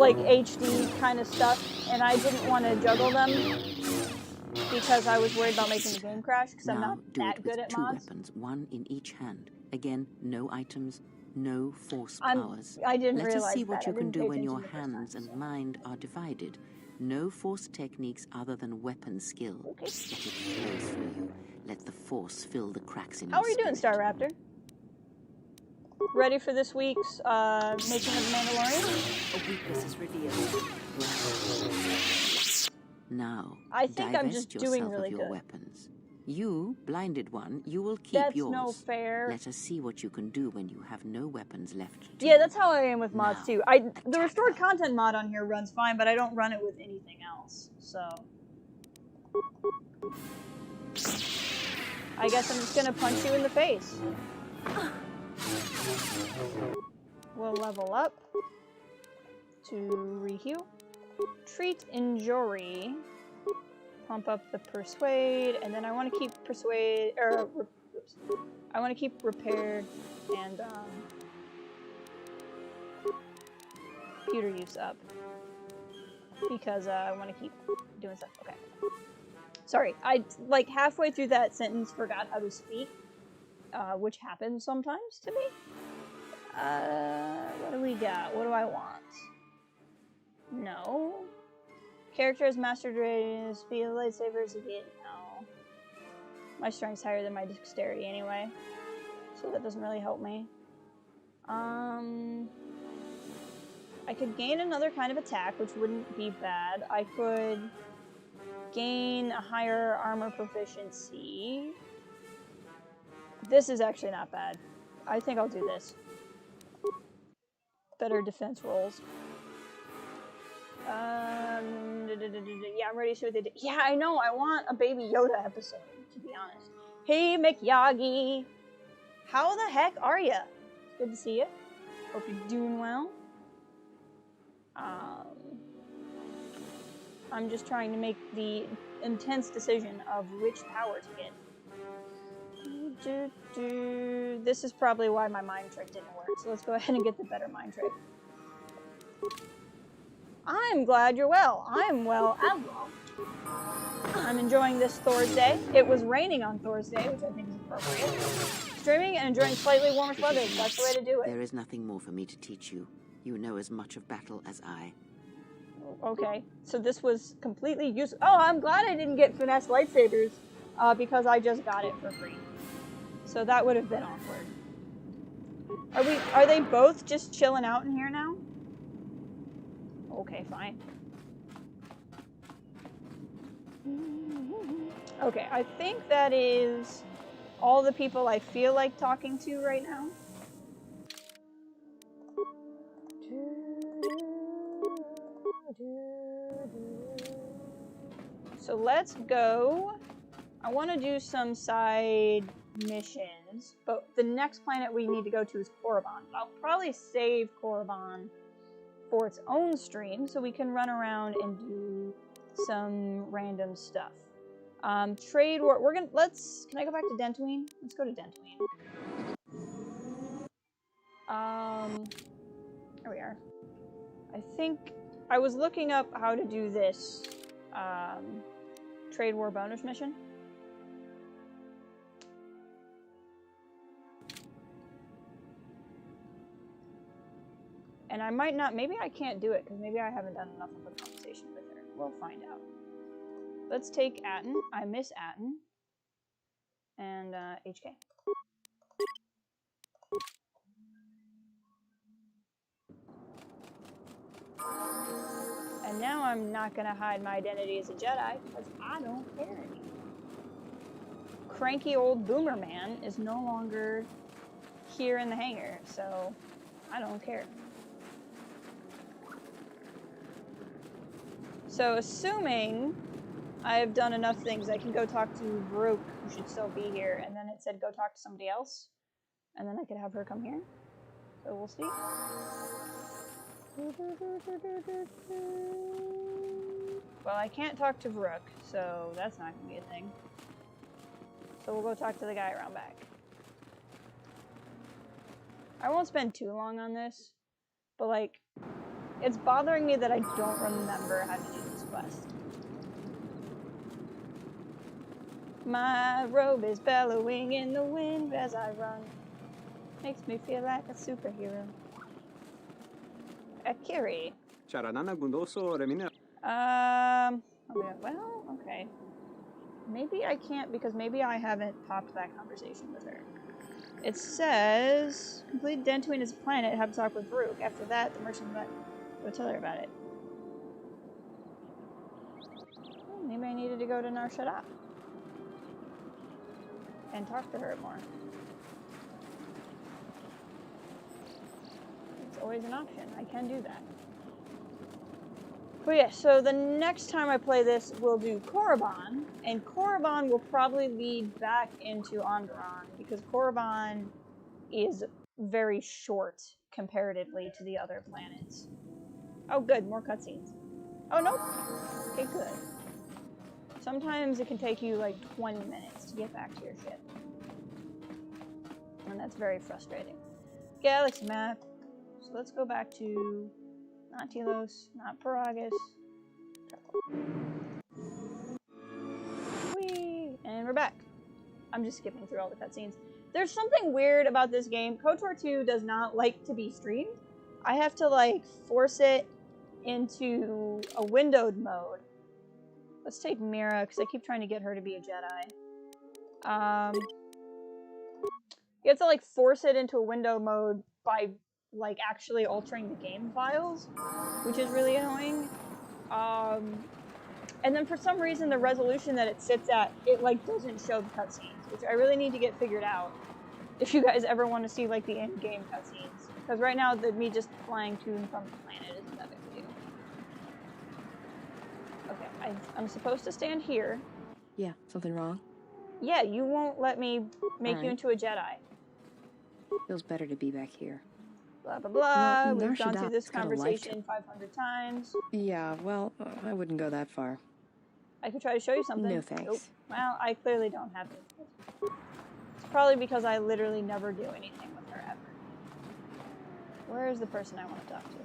like HD kind of stuff, and I didn't want to juggle them because I was worried about making the game crash because I'm not that good at mods. 2 weapons, one in each hand. Again, no items, no force powers. I didn't Let realize us see what that. you can do when your hands and mind are divided. No force techniques other than weapon skill. Okay. Let it flow through you. Let the force fill the cracks in How your are you doing, Star Raptor? Ready for this week's making of the Mandalorian? A weakness is revealed. Now, I think I'm just divest doing yourself really of your good. weapons. You, blinded one, you will keep That's yours. no fair. Let us see what you can do when you have no weapons left. Yeah, that's how I am with mods too. The restored content mod on here runs fine, but I don't run it with anything else. So I guess I'm just gonna punch you in the face. We'll level up to reheal. Treat injury. Pump up the persuade, and then I want to keep persuade, I want to keep repair and computer use up because I want to keep doing stuff. Okay. Sorry, I like halfway through that sentence forgot how to speak, which happens sometimes to me. What do we got? What do I want? No. Character has mastered rating, speed of lightsabers again. No. My strength's higher than my dexterity anyway, so that doesn't really help me. I could gain another kind of attack, which wouldn't be bad. I could gain a higher armor proficiency. This is actually not bad. I think I'll do this. Better defense rolls. Yeah, I'm ready to see what they do. Yeah, I know. I want a Baby Yoda episode, to be honest. Hey, McYagi. How the heck are ya? It's good to see you. Hope you're doing well. I'm just trying to make the intense decision of which power to get. This is probably why my mind trick didn't work, so let's go ahead and get the better mind trick. I'm glad you're well. I'm well as well. I'm enjoying this Thor's Day. It was raining on Thor's Day, which I think is appropriate. Streaming and enjoying slightly warmer weather. That's the way to do it. There is nothing more for me to teach you. You know as much of battle as I. Okay, so this was completely useless. Oh, I'm glad I didn't get finesse lightsabers because I just got it for free. So that would have been awkward. Are they both just chilling out in here now? Okay, fine. Okay, I think that is all the people I feel like talking to right now. So let's go. I want to do some side missions, but the next planet we need to go to is Korriban. I'll probably save Korriban for its own stream so we can run around and do some random stuff. Trade war. Can I go back to Dantooine? Let's go to Dantooine. There we are. I think I was looking up how to do this trade war bonus mission. And I might not, maybe I can't do it because maybe I haven't done enough of a conversation with her. We'll find out. Let's take Atten. I miss Atten. And HK. And now I'm not going to hide my identity as a Jedi because I don't care anymore. Cranky old boomer man is no longer here in the hangar, so I don't care. So assuming I've done enough things, I can go talk to Brooke, who should still be here, and then it said go talk to somebody else, and then I could have her come here. So we'll see. Well, I can't talk to Brooke, so that's not going to be a thing. So we'll go talk to the guy around back. I won't spend too long on this, but like, It's bothering me that I don't remember how to do this quest. My robe is bellowing in the wind as I run. Makes me feel like a superhero. Akiri. Well, okay. Maybe I can't because maybe I haven't popped that conversation with her. It says, complete Dantooine as a planet, have a talk with Rook. After that, the merchant will tell her about it. Well, maybe I needed to go to Nar Shaddaa and talk to her more. It's always an option. I can do that. But yeah, so the next time I play this, we'll do Korriban, and Korriban will probably lead back into Onderon, because Korriban is very short comparatively to the other planets. Oh good, more cutscenes. Oh nope. Okay, good. Sometimes it can take you like 20 minutes to get back to your ship. And that's very frustrating. Galaxy map. So let's go back to not Telos, not Paragus. Whee! And we're back. I'm just skipping through all the cutscenes. There's something weird about this game. KotOR II does not like to be streamed. I have to like force it into a windowed mode. Let's take Mira, because I keep trying to get her to be a Jedi. You have to like force it into a window mode by like actually altering the game files, which is really annoying. And then for some reason the resolution that it sits at, it like doesn't show the cutscenes, which I really need to get figured out if you guys ever want to see like the in-game cutscenes. Because right now me just flying to and from the planet isn't that big a deal. Okay, I'm supposed to stand here. Yeah, something wrong? Yeah, you won't let me make you into a Jedi. Feels better to be back here. Blah, blah, blah. Well, We've gone through this got a conversation 500 times. Yeah, well, I wouldn't go that far. I could try to show you something. No thanks. Nope. Well, I clearly don't have it. It's probably because I literally never do anything with her ever. Where is the person I want to talk to?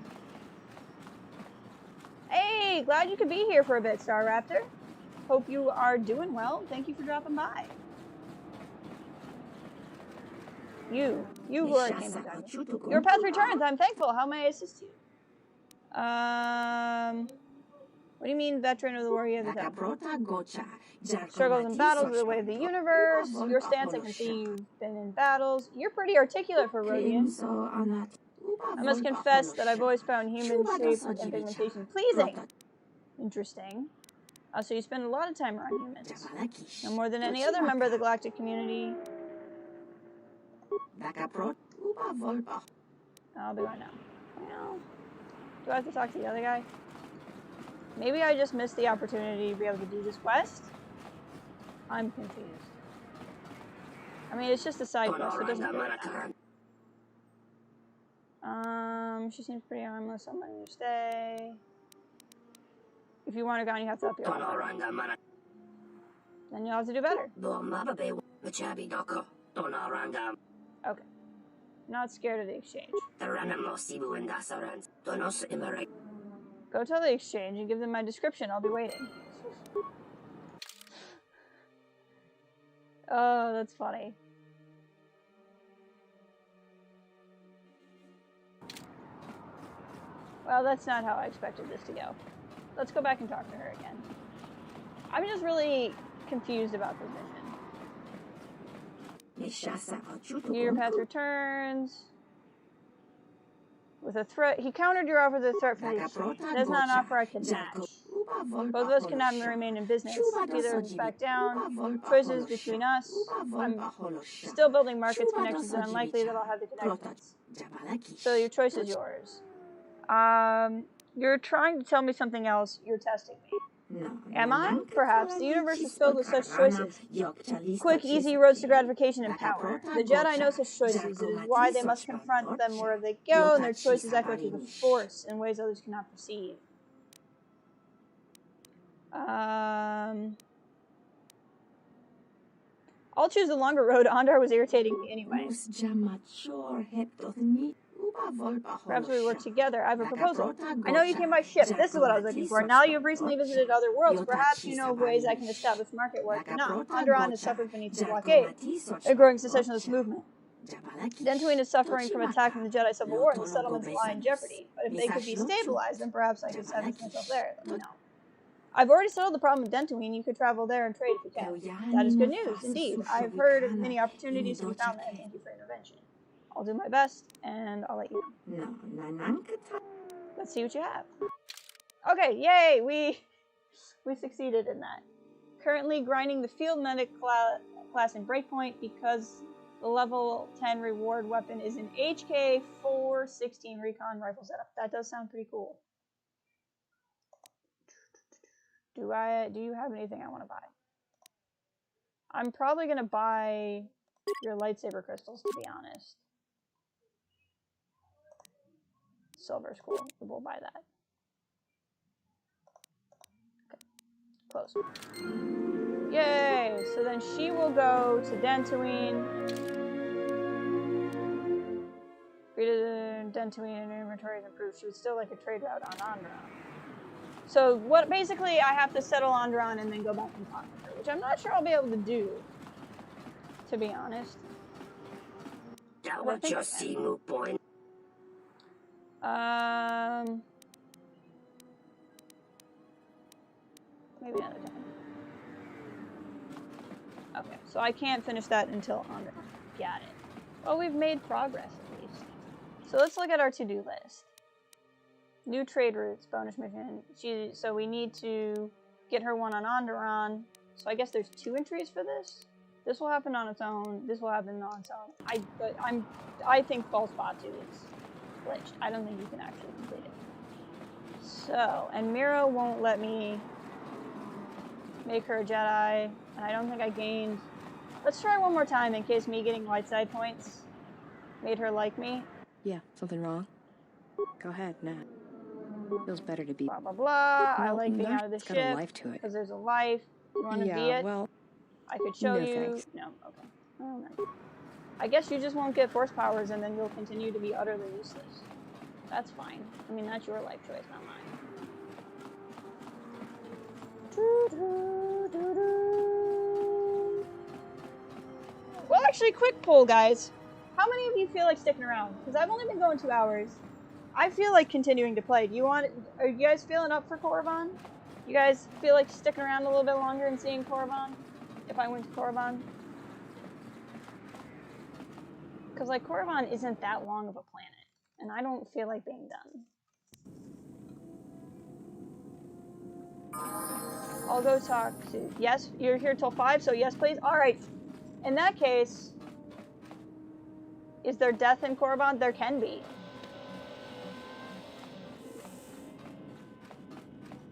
Hey, glad you could be here for a bit, Star Raptor. Hope you are doing well. Thank you for dropping by. You who are came to talk to me. Your path returns. I'm thankful. How may I assist you? What do you mean, veteran of the warrior of the town? Struggles and battles are the way of the universe. Your stance, I can see you've been in battles. You're pretty articulate for Rodian. I must confess that I've always found human shape and pigmentation pleasing. Interesting. So you spend a lot of time around humans. No more than any other member of the galactic community. I'll be right now. Well, do I have to talk to the other guy? Maybe I just missed the opportunity to be able to do this quest? I'm confused. I mean, it's just a side quest, so it doesn't matter. She seems pretty harmless. I'm letting you stay. If you want her gone, you have to up your offer. Then you'll have to do better. Okay. Not scared of the exchange. Go tell the exchange and give them my description. I'll be waiting. Oh, that's funny. Well, that's not how I expected this to go. Let's go back and talk to her again. I'm just really confused about this mission. Your path returns. With a threat, he countered your offer with a threat for the exchange. That is not an offer I can match. Both of us cannot remain in business. Either back down. Choices between us. I'm still building markets connections, and unlikely that I'll have the connections. So your choice is yours. You're trying to tell me something else. You're testing me. Am I? Perhaps. The universe is filled with such choices. Quick, easy roads to gratification and power. The Jedi know such choices. It is why they must confront them wherever they go, and their choices echo through the Force in ways others cannot perceive. I'll choose the longer road. Ondar was irritating me anyway. Perhaps we work together. I have a proposal. I know you came by ship. This is what I was looking for. Now you've recently visited other worlds. Perhaps you know of ways I can establish market where I cannot. Onderon has suffered beneath the blockade, a growing secessionist movement. Dantooine is suffering from attack from the Jedi Civil War, and the settlements lie in jeopardy. But if they could be stabilized, then perhaps I could establish myself there. Let me know. I've already settled the problem with Dantooine. You could travel there and trade if you can. That is good news, indeed. I've heard of many opportunities to be found there. Thank you for your intervention. I'll do my best, and I'll let you know. Let's see what you have. Okay, yay! We succeeded in that. Currently grinding the field medic class in Breakpoint because the level 10 reward weapon is an HK 416 recon rifle setup. That does sound pretty cool. Do you have anything I want to buy? I'm probably going to buy your lightsaber crystals, to be honest. Silver's cool. We'll buy that. Okay. Close. Yay! So then she will go to Dantooine. Greater Dantooine and inventory is improved. She would still like a trade route on Onderon. So what basically I have to settle Onderon and then go back and conquer her, which I'm not sure I'll be able to do, to be honest. Maybe another time. Okay, so I can't finish that until Onderon. Got it. Well, we've made progress at least. So let's look at our to-do list. New trade routes, bonus mission. So we need to get her one on Onderon. So I guess there's 2 entries for this. This will happen on its own. This will happen on its own. I think False Batu is glitched. I don't think you can actually complete it. So, and Mira won't let me make her a Jedi, and I don't think I gained. Let's try one more time in case me getting light side points made her like me. Yeah, something wrong? Go ahead, Nat. Feels better to be. Blah blah blah. I like being out of the ship. It's got a life to it. Because there's a life. You want to be it? Well, I could show you. Thanks. No, okay. Oh, no. I guess you just won't get force powers, and then you'll continue to be utterly useless. That's fine. I mean, that's your life choice, not mine. Well, actually, quick poll, guys. How many of you feel like sticking around? Because I've only been going 2 hours. I feel like continuing to play. Are you guys feeling up for Korriban? You guys feel like sticking around a little bit longer and seeing Korriban? If I went to Korriban? Because, like, Korriban isn't that long of a planet. And I don't feel like being done. I'll go talk to... Yes, you're here till 5, so yes, please. Alright. In that case... Is there death in Korriban? There can be.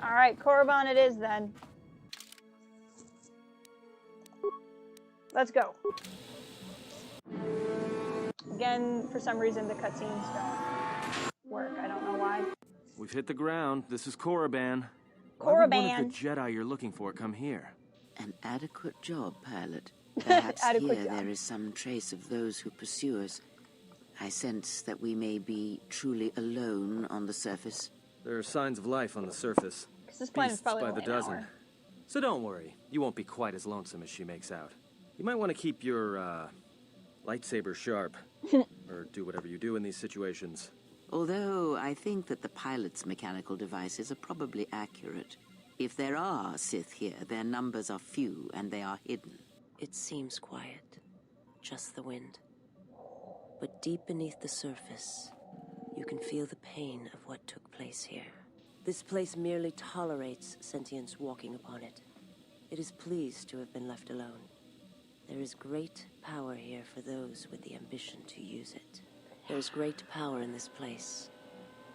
Alright, Korriban it is then. Let's go. Again, for some reason, the cutscenes don't work. I don't know why. We've hit the ground. This is Korriban. Korriban. Why would one of the Jedi you're looking for come here? An adequate job, pilot. Perhaps Adequate here job. there is some trace of those who pursue us. I sense that we may be truly alone on the surface. There are signs of life on the surface. This planet is Beasts probably by only the an dozen. hour. So don't worry. You won't be quite as lonesome as she makes out. You might want to keep your, lightsaber sharp. Or do whatever you do in these situations. Although I think that the pilot's mechanical devices are probably accurate. If there are Sith here, their numbers are few and they are hidden. It seems quiet. Just the wind. But deep beneath the surface, you can feel the pain of what took place here. This place merely tolerates sentience walking upon it. It is pleased to have been left alone. There is great power here for those with the ambition to use it. There is great power in this place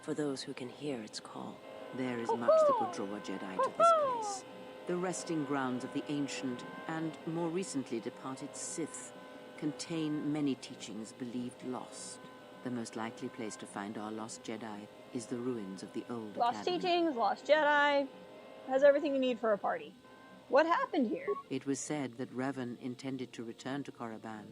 for those who can hear its call. There is much that would draw a Jedi to this place. The resting grounds of the ancient and more recently departed Sith contain many teachings believed lost. The most likely place to find our lost Jedi is the ruins of the old Lost academy. teachings, lost Jedi. Has everything you need for a party. What happened here? It was said that Revan intended to return to Korriban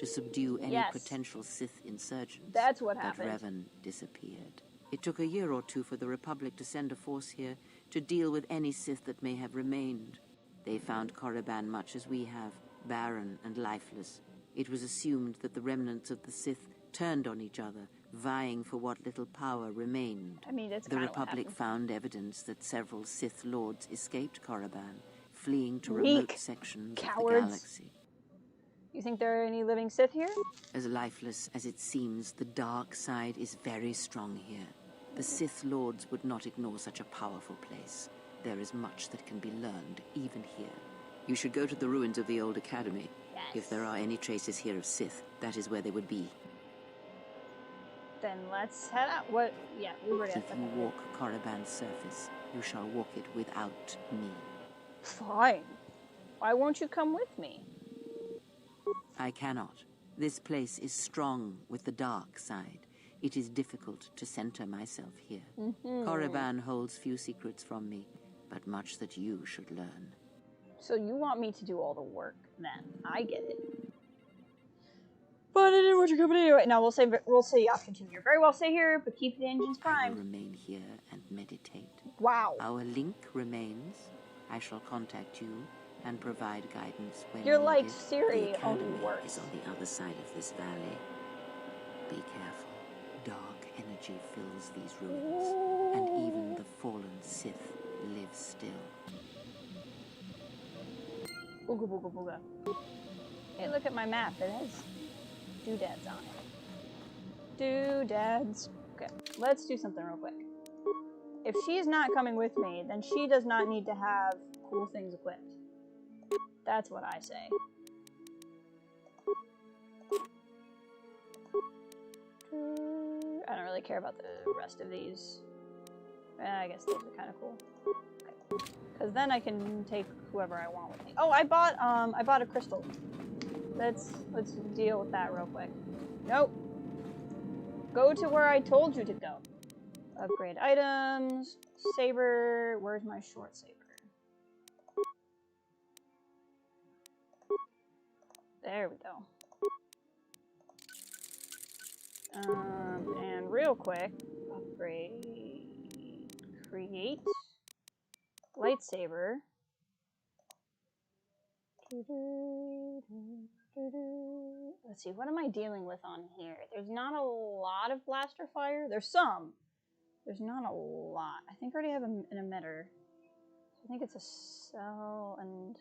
to subdue any Yes. potential Sith insurgents. That's what happened. But Revan disappeared. It took a year or two for the Republic to send a force here to deal with any Sith that may have remained. They found Korriban much as we have, barren and lifeless. It was assumed that the remnants of the Sith turned on each other, vying for what little power remained. I mean, it's The kinda what Republic happened. found evidence that several Sith lords escaped Korriban, fleeing to Weak remote sections of the cowards. galaxy. You think there are any living Sith here? As lifeless as it seems, the dark side is very strong here. The Sith lords would not ignore such a powerful place. There is much that can be learned, even here. You should go to the ruins of the old academy. Yes. If there are any traces here of Sith, that is where they would be. Then let's head out. What? Yeah, we were If at you walk Korriban's surface, you shall walk it without me. Fine. Why won't you come with me? I cannot. This place is strong with the dark side. It is difficult to center myself here. Korriban holds few secrets from me, but much that you should learn. So you want me to do all the work, then. I get it. But I didn't want your company anyway. No, we'll say option 2 here. Very well, stay here, but keep the engines I will primed. remain here and meditate. Wow. Our link remains. I shall contact you and provide guidance when You're needed. like Siri, The only academy worse. is on the other side of this valley. Be careful. Dark energy fills these ruins, and even the fallen Sith live still. Booga booga booga. Hey, look at my map. It has doodads on it. Doodads. Okay, let's do something real quick. If she's not coming with me, then she does not need to have cool things equipped. That's what I say. I don't really care about the rest of these. I guess those are kind of cool. Okay. Because then I can take whoever I want with me. Oh, I bought a crystal. Let's deal with that real quick. Nope. Go to where I told you to go. Upgrade items. Saber. Where's my short saber? There we go. And real quick, upgrade, create, lightsaber. Let's see, what am I dealing with on here? There's not a lot of blaster fire. There's some. There's not a lot. I think I already have an emitter. I think it's a cell and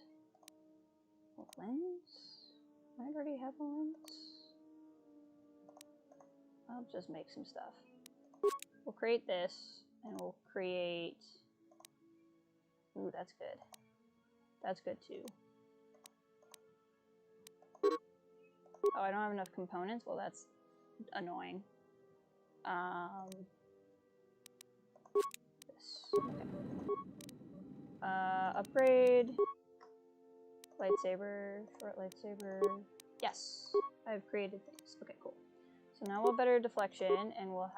a lens. I already have a lens. I'll just make some stuff. We'll create this, and we'll create... Ooh, that's good. That's good, too. Oh, I don't have enough components? Well, that's annoying. This. Okay. Upgrade. Lightsaber. Short lightsaber. Yes. I've created things. Okay, cool. So now we'll have better deflection, and we'll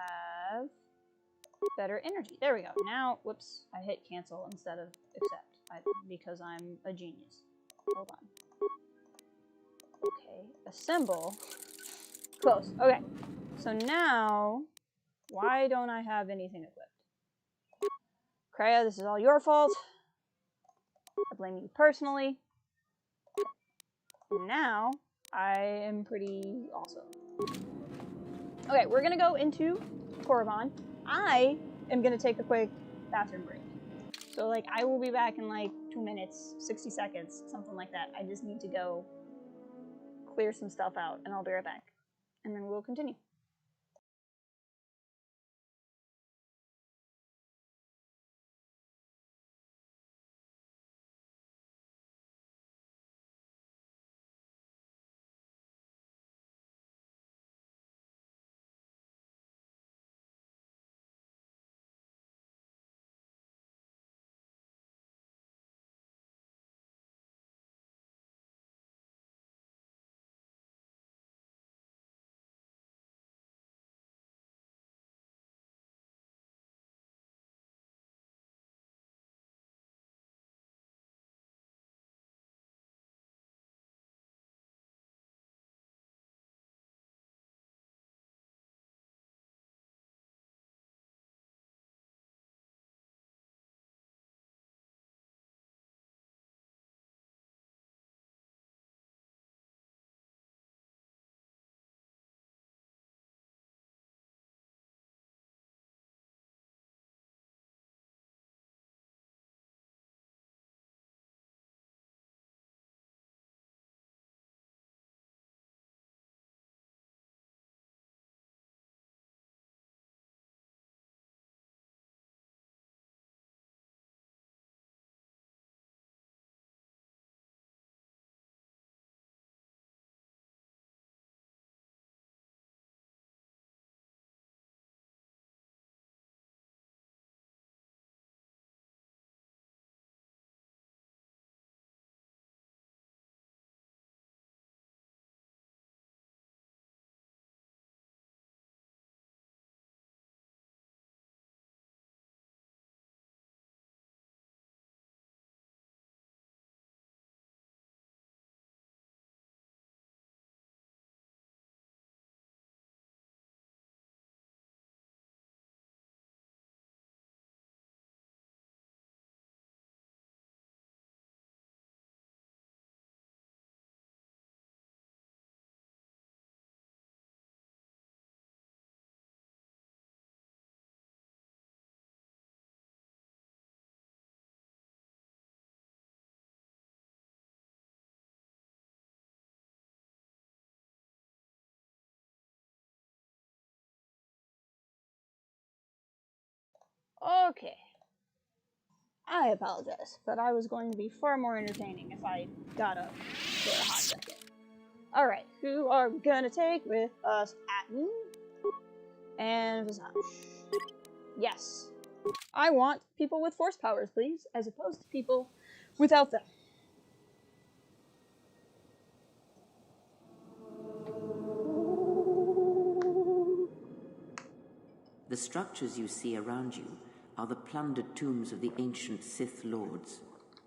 have better energy. There we go. Now, whoops, I hit cancel instead of accept because I'm a genius. Hold on. Okay, assemble. Close. Okay, so now, why don't I have anything equipped? Kreia, this is all your fault. I blame you personally. Now, I am pretty awesome. Okay, we're gonna go into Korriban. I am gonna take a quick bathroom break. So, like, I will be back in like 2 minutes, 60 seconds, something like that. I just need to go clear some stuff out, and I'll be right back. And then we'll continue. Okay. I apologize, but I was going to be far more entertaining if I got up for a hot second. Alright, who are we gonna take with us? Atten and Visage. Yes. I want people with force powers, please, as opposed to people without them. The structures you see around you are the plundered tombs of the ancient Sith Lords.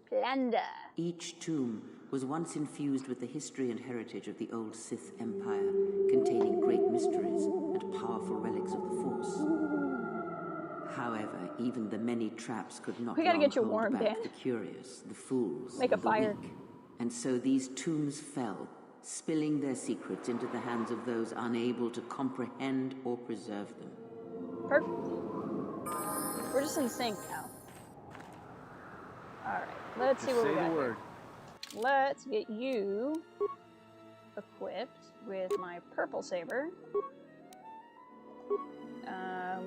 Plunder. Each tomb was once infused with the history and heritage of the old Sith Empire, containing great mysteries and powerful relics of the Force. However, even the many traps could not hold back the curious, the fools, Make a fire. Weak. And so these tombs fell, spilling their secrets into the hands of those unable to comprehend or preserve them. Perfect. We're just in sync now. Alright, let's see what we got here. Let's get you equipped with my purple saber.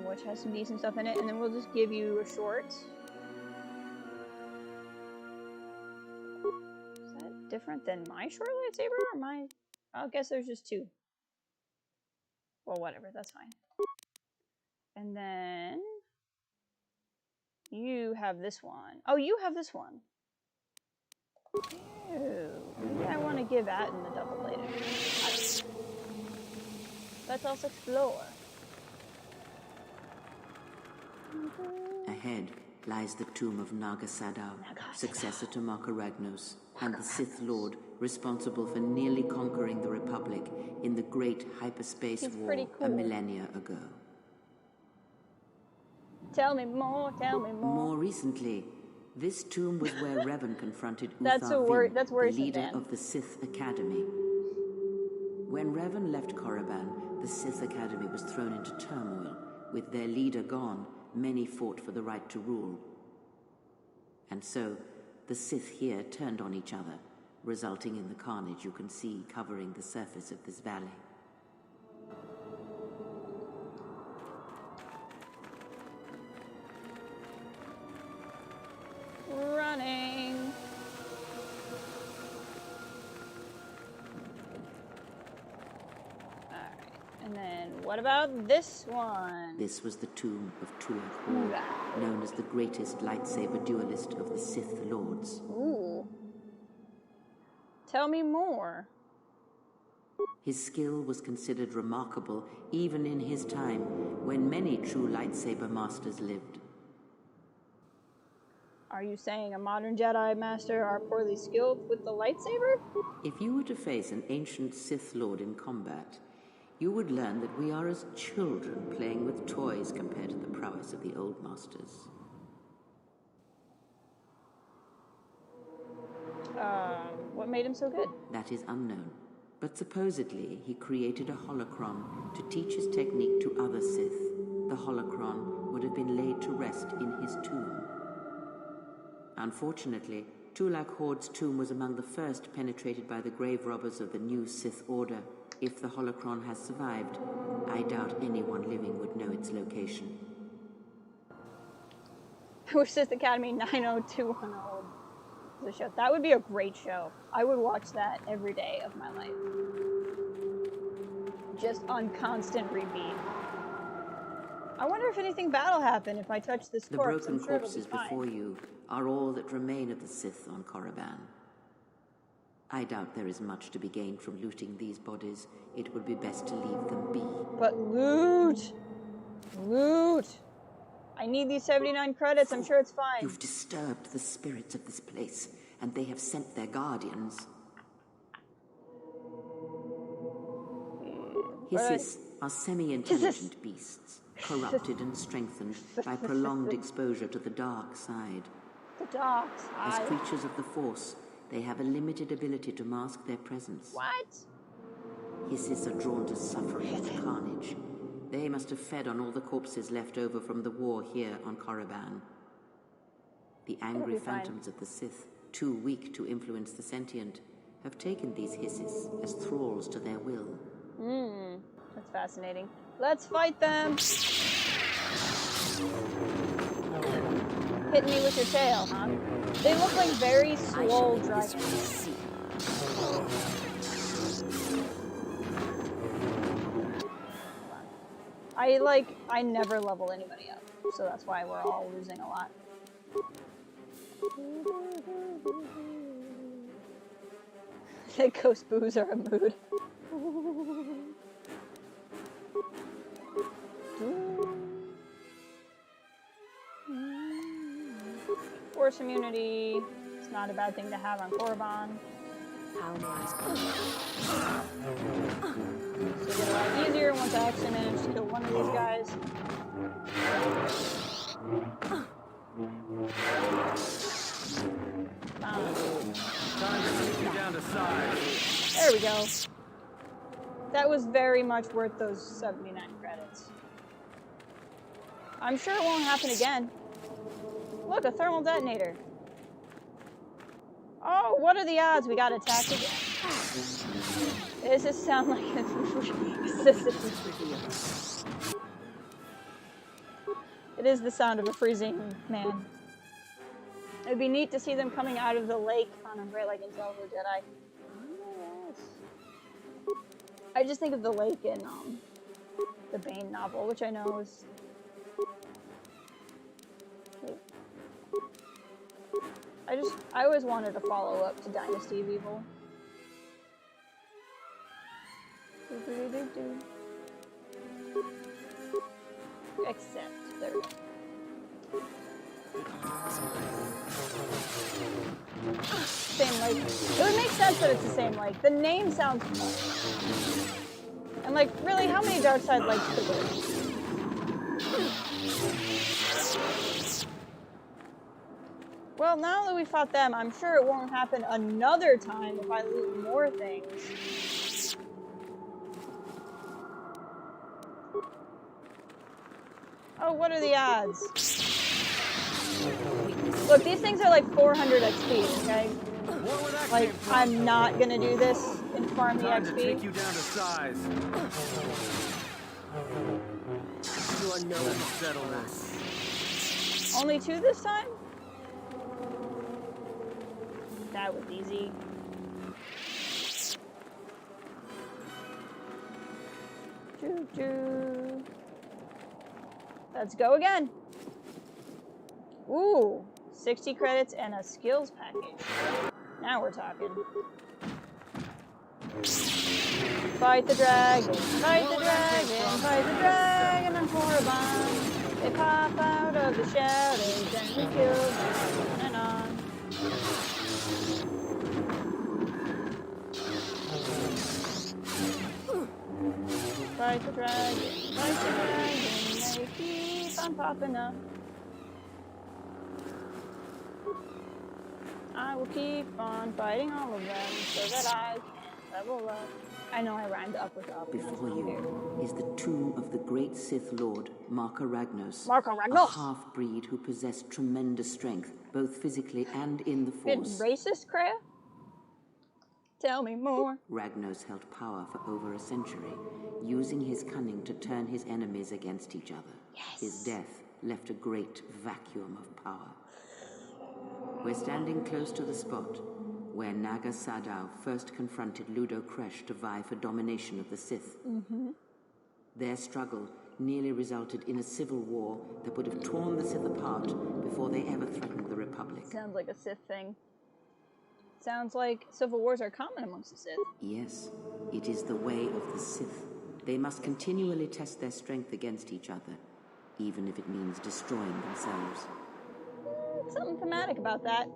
Which has some decent stuff in it, and then we'll just give you a short. Is that different than my short lightsaber, or my... I guess there's just two. Well, whatever, that's fine. And then... you have this one. Oh, you have this one. Ew. Maybe I want to give Atten the double bladed. Let's also explore. Ahead lies the tomb of Naga Sadow, successor to Marka Ragnos, and the Sith Lord responsible for nearly conquering the Republic in the Great Hyperspace War a millennia ago. Tell me more, tell me more. More recently, this tomb was where Revan confronted that's Uther that's the leader of the Sith Academy. When Revan left Korriban, the Sith Academy was thrown into turmoil. With their leader gone, many fought for the right to rule. And so, the Sith here turned on each other, resulting in the carnage you can see covering the surface of this valley. Running. Alright, and then what about this one? This was the tomb of Tulak Hor, known as the greatest lightsaber duelist of the Sith Lords. Ooh. Tell me more. His skill was considered remarkable even in his time, when many true lightsaber masters lived. Are you saying a modern Jedi Master are poorly skilled with the lightsaber? If you were to face an ancient Sith Lord in combat, you would learn that we are as children playing with toys compared to the prowess of the old masters. What made him so good? That is unknown. But supposedly, he created a holocron to teach his technique to other Sith. The holocron would have been laid to rest in his tomb. Unfortunately, Tulak Horde's tomb was among the first penetrated by the grave robbers of the new Sith Order. If the holocron has survived, I doubt anyone living would know its location. I wish Sith Academy 90210 was a show. That would be a great show. I would watch that every day of my life. Just on constant repeat. I wonder if anything bad will happen if I touch this corpse. The broken corpses before you are all that remain of the Sith on Korriban. I doubt there is much to be gained from looting these bodies. It would be best to leave them be. But loot! Loot! I need these 79 credits, I'm sure it's fine. You've disturbed the spirits of this place, and they have sent their guardians. Hissis are semi-intelligent beasts, corrupted and strengthened by prolonged exposure to the dark side. The dark side? As creatures of the Force, they have a limited ability to mask their presence. What? Hissis are drawn to suffering and carnage. They must have fed on all the corpses left over from the war here on Korriban. The angry phantoms of the Sith, too weak to influence the sentient, have taken these Hissis as thralls to their will. That's fascinating. Let's fight them! Hitting me with your tail, huh? They look like very swole dragons. I never level anybody up, so that's why we're all losing a lot. The ghost boos are a mood. Force immunity. It's not a bad thing to have on Korriban. So get a lot easier once I actually manage to kill one of these guys. Time to take you down to size. There we go. That was very much worth those 79 credits. I'm sure it won't happen again. Look, a thermal detonator. Oh, what are the odds we got attacked again? Does this sound like a... It is the sound of a freezing man. It'd be neat to see them coming out of the lake on Umbrella like Intel the Jedi. I just think of the lake in the Bane novel, which I know is... I always wanted to follow up to Dynasty of Evil. Except, there we go. Same lake. It would make sense that it's the same lake. The name sounds fun. And like, really, how many Darkside lakes could there be? Well, now that we fought them, I'm sure it won't happen another time if I loot more things. Oh, what are the odds? Look, these things are like 400 XP, okay? Like, I'm not gonna do this and farm the XP. To take you down to size. You are no settlement. Only 2 this time? That was easy. Choo-choo. Let's go again. Ooh, 60 credits and a skills package. Now we're talking. Fight the dragon, fight the dragon, fight the dragon on Korriban. They pop out of the shadows and we kill them on and on. Fight the dragon, they keep on popping up. I will keep on fighting all of them so that I can level up. I know I rhymed up with up. Before you is the tomb of the great Sith Lord, Marka Ragnos. Marka Ragnos! A half-breed who possessed tremendous strength, both physically and in the Force. Bit racist, Kreia? Tell me more. Ragnos held power for over a century, using his cunning to turn his enemies against each other. Yes. His death left a great vacuum of power. We're standing close to the spot where Naga Sadow first confronted Ludo Kresh to vie for domination of the Sith. Their struggle nearly resulted in a civil war that would have torn the Sith apart before they ever threatened the Republic. Sounds like a Sith thing. Sounds like civil wars are common amongst the Sith. Yes, it is the way of the Sith. They must continually test their strength against each other, even if it means destroying themselves. Something thematic about that.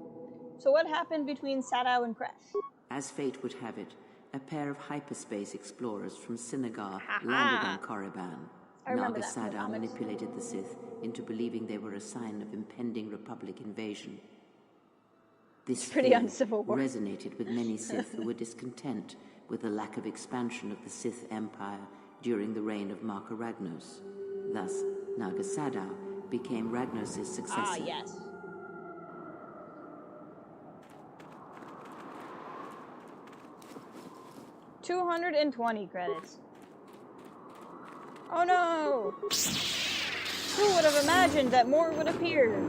So what happened between Sadow and Kresh? As fate would have it, a pair of hyperspace explorers from Sinagar landed on Korriban. Naga Sadow manipulated the Sith into believing they were a sign of impending Republic invasion. This fear resonated with many Sith who were discontent with the lack of expansion of the Sith Empire during the reign of Marka Ragnos. Thus, Naga Sadow became Ragnos' successor. Ah, yes. $220 credits. Oh no! Who would have imagined that more would appear?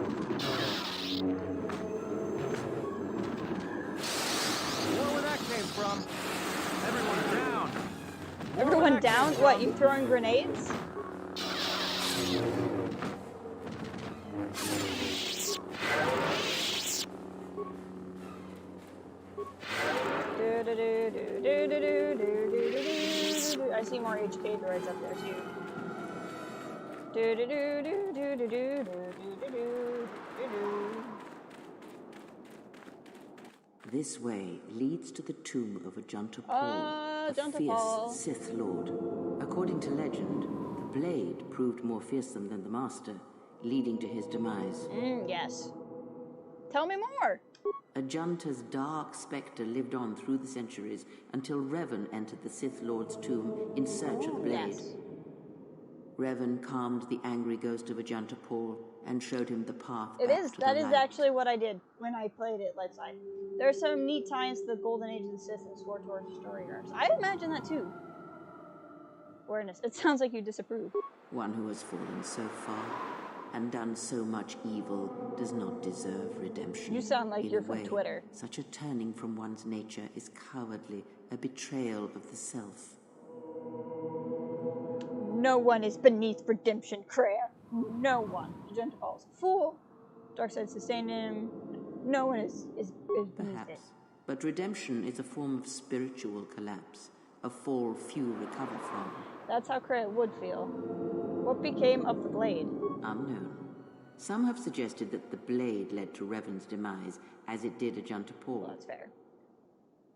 from? Everyone down! Everyone down? What, you throwing grenades? I see more HK droids up there too. This way leads to the tomb of Ajunta Paul, a fierce Sith Lord. According to legend, the blade proved more fearsome than the Master, leading to his demise. Yes. Tell me more. Ajunta's dark spectre lived on through the centuries until Revan entered the Sith Lord's tomb in search of the blade. Yes. Revan calmed the angry ghost of Ajunta Paul and showed him the path That back is to the light. actually what I did when I played it light side. There's some neat tie-ins to the Golden Age of the Sith and KotOR story arcs. I imagine that too. Awareness. It sounds like you disapprove. One who has fallen so far and done so much evil does not deserve redemption. You sound like you're from Twitter. Such a turning from one's nature is cowardly, a betrayal of the self. No one is beneath redemption, Kreia. No one. Ajunta Paul's a fool. Darkseid sustained him. No one is beneath Perhaps. it. But redemption is a form of spiritual collapse, a fall few recover from. That's how Kreia would feel. What became of the blade? Unknown. Some have suggested that the blade led to Revan's demise, as it did Ajunta Paul. Well, that's fair.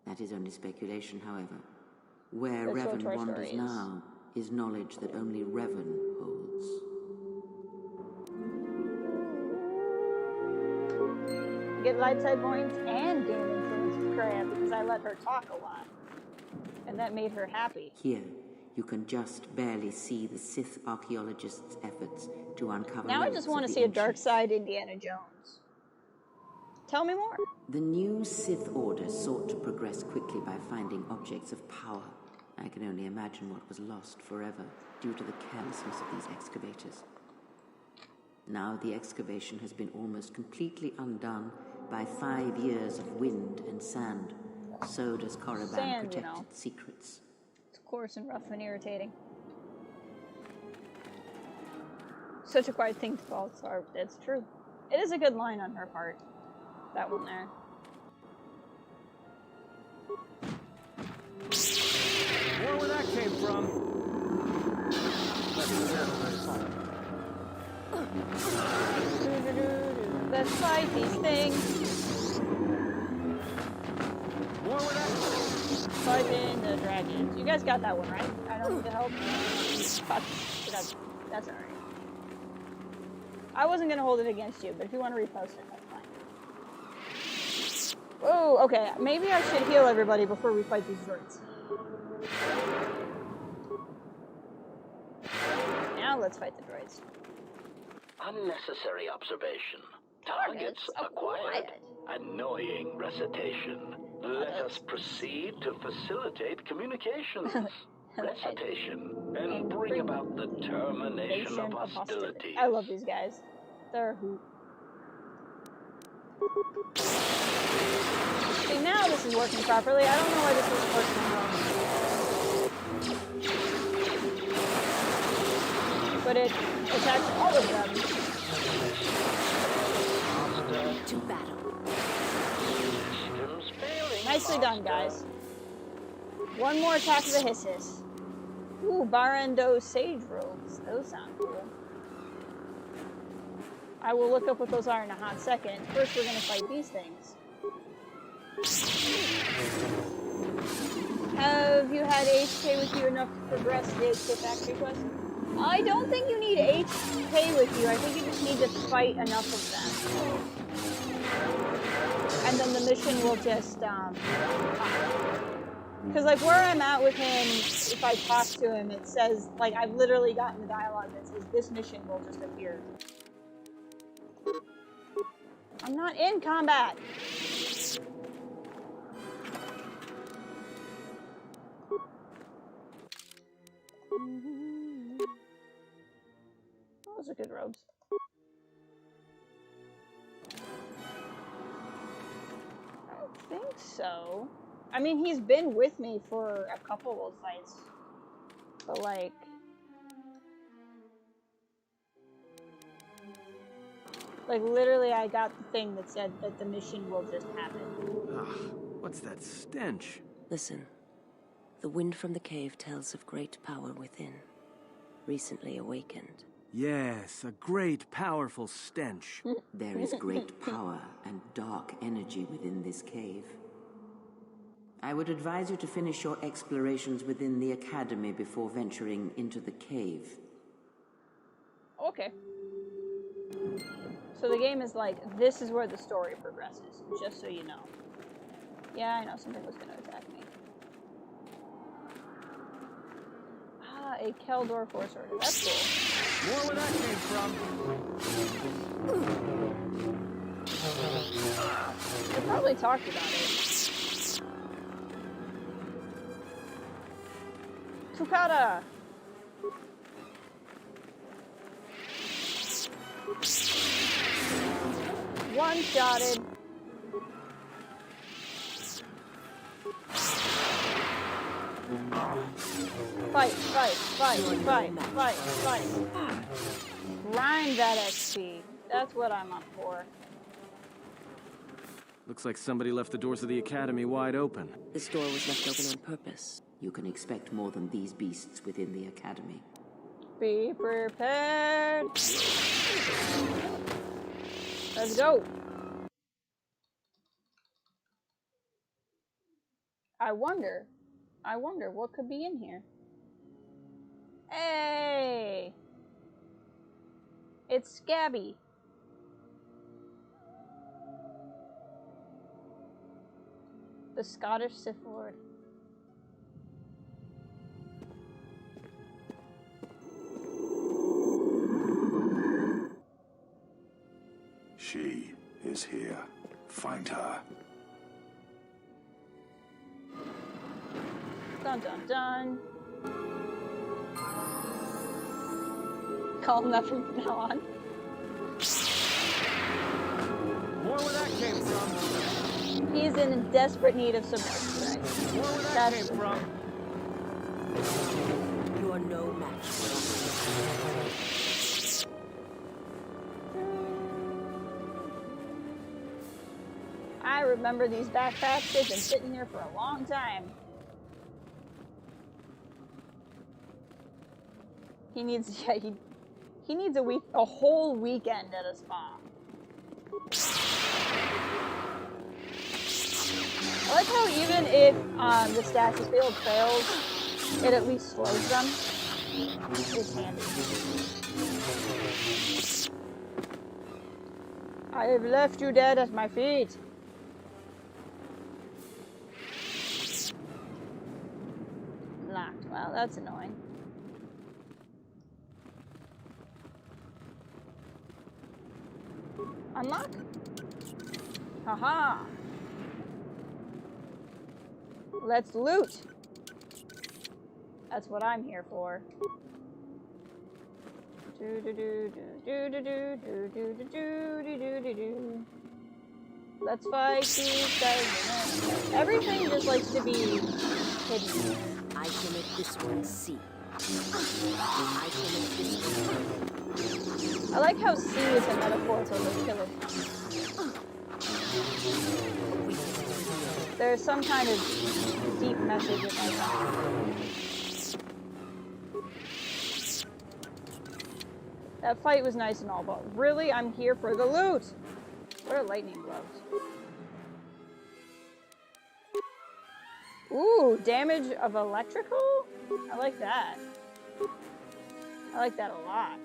That is only speculation, however. Where That's Revan what wanders story is. now is knowledge that only Revan holds. Get light side points and gain influence with Kreia because I let her talk a lot. And that made her happy. Here, you can just barely see the Sith archaeologists' efforts to uncover. Now I just want to see a dark side Indiana Jones. Tell me more. The new Sith Order sought to progress quickly by finding objects of power. I can only imagine what was lost forever due to the carelessness of these excavators. Now the excavation has been almost completely undone by 5 years of wind and sand. So does Korriban Sand, protect its secrets. It's coarse and rough and irritating. Such a quiet thing to call Star. It's true. It is a good line on her part. That one there. Wonder where that came from. Let's fight these things. More where that Fighting the dragons. You guys got that one, right? I don't need to help. Fuck. That's alright. I wasn't gonna hold it against you, but if you want to repost it, that's fine. Oh, okay. Maybe I should heal everybody before we fight these droids. Now let's fight the droids. Unnecessary observation. Targets acquired. Annoying recitation. Let us proceed to facilitate communications. Recitation and bring about the termination of hostility. I love these guys. They're a hoot. See, now this is working properly. I don't know why this isn't working wrong. But it attacks all of them. To battle. Nicely done, guys. One more attack of the Hiss. Ooh, Barando Sage Robes. Those sound cool. I will look up what those are in a hot second. First, we're going to fight these things. Have you had HK with you enough to progress the HK factory quest? I don't think you need HK with you. I think you just need to fight enough of them. And then the mission will just, because, like, where I'm at with him, if I talk to him, it says, like, I've literally gotten the dialogue that says, this mission will just appear. I'm not in combat! Those are good robes. I think so. I mean, he's been with me for a couple of fights. But, like... Like, literally, I got the thing that said that the mission will just happen. Ugh, what's that stench? Listen. The wind from the cave tells of great power within. Recently awakened. Yes, a great, powerful stench. There is great power and dark energy within this cave. I would advise you to finish your explorations within the academy before venturing into the cave. Okay. So the game is like, this is where the story progresses, just so you know. Yeah, I know something was going to attack me. Ah, a KotOR Force Order. That's cool. More where that came from. I probably talked about it. Tukata! One-shotted. Fight, fight, fight, fight, fight, fight. Grind that XP. That's what I'm up for. Looks like somebody left the doors of the academy wide open. This door was left open on purpose. You can expect more than these beasts within the academy. Be prepared. Let's go. I wonder what could be in here. Hey! It's Scabby. The Scottish Sith Lord. She is here. Find her. Dun dun dun. Call him that from now on. More where that came from. He's in desperate need of some extra. More where that came from. You are no match for us. I remember these backpacks. They've been sitting here for a long time. He needs, yeah, he needs a whole weekend at a spa. I like how even if the status field fails, it at least slows them. It's handy. I have left you dead at my feet. Locked. Well, that's annoying. Unlock? Haha. Let's loot. That's what I'm here for. Let's fight these guys. Everything just likes to be hidden. I shall make this one see. I shall make this one. I like how C is a metaphor for the killer. There's some kind of deep message in that. That fight was nice and all, but really, I'm here for the loot. What are lightning gloves? Ooh, damage of electrical? I like that. I like that a lot.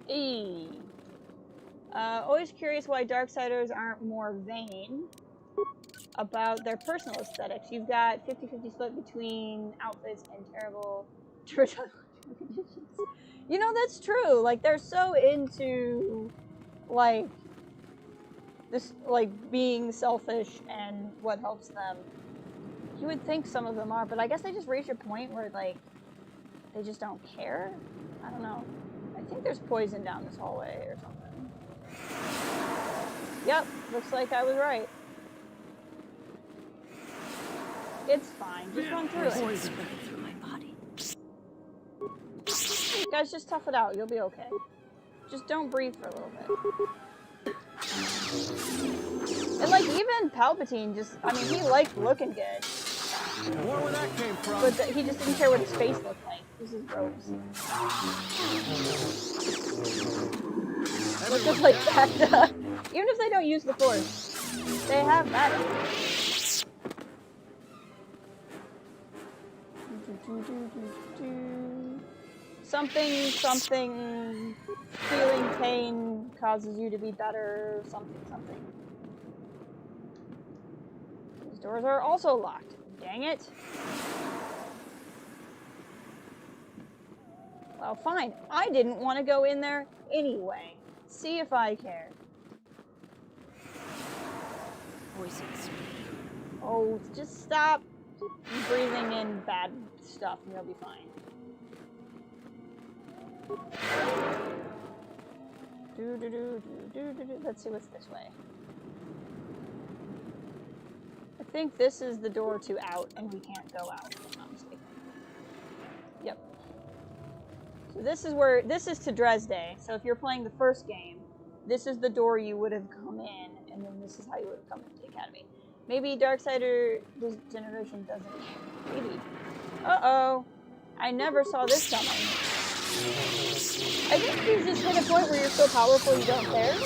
Eee. Always curious why Darksiders aren't more vain about their personal aesthetics. You've got 50-50 split between outfits and terrible conditions. You know, that's true. Like, they're so into, like, this, like, being selfish and what helps them. You would think some of them are, but I guess they just reach a point where, like, they just don't care. I don't know. I think there's poison down this hallway or something. Yep, looks like I was right. It's fine. Just run through it. Through my body. You guys, just tough it out. You'll be okay. Just don't breathe for a little bit. And like even Palpatine just, I mean, he liked looking good. More where that came from. But he just didn't care what his face looked like. This is gross. Look just like backed up. Even if they don't use the Force, they have that. Something, feeling pain causes you to be better, something. These doors are also locked. Dang it. Well, fine. I didn't want to go in there anyway. See if I care. Poisons. Oh, just stop breathing in bad stuff and you'll be fine. Let's see what's this way. I think this is the door to out, and we can't go out, if I'm not mistaken. Yep. So this is to Dresde. So if you're playing the first game, this is the door you would have come in, and then this is how you would have come into the academy. Maybe Darksider this generation doesn't. Maybe. Uh-oh. I never saw this coming. I think you just hit a point where you're so powerful you don't care.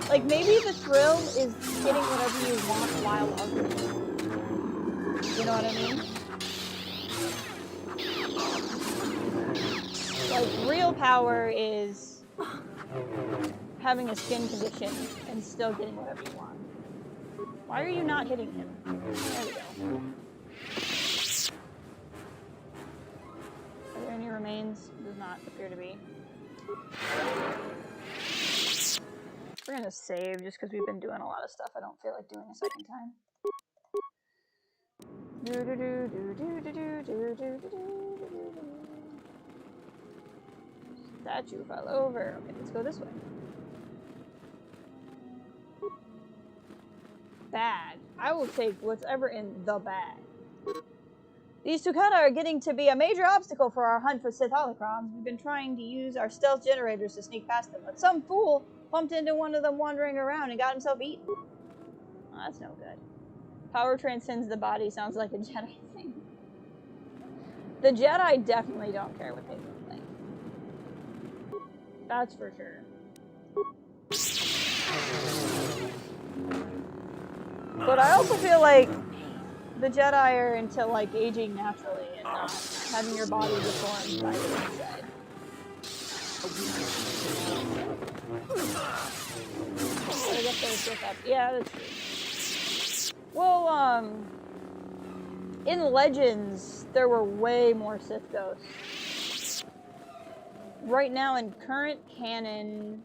Like, maybe the thrill is getting whatever you want while ugly. You know what I mean? Like, real power is having a skin condition and still getting whatever you want. Why are you not hitting him? There we go. Are there any remains? Does not appear to be. We're gonna save just because we've been doing a lot of stuff I don't feel like doing a second time. Statue fell over. Okay, let's go this way. Bag. I will take whatever in the bag. These Tukata are getting to be a major obstacle for our hunt for Sith holocrons. We've been trying to use our stealth generators to sneak past them, but some fool bumped into one of them wandering around and got himself eaten. Oh, that's no good. Power transcends the body sounds like a Jedi thing. The Jedi definitely don't care what they look like. That's for sure. But I also feel like the Jedi are into like aging naturally and not having your body deformed by the inside. I guess there's just that. Yeah, that's true. Well, in Legends, there were way more Sith ghosts. Right now, in current canon,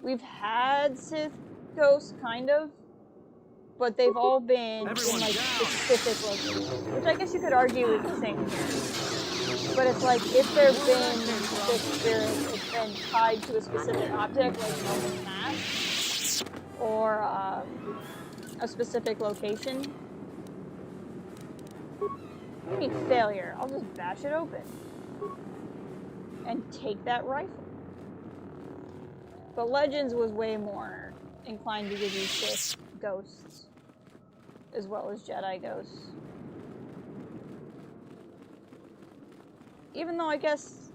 we've had Sith ghosts, kind of. But they've all been in like specific locations, which I guess you could argue is the same here. But it's like if there's been Sith spirits, it's been tied to a specific object, like Melvin's mask, or a specific location. What do you mean failure? I'll just bash it open and take that rifle. But Legends was way more inclined to give you Sith ghosts as well as Jedi ghosts. Even though I guess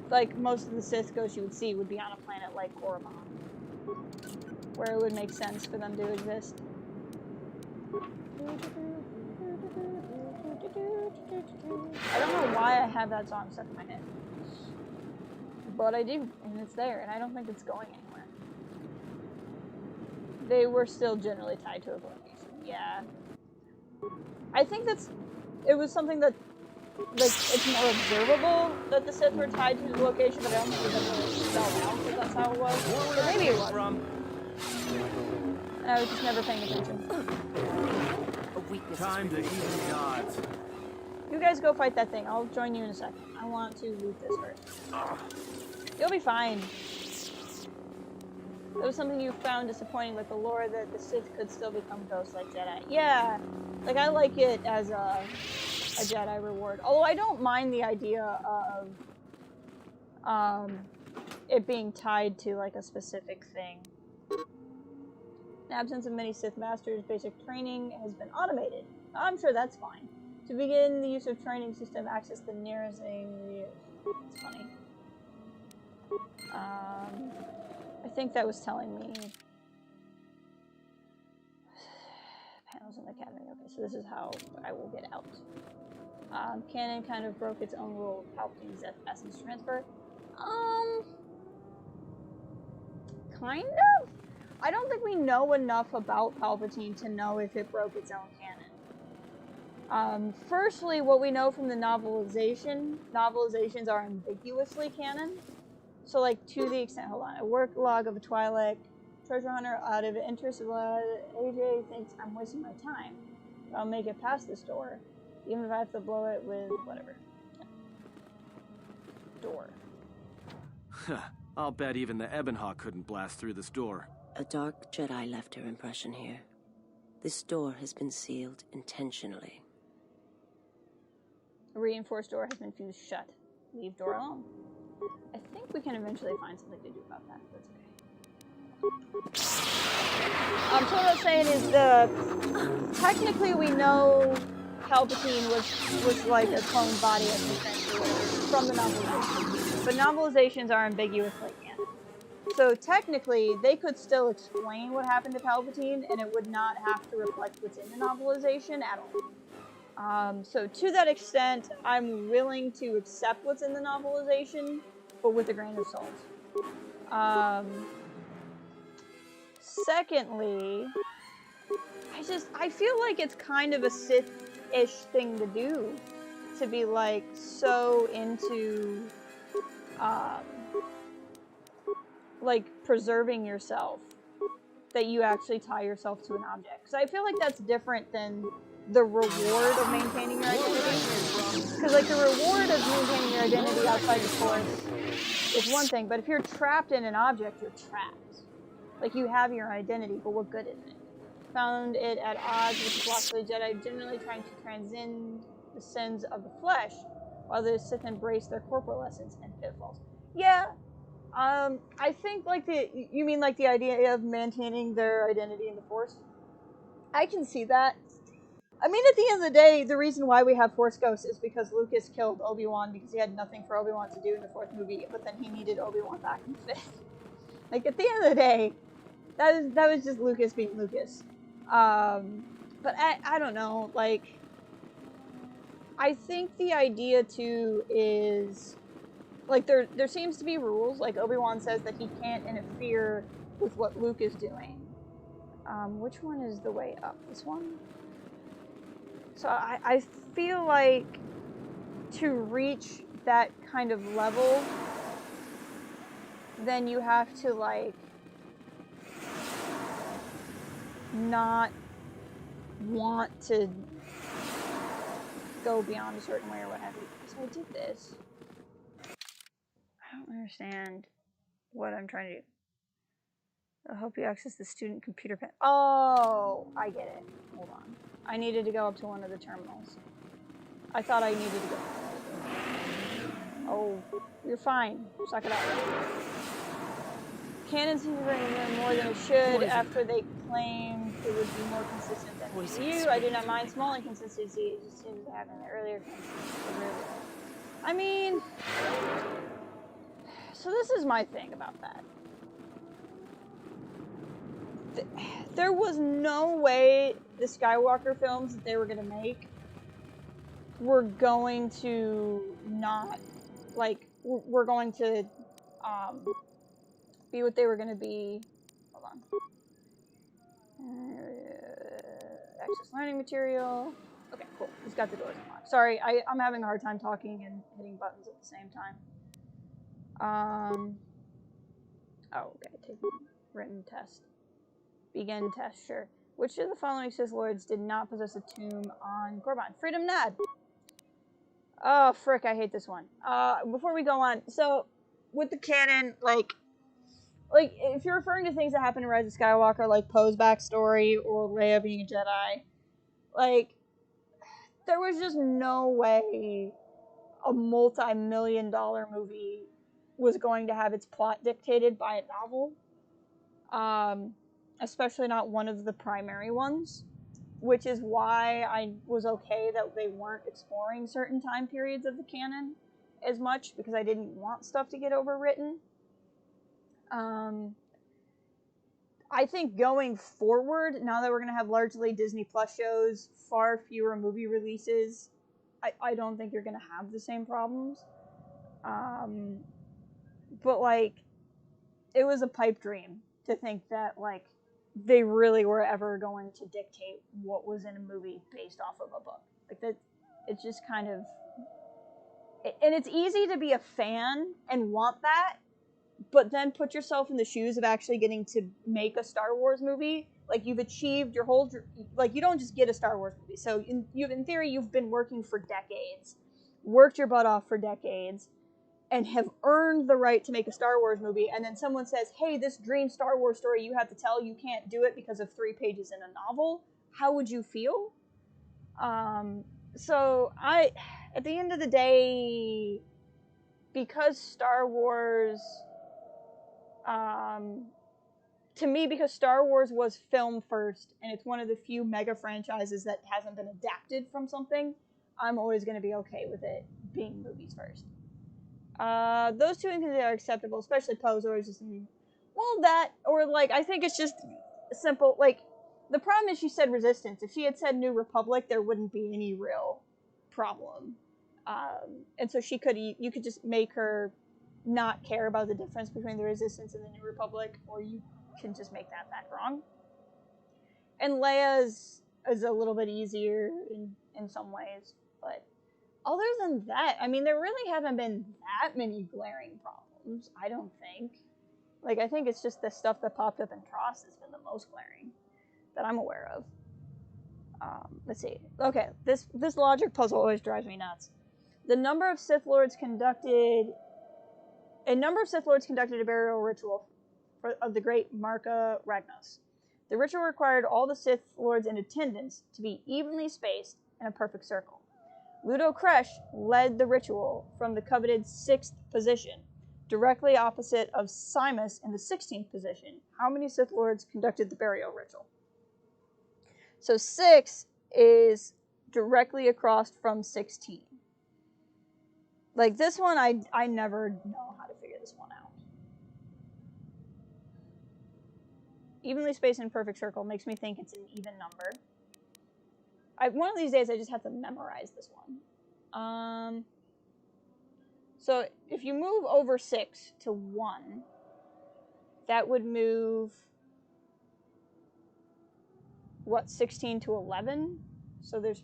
like most of the Sith ghosts you would see would be on a planet like Korriban, where it would make sense for them to exist. I don't know why I have that song stuck in my head, but I do, and it's there, and I don't think it's going anywhere. They were still generally tied to a location. Yeah. I think it was something that, like, it's more observable that the Sith were tied to the location, but I don't think it was really spelled out that that's how it was. But maybe it was. And I was just never paying attention. Time to even the odds. You guys go fight that thing. I'll join you in a second. I want to loot this first. You'll be fine. That was something you found disappointing, like the lore that the Sith could still become ghosts like Jedi. Yeah, like I like it as a Jedi reward. Although I don't mind the idea of it being tied to like a specific thing. In absence of many Sith Masters, basic training has been automated. I'm sure that's fine. To begin the use of training system, access the nearest thing. It's funny. I think that was telling me panels in the academy. Okay, so this is how I will get out. Canon kind of broke its own rule of Palpatine's essence transfer. Kind of? I don't think we know enough about Palpatine to know if it broke its own canon. Firstly, what we know from the novelizations are ambiguously canon. So, like, to the extent, hold on, a work log of a Twi'lek treasure hunter out of interest of AJ thinks I'm wasting my time. I'll make it past this door, even if I have to blow it with whatever. Door. I'll bet even the Ebonhawk couldn't blast through this door. A dark Jedi left her impression here. This door has been sealed intentionally. A reinforced door has been fused shut. Leave door alone. I think we can eventually find something to do about that. That's okay. So what I was saying is technically we know Palpatine was like a cloned body as we from the novelizations. But novelizations are ambiguously canon. So technically they could still explain what happened to Palpatine and it would not have to reflect what's in the novelization at all. So to that extent, I'm willing to accept what's in the novelization, but with a grain of salt. Secondly, I feel like it's kind of a Sith-ish thing to do, to be like so into, like preserving yourself that you actually tie yourself to an object. Because I feel like that's different than the reward of maintaining your identity. Because like the reward of maintaining your identity outside the Force is one thing, but if you're trapped in an object, you're trapped. Like you have your identity, but what good is it? Found it at odds with the philosophy of the Jedi, generally trying to transcend the sins of the flesh, while the Sith embrace their corporal essence and pitfalls. Yeah, I think like you mean like the idea of maintaining their identity in the Force? I can see that. I mean, at the end of the day, the reason why we have Force Ghosts is because Lucas killed Obi-Wan because he had nothing for Obi-Wan to do in the 4th movie, but then he needed Obi-Wan back in the 5th. Like, at the end of the day, that was just Lucas being Lucas. But I don't know, like, I think the idea, too, is, like, there seems to be rules. Like, Obi-Wan says that he can't interfere with what Luke is doing. Which one is the way up? This one? So I feel like to reach that kind of level, then you have to, like, not want to go beyond a certain way or what have you. So I did this. I don't understand what I'm trying to do. I'll help you access the student computer pen. Oh, I get it. Hold on. I needed to go up to one of the terminals. I thought I needed to go. Oh, you're fine. Suck it up. Canon seems to bring more than it should after they claimed it would be more consistent than you. I do not mind small inconsistency. It just seems to happen earlier. I mean, so this is my thing about that. There was no way the Skywalker films that they were going to make were going to not, like, were going to be what they were going to be. Hold on. Access learning material. Okay, cool. He's got the doors unlocked. Sorry, I'm having a hard time talking and hitting buttons at the same time. Oh, okay. Take written test. Begin test, sure. Which of the following Sith Lords did not possess a tomb on Korriban? Freedom Nad. Oh, frick, I hate this one. Before we go on, so, with the canon, like, like, if you're referring to things that happen in Rise of Skywalker, like Poe's backstory or Leia being a Jedi, like, there was just no way a multi-million-dollar movie was going to have its plot dictated by a novel. Especially not one of the primary ones, which is why I was okay that they weren't exploring certain time periods of the canon as much, because I didn't want stuff to get overwritten. I think going forward, now that we're going to have largely Disney Plus shows, far fewer movie releases, I don't think you're going to have the same problems. But, like, it was a pipe dream to think that, like, they really were ever going to dictate what was in a movie based off of a book. Like, that, it's just kind of... And it's easy to be a fan and want that, but then put yourself in the shoes of actually getting to make a Star Wars movie. Like, you've achieved your whole... Like, you don't just get a Star Wars movie. So, in theory, you've been working for decades, worked your butt off for decades, and have earned the right to make a Star Wars movie, and then someone says, hey, this dream Star Wars story you have to tell, you can't do it because of 3 pages in a novel. How would you feel? So, at the end of the day, because Star Wars... to me, because Star Wars was film first, and it's one of the few mega franchises that hasn't been adapted from something, I'm always going to be okay with it being movies first. Those two instances are acceptable, especially Poe's always just, well, that, or, like, I think it's just simple, like, the problem is she said Resistance. If she had said New Republic, there wouldn't be any real problem. And so you could just make her not care about the difference between the Resistance and the New Republic, or you can just make that wrong. And Leia's is a little bit easier in some ways, but other than that, I mean, there really haven't been that many glaring problems, I don't think. Like, I think it's just the stuff that popped up in Tross has been the most glaring that I'm aware of. Let's see. Okay, this logic puzzle always drives me nuts. A number of Sith Lords conducted a burial ritual of the great Marka Ragnos. The ritual required all the Sith Lords in attendance to be evenly spaced in a perfect circle. Ludo Kresh led the ritual from the coveted 6th position, directly opposite of Simus in the 16th position. How many Sith Lords conducted the burial ritual? So 6 is directly across from 16. Like, this one, I never know how to figure this one out. Evenly spaced in a perfect circle makes me think it's an even number. One of these days, I just have to memorize this one. So if you move over 6 to 1, that would move, what, 16 to 11? So there's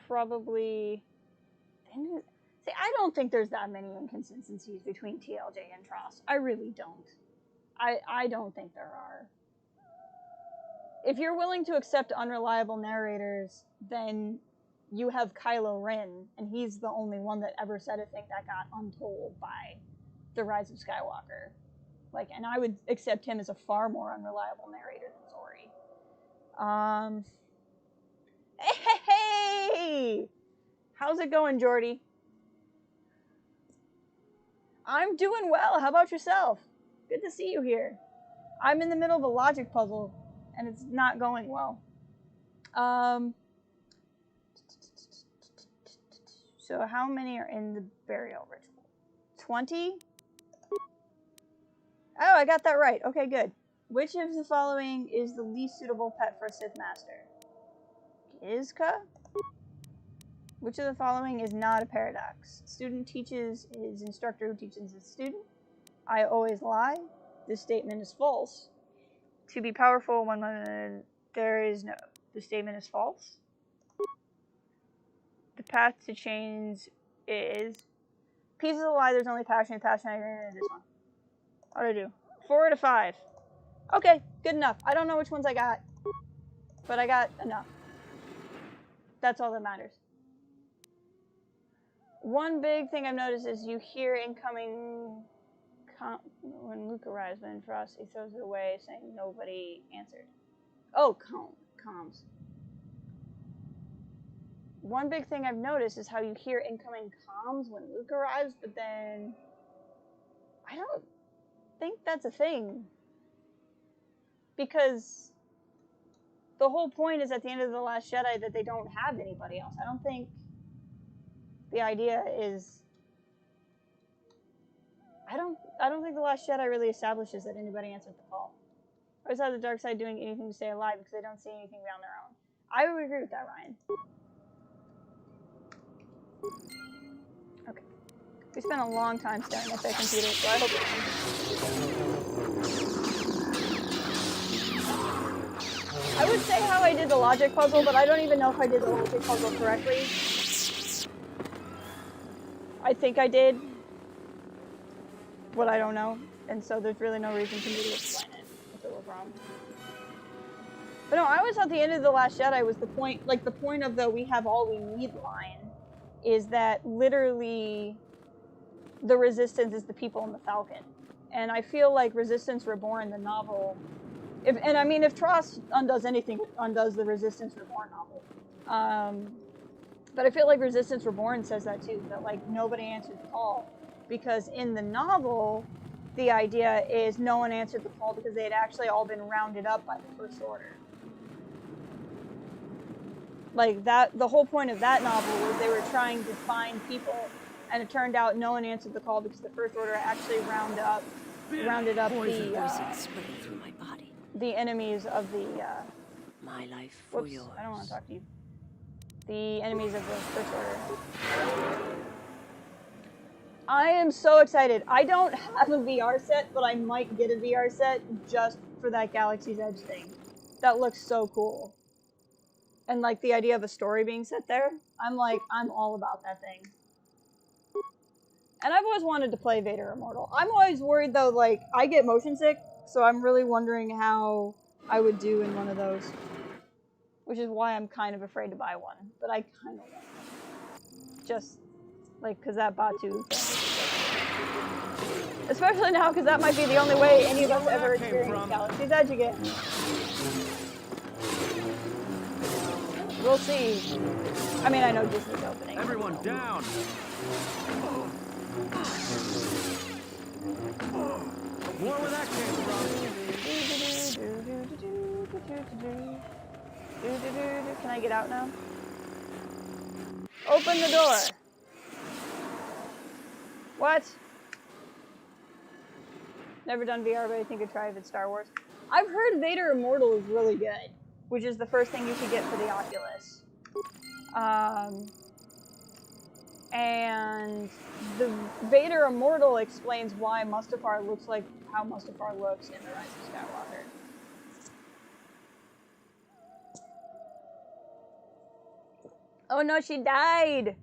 probably... See, I don't think there's that many inconsistencies between TLJ and Tross. I really don't. I don't think there are. If you're willing to accept unreliable narrators, then you have Kylo Ren, and he's the only one that ever said a thing that got untold by The Rise of Skywalker. Like, and I would accept him as a far more unreliable narrator than Zori. Hey! How's it going, Jordy? I'm doing well. How about yourself? Good to see you here. I'm in the middle of a logic puzzle, and it's not going well. So how many are in the burial ritual? 20? Oh, I got that right. Okay, good. Which of the following is the least suitable pet for a Sith Master? Gizka? Which of the following is not a paradox? Student teaches his instructor who teaches his student. I always lie. This statement is false. To be powerful when there is no... The statement is false. The path to change is... Pieces of a lie, there's only passion. This one. What do I do? 4 out of 5. Okay, good enough. I don't know which ones I got, but I got enough. That's all that matters. One big thing I've noticed is you hear incoming When Luke arrives, when in Frost, he throws it away, saying nobody answered. Oh, comms. One big thing I've noticed is how you hear incoming comms when Luke arrives, but then I don't think that's a thing. Because the whole point is at the end of The Last Jedi that they don't have anybody else. I don't think the idea is... I don't think The Last Jedi really establishes that anybody answered the call. Or is that the dark side doing anything to stay alive because they don't see anything beyond their own? I would agree with that, Ryan. Okay. We spent a long time staring at that computer, so I hope it's... I would say how I did the logic puzzle, but I don't even know if I did the logic puzzle correctly. I think I did, but I don't know, and so there's really no reason for me to explain it if it was wrong. But no, I always thought the end of The Last Jedi was the point, like the point of the "we have all we need" line, is that literally the Resistance is the people in the Falcon. And I feel like Resistance Reborn, the novel, if Tross undoes anything, it undoes the Resistance Reborn novel. But I feel like Resistance Reborn says that too, that like nobody answered the call. Because in the novel, the idea is no one answered the call because they had actually all been rounded up by the First Order. Like that, the whole point of that novel was they were trying to find people, and it turned out no one answered the call because the First Order actually rounded up the enemies of the my life for yours. I don't want to talk to you. The enemies of the First Order. I am so excited. I don't have a VR set, but I might get a VR set just for that Galaxy's Edge thing. That looks so cool. And like the idea of a story being set there, I'm all about that thing. And I've always wanted to play Vader Immortal. I'm always worried though, like, I get motion sick, so I'm really wondering how I would do in one of those. Which is why I'm kind of afraid to buy one, but I kind of want one. Just, like, because that Batu thing. Especially now, because that might be the only way any of us ever experience Galaxy's Edge again. We'll see. I mean, I know Disney's opening. Everyone down! More where that came from. Can I get out now? Open the door. What? Never done VR, but I think I'd try if it's Star Wars. I've heard Vader Immortal is really good, which is the first thing you should get for the Oculus. And the Vader Immortal explains why Mustafar looks like how Mustafar looks in The Rise of Skywalker. Oh no, she died!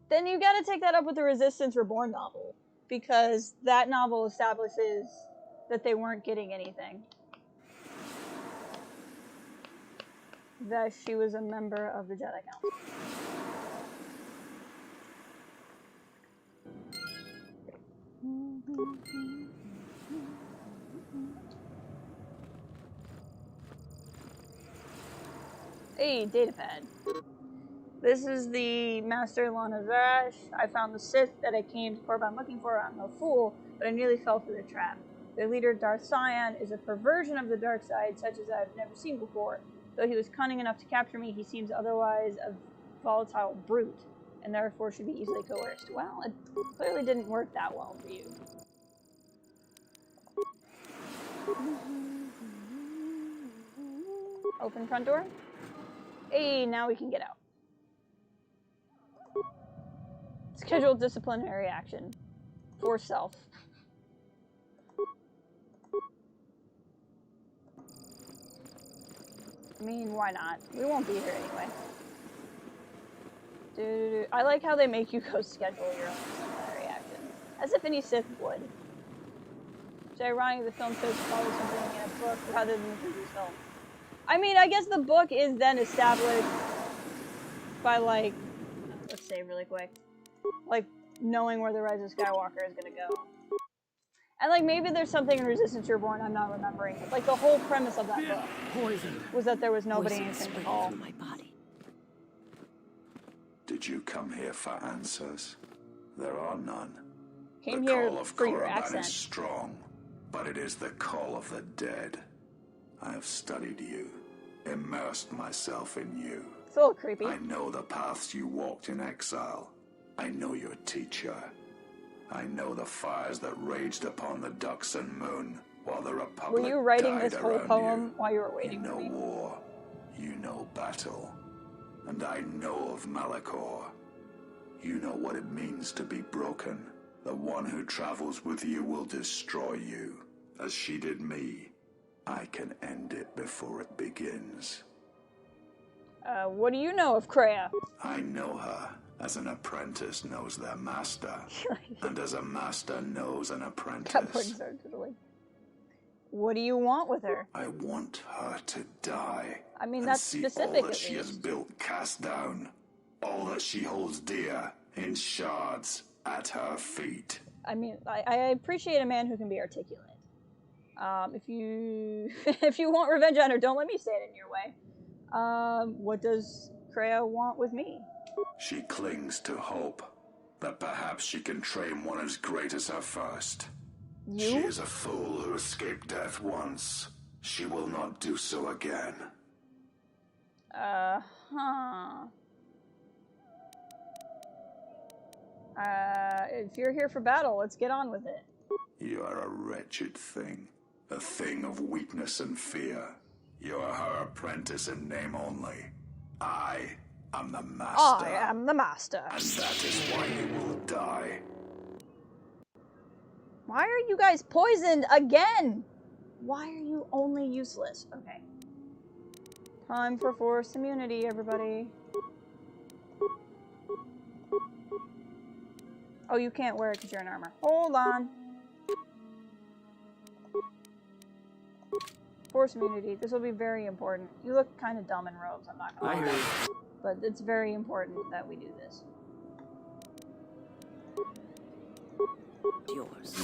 Then you gotta take that up with the Resistance Reborn novel, because that novel establishes that they weren't getting anything. That she was a member of the Jedi Council. Hey, datapad. This is the Master Lana Zarash. I found the Sith that I came to Korriban looking for. I'm no fool, but I nearly fell for their trap. Their leader, Darth Sion, is a perversion of the dark side, such as I've never seen before. Though he was cunning enough to capture me, he seems otherwise a volatile brute, and therefore should be easily coerced. Well, it clearly didn't work that well for you. Open front door. Hey, now we can get out. Scheduled disciplinary action. For self. I mean, why not? We won't be here anyway. I like how they make you go schedule your own disciplinary action. As if any Sith would. It's ironic the film chose to follow something in a book rather than the previous film. I mean, I guess the book is then established by, like... Let's save really quick. Like, knowing where the Rise of Skywalker is gonna go. And, like, maybe there's something in Resistance Reborn I'm not remembering. But, like, the whole premise of that book was that there was nobody in St. Paul. My body. Did you come here for answers? There are none. Came The here call of for your Korriban accent. is strong, but it is the call of the dead. I have studied you, immersed myself in you. It's a little creepy. I know the paths you walked in exile. I know your teacher. I know the fires that raged upon the Duxan moon while the Republic Were you writing died this whole around poem you. while you were waiting You for know me? war. You know battle. And I know of Malachor. You know what it means to be broken. The one who travels with you will destroy you, as she did me. I can end it before it begins. What do you know of Kreia? I know her as an apprentice knows their master, and as a master knows an apprentice. What do you want with her? I want her to die. I mean, and that's see specific, all that at she has least. built cast down, all that she holds dear in shards at her feet. I mean, I appreciate a man who can be articulate. If you if you want revenge on her, don't let me say it in your way. What does Kreia want with me? She clings to hope that perhaps she can train one as great as her first. You? She is a fool who escaped death once. She will not do so again. If you're here for battle, let's get on with it. You are a wretched thing. A thing of weakness and fear. You are her apprentice in name only. I am the master. I am the master. And that is why you will die. Why are you guys poisoned again? Why are you only useless? Okay. Time for force immunity, everybody. Oh, you can't wear it because you're in armor. Hold on. Force immunity. This will be very important. You look kind of dumb in robes, I'm not gonna lie. But it's very important that we do this. Yours.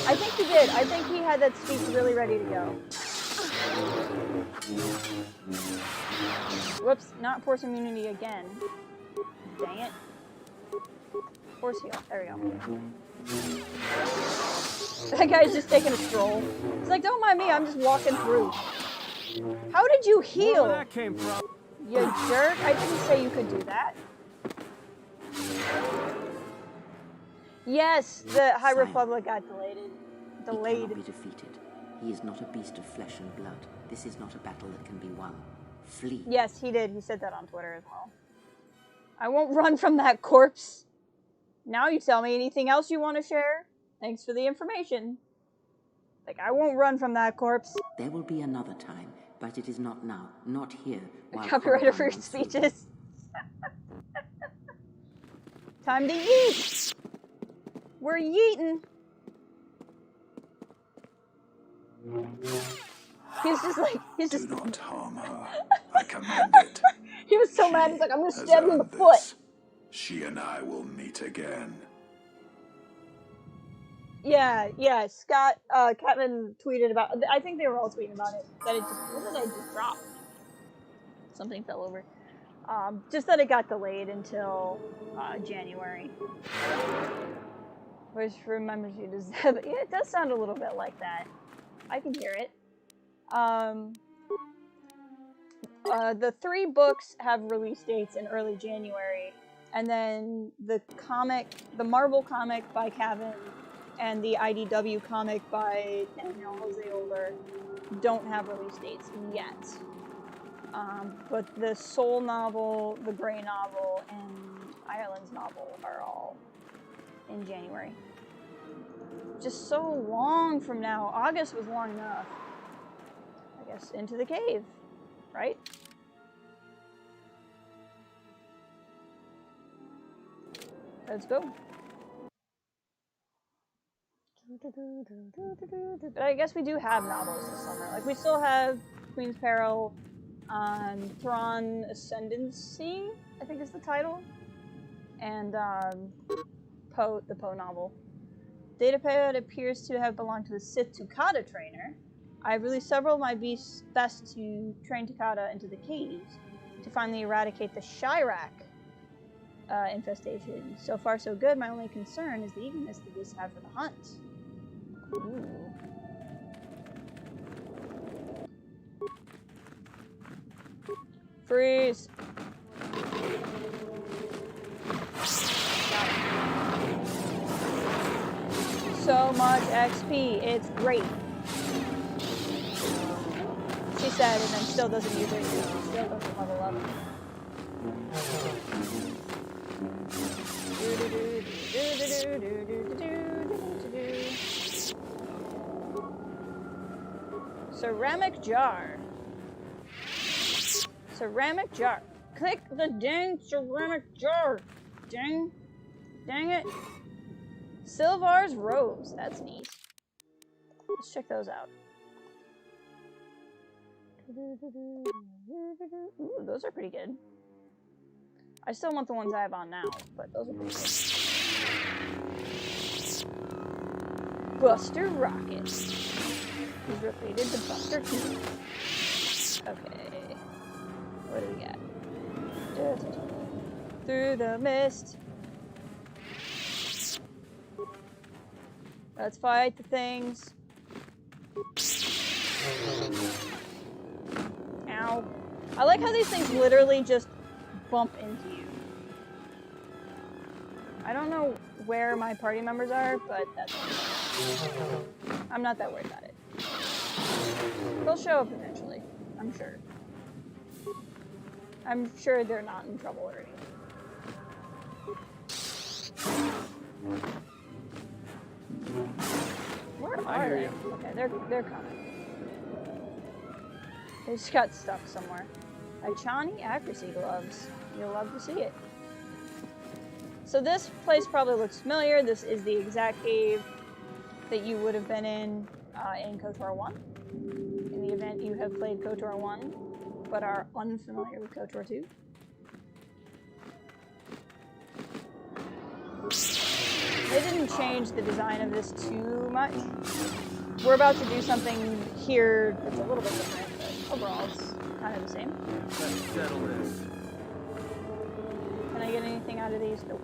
I think he did. I think he had that speech really ready to go. Whoops, not force immunity again. Dang it. Force heal. There we go. That guy's just taking a stroll. He's like, don't mind me, I'm just walking through. How did you heal? Where that came from? You jerk. I didn't say you could do that. Yes, the High Republic got delayed. He cannot be defeated. He is not a beast of flesh and blood. This is not a battle that can be won. Flee. Yes, he did. He said that on Twitter as well. I won't run from that corpse. Now you tell me anything else you want to share? Thanks for the information. Like, I won't run from that corpse. There will be another time, but it is not now. Not here. Copyrighted for your speeches. Time to yeet! We're yeeting. He's just like, he's just... Do not harm her. I command it. He was so mad, he's like, I'm gonna stab you in the foot. She and I will meet again. Yeah, Scott, Catman tweeted about, I think they were all tweeting about it, that it just, what did I just drop? Something fell over. Just that it got delayed until, January. Which remembers you to Zeb. Yeah, it does sound a little bit like that. I can hear it. The 3 books have release dates in early January, and then the Marvel comic by Cavan and the IDW comic by Daniel Jose Older don't have release dates yet. But the Soul novel, the Grey novel, and Ireland's novel are all in January. Just so long from now. August was long enough. I guess into the cave, right? Let's go. But I guess we do have novels this summer. Like, we still have Queen's Peril, Thrawn Ascendancy, I think is the title. and Poe, the Poe novel. Datapad appears to have belonged to the Sith Takata trainer. I've released several of my beasts best to train Takata into the caves to finally eradicate the Chirac infestation. So far so good, my only concern is the eagerness the beasts have for the hunt. Ooh. Freeze! So much XP, it's great. She said, and then still doesn't use it because she still doesn't level up. Ceramic jar. Ceramic jar. Click the dang ceramic jar. Dang. Dang it. Sylvar's robes. That's neat. Let's check those out. Ooh, those are pretty good. I still want the ones I have on now, but those are pretty good. Buster Rocket. He's related to Buster Keaton. Okay. What do we got? Through the mist. Let's fight the things. Ow. I like how these things literally just bump into you. I don't know where my party members are, but that's okay. I'm not that worried about it. They'll show up eventually, I'm sure. I'm sure they're not in trouble or anything. Where are they? Okay, they're coming. They just got stuck somewhere. Ichani accuracy gloves. You'll love to see it. So this place probably looks familiar. This is the exact cave that you would have been in KotOR 1. In the event you have played KotOR 1, but are unfamiliar with KotOR 2. They didn't change the design of this too much. We're about to do something here that's a little bit different, but overall it's kind of the same. Let's settle this. Can I get anything out of these? Nope.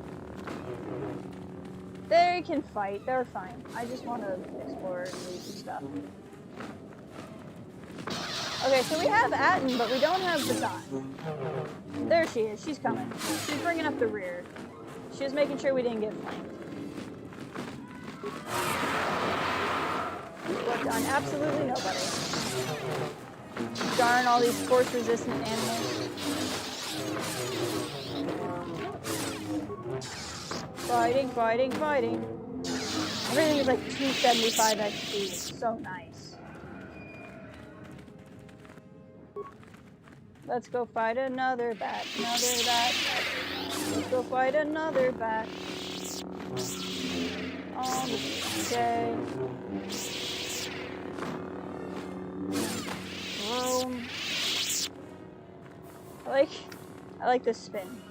They can fight. They're fine. I just want to explore and loot and stuff. Okay, so we have Atten, but we don't have Bazan. There she is. She's coming. She's bringing up the rear. She was making sure we didn't get flanked. Worked on absolutely nobody. Darn all these force-resistant animals. Fighting, fighting, fighting. Everything is like 275 XP. It's so nice. Let's go fight another bat. Another bat. Let's go fight another bat. On the okay. Boom. I like this spin.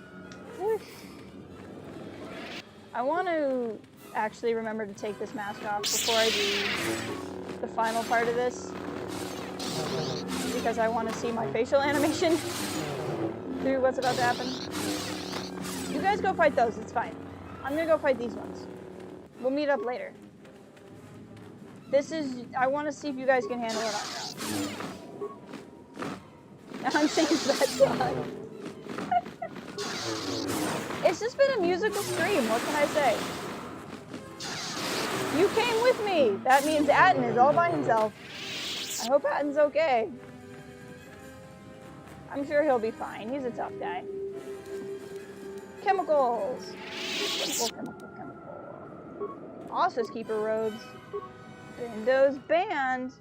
I want to actually remember to take this mask off before I do the final part of this, because I want to see my facial animation through what's about to happen. You guys go fight those, it's fine. I'm gonna go fight these ones. We'll meet up later. I want to see if you guys can handle it on your own. I'm saying that's fun. It's just been a musical stream, what can I say? You came with me! That means Atten is all by himself. I hope Atten's okay. I'm sure he'll be fine. He's a tough guy. Chemicals! Chemical. Ossus Keeper robes. Windows banned.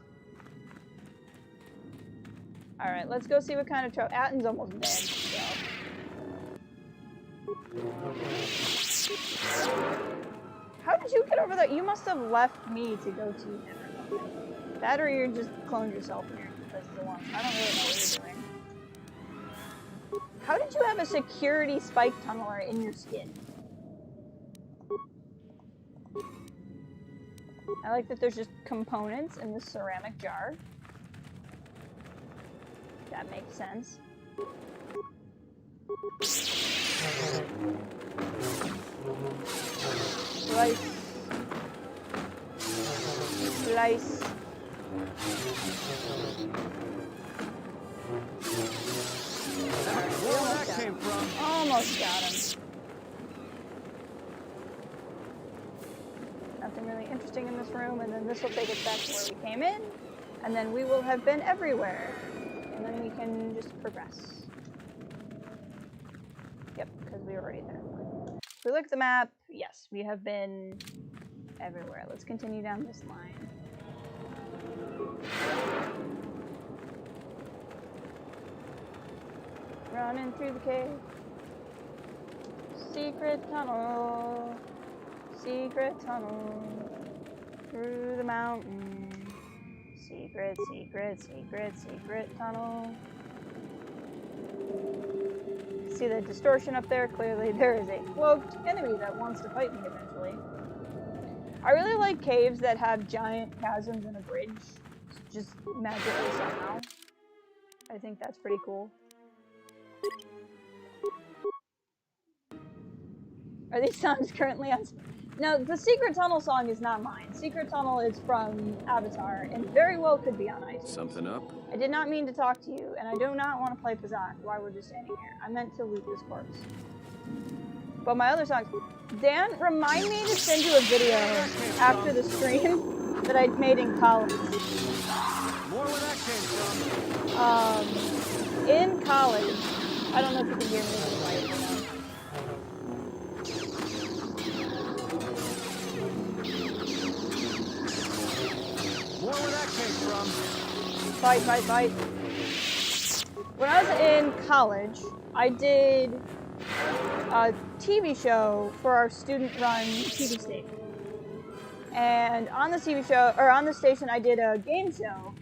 Alright, let's go see what kind of trouble. Atten's almost dead, so. How did you get over there? You must have left me to go to him or something. That or you just cloned yourself and you're the one. I don't really know what you're doing. How did you have a security spike tunneler in your skin? I like that there's just components in this ceramic jar. That makes sense. Slice. Slice. Where that came from? Almost got him. Nothing really interesting in this room, and then this will take us back to where we came in, and then we will have been everywhere, and then we can just progress. Yep, because we were already there. If we look at the map, yes, we have been everywhere. Let's continue down this line. Running through the cave. Secret tunnel. Secret tunnel. Through the mountain. Secret, secret, secret, secret tunnel. See the distortion up there? Clearly there is a cloaked enemy that wants to fight me eventually. I really like caves that have giant chasms and a bridge. Just magically somehow. I think that's pretty cool. Are these songs currently on... No, the Secret Tunnel song is not mine. Secret Tunnel is from Avatar, and very well could be on ice. Something up? I did not mean to talk to you, and I do not want to play Pazak while we're just standing here. I meant to loot this corpse. But my other songs... Dan, remind me to send you a video after the stream that I made in college. More where that came from. In college... I don't know if you can hear me in the mic. More where that came from. Fight, fight, fight. When I was in college, I did a TV show for our student-run TV station. And on the TV show, or on the station, I did a game show,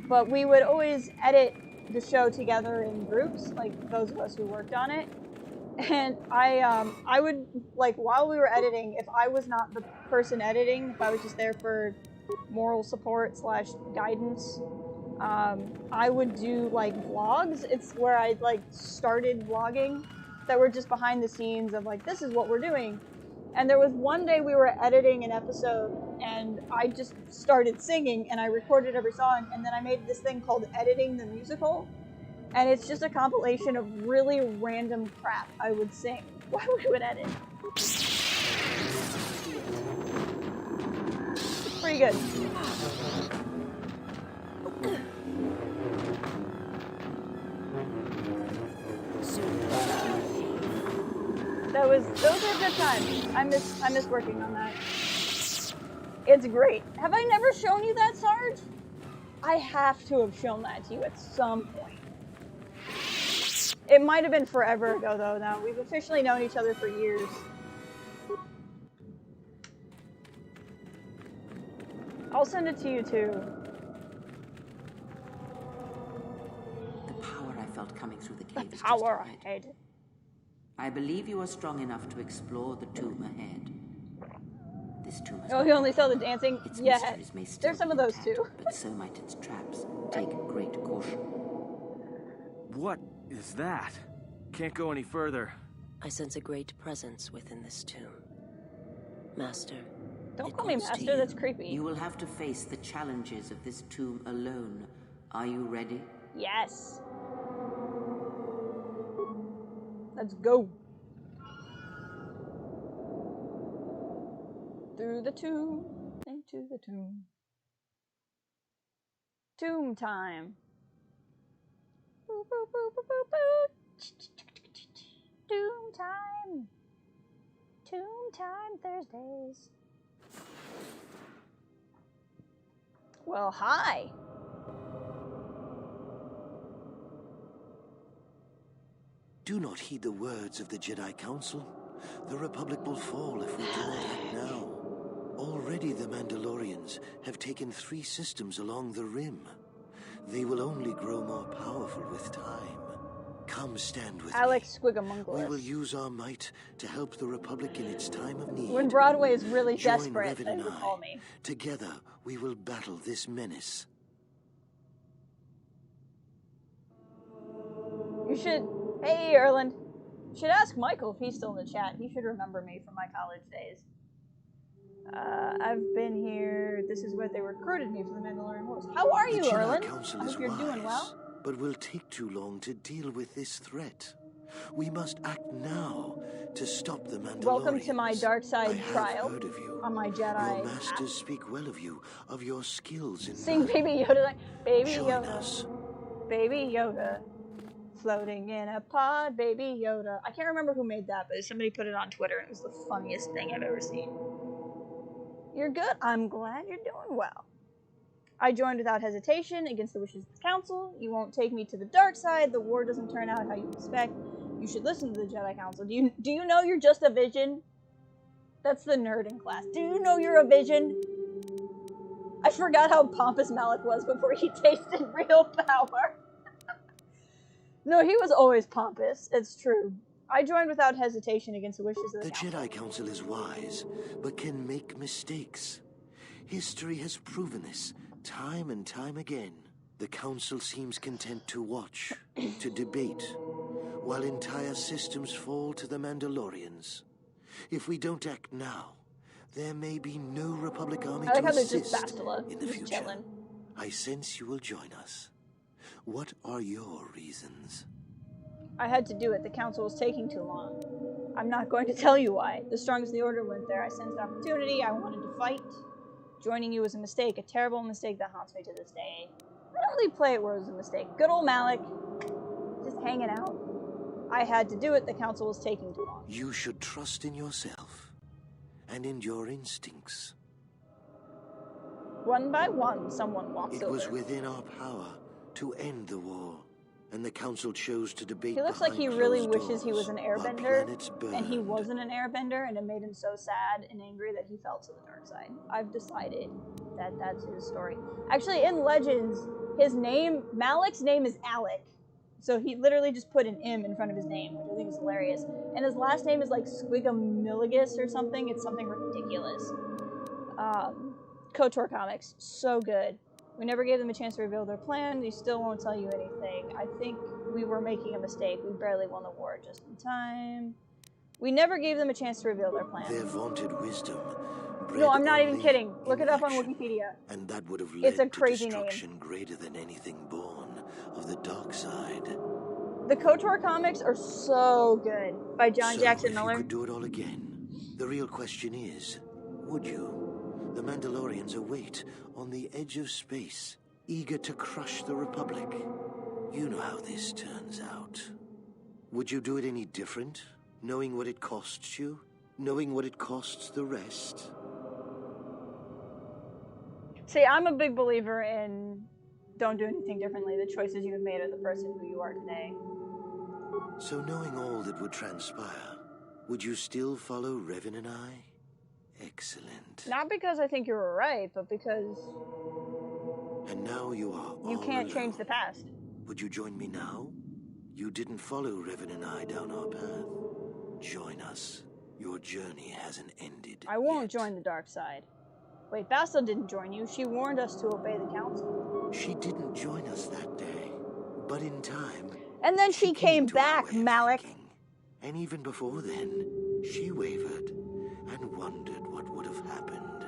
but we would always edit the show together in groups, like those of us who worked on it. And I would, like, while we were editing, if I was not the person editing, if I was just there for moral support / guidance, I would do like vlogs. It's where I like started vlogging that were just behind the scenes of like, this is what we're doing. And there was one day we were editing an episode and I just started singing and I recorded every song, and then I made this thing called Editing the Musical, and it's just a compilation of really random crap I would sing while we would edit. Pretty good. Those were good times. I miss working on that. It's great. Have I never shown you that, Sarge? I have to have shown that to you at some point. It might have been forever ago though now. We've officially known each other for years. I'll send it to you too. The power I felt coming through the cave is Power just ahead. I believe you are strong enough to explore the tomb ahead. This tomb has Oh, you only saw the dancing? its Yeah, mysteries may still there's some of those too. but so might its traps. Take great caution. What is that? Can't go any further. I sense a great presence within this tomb. Master. Don't call me Master, that's creepy. You will have to face the challenges of this tomb alone. Are you ready? Yes. Let's go. Through the tomb, into the tomb. Tomb time. Boo, boo, boo, boo, boo, boo. Tomb time. Tomb time Thursdays. Well, hi. Do not heed the words of the Jedi Council. The Republic will fall if we do not act now. Already the Mandalorians have taken 3 systems along the Rim. They will only grow more powerful with time. Come stand with Alex me. Squigamungus. We will use our might to help the Republic in its time of need. When Broadway is really Join desperate, Revan they and will I. call me. Together, we will battle this menace. You should... Hey, Erland. You should ask Michael if he's still in the chat. He should remember me from my college days. I've been here. This is where they recruited me for the Mandalorian Wars. How are you, Erland? I hope you're doing well. But will take too long to deal with this threat. We must act now to stop the Mandalorians. Welcome to my dark side I trial. have heard of you. On my Jedi Your masters path. speak well of you, of your skills in Sing battle. Baby Yoda like Baby Join Yoda. us. Baby Yoda. Floating in a pod, Baby Yoda. I can't remember who made that, but somebody put it on Twitter and it was the funniest thing I've ever seen. You're good. I'm glad you're doing well. I joined without hesitation against the wishes of the Council. You won't take me to the dark side. The war doesn't turn out how you expect. You should listen to the Jedi Council. Do you know you're just a vision? That's the nerd in class. Do you know you're a vision? I forgot how pompous Malak was before he tasted real power. No, he was always pompous. It's true. I joined without hesitation against the wishes of the Council. The Jedi Council is wise, but can make mistakes. History has proven this, time and time again. The Council seems content to watch, to debate, while entire systems fall to the Mandalorians. If we don't act now, there may be no Republic army I like to how there's assist just Bastila in the just future. chilling. I sense you will join us. What are your reasons? I had to do it. The Council was taking too long. I'm not going to tell you why. The strongest of the Order went there. I sensed opportunity. I wanted to fight. Joining you was a mistake. A terrible mistake that haunts me to this day. I don't really play it where it was a mistake. Good old Malak. Just hanging out. I had to do it. The Council was taking too long. You should trust in yourself and in your instincts. One by one, someone walks over. It was within our power to end the war, and the Council chose to debate. He looks like he really wishes he was an airbender, burned. and he wasn't an airbender, and it made him so sad and angry that he fell to the dark side. I've decided that that's his story. Actually, in Legends, his name, Malak's name is Alec. So he literally just put an M in front of his name, which I think is hilarious. And his last name is like Squigamilligus or something. It's something ridiculous. KotOR Comics, so good. We never gave them a chance to reveal their plan. They still won't tell you anything. I think we were making a mistake. We barely won the war just in time. We never gave them a chance to reveal their plan. Their vaunted wisdom. No, I'm not even kidding. Look it up on Wikipedia. And that would have led It's a to crazy destruction name. greater than anything born of the dark side. The KotOR comics are so good by John Jackson Miller. If you could do it all again, the real question is, would you? The Mandalorians await on the edge of space, eager to crush the Republic. You know how this turns out. Would you do it any different, knowing what it costs you? Knowing what it costs the rest? See, I'm a big believer in don't do anything differently. The choices you have made are the person who you are today. So knowing all that would transpire, would you still follow Revan and I? Excellent. Not because I think you're right, but because And now you are all you can't alone. change the past. Would you join me now? You didn't follow Revan and I down our path. Join us. Your journey hasn't ended. I won't join the dark side. Wait, Bastila didn't join you. She warned us to obey the council. She didn't join us that day, but in time. And then she came back, Malak. And even before then, she wavered and wondered what would have happened.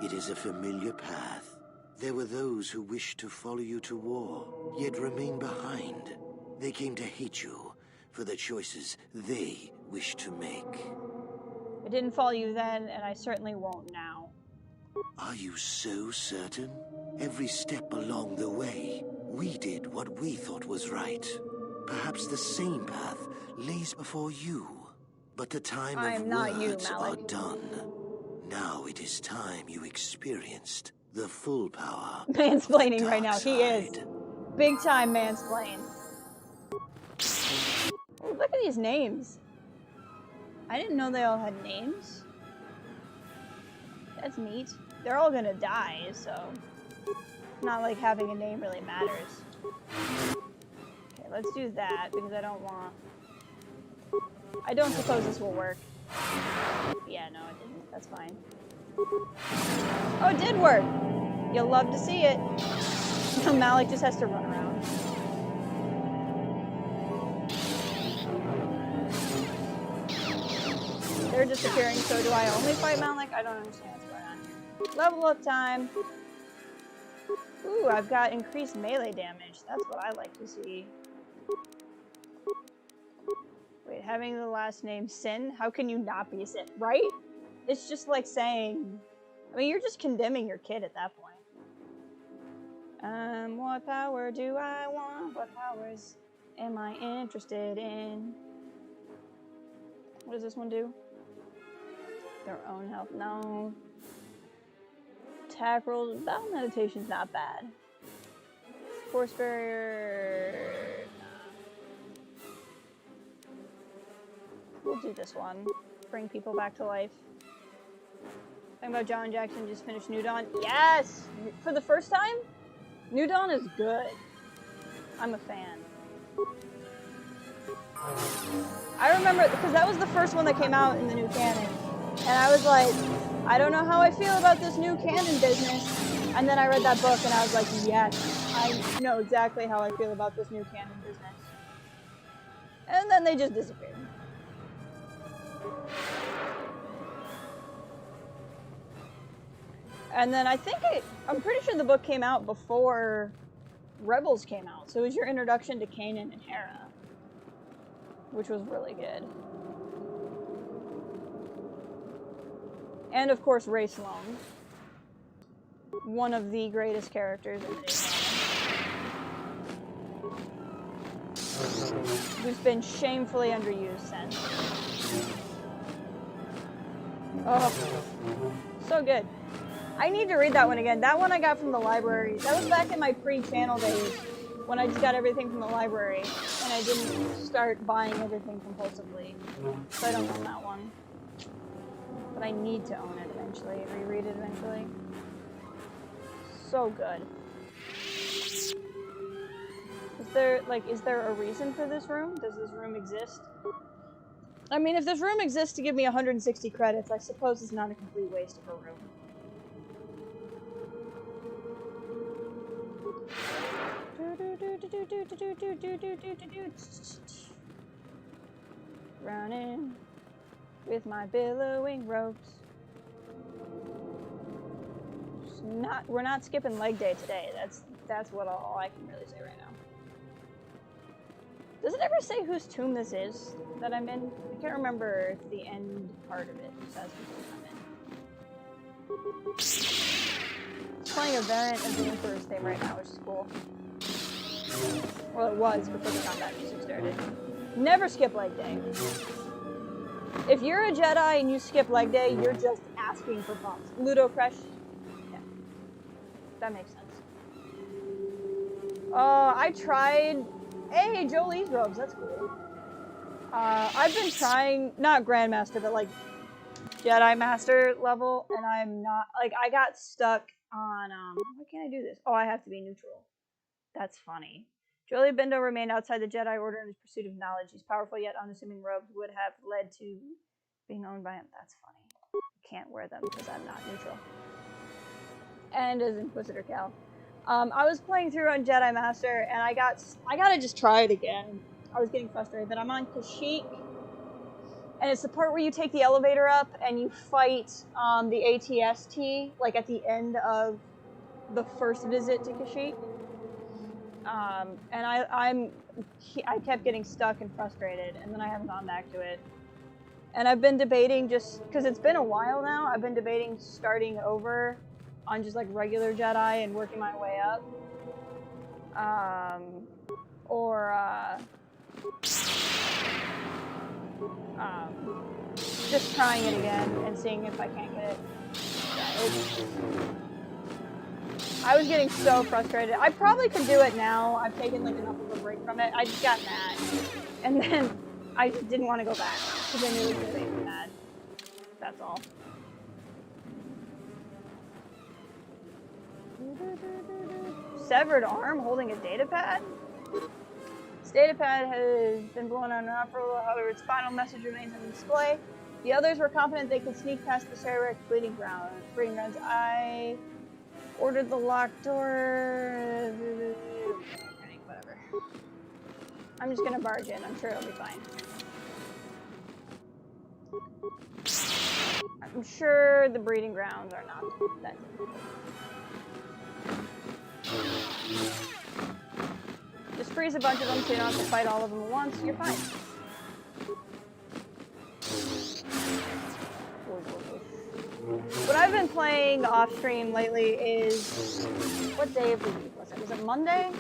It is a familiar path. There were those who wished to follow you to war, yet remain behind. They came to hate you for the choices they wished to make. I didn't follow you then, and I certainly won't now. Are you so certain? Every step along the way, we did what we thought was right. Perhaps the same path lays before you. But the time I of am not you, words are Malak. done. Now it is time you experienced the full power. Mansplaining of the right now. dark He is. side. Big time mansplain. Oh, look at these names. I didn't know they all had names. That's neat. They're all gonna die, so not like having a name really matters. Okay, let's do that because I don't suppose this will work. Yeah, no, it didn't. That's fine. Oh, it did work! You'll love to see it. Now Malik just has to run around. They're disappearing, so do I only fight Malik? I don't understand what's going on here. Level up time. Ooh, I've got increased melee damage. That's what I like to see. Wait, having the last name Sin? How can you not be a Sin? Right? It's just like saying... I mean, you're just condemning your kid at that point. What power do I want? What powers am I interested in? What does this one do? Their own health. No. Attack rolls. Battle meditation's not bad. Force barrier. We'll do this one. Bring people back to life. Talking about John Jackson just finished New Dawn. Yes! For the first time? New Dawn is good. I'm a fan. I remember, because that was the first one that came out in the new canon. And I was like, I don't know how I feel about this new canon business. And then I read that book and I was like, yes, I know exactly how I feel about this new canon business. And then they just disappeared. And then I think I'm pretty sure the book came out before Rebels came out. So it was your introduction to Kanan and Hera, which was really good. And of course, Rey Sloane, one of the greatest characters in the new canon, who's been shamefully underused since. Oh, so good. I need to read that one again. That one I got from the library. That was back in my pre-channel days, when I just got everything from the library, and I didn't start buying everything compulsively. So I don't own that one. But I need to own it eventually, reread it eventually. So good. Is there a reason for this room? Does this room exist? I mean, if this room exists to give me 160 credits, I suppose it's not a complete waste of a room. Running with my billowing ropes. We're not skipping leg day today. That's what all I can really say right now. Does it ever say whose tomb this is that I'm in? I can't remember if the end part of it says whose tomb I'm in. It's playing a variant of the Emperor's theme right now, which is cool. Well, it was before the combat music started. Never skip leg day. If you're a Jedi and you skip leg day, you're just asking for bumps. Ludo Crush. Yeah. That makes sense. I tried... Hey, Jolie's robes, that's cool. I've been trying, not Grandmaster, but like Jedi Master level, and I'm not, like, I got stuck on, why can't I do this? Oh, I have to be neutral. That's funny. Jolie Bindo remained outside the Jedi Order in his pursuit of knowledge. His powerful yet unassuming robes would have led to being owned by him. That's funny. I can't wear them because I'm not neutral. And as Inquisitor Cal. I was playing through on Jedi Master, and I gotta just try it again. I was getting frustrated, but I'm on Kashyyyk, and it's the part where you take the elevator up and you fight the ATST, like at the end of the first visit to Kashyyyk. And I kept getting stuck and frustrated, and then I haven't gone back to it. And I've been debating, just because it's been a while now, I've been debating starting over on just like regular Jedi and working my way up. Just trying it again and seeing if I can't get it. I was getting so frustrated. I probably could do it now. I've taken like enough of a break from it. I just got mad. And then I just didn't want to go back because I knew it was going to make me mad. That's all. Severed arm holding a data pad? Datapad has been blown on an uproar, however, its final message remains on display. The others were confident they could sneak past the Sarek breeding grounds. I ordered the locked door. Whatever. I'm just gonna barge in. I'm sure it'll be fine. I'm sure the breeding grounds are not that difficult. Just freeze a bunch of them so you don't have to fight all of them at once. You're fine. What I've been playing off stream lately is, what day of the week was it? Was it Monday?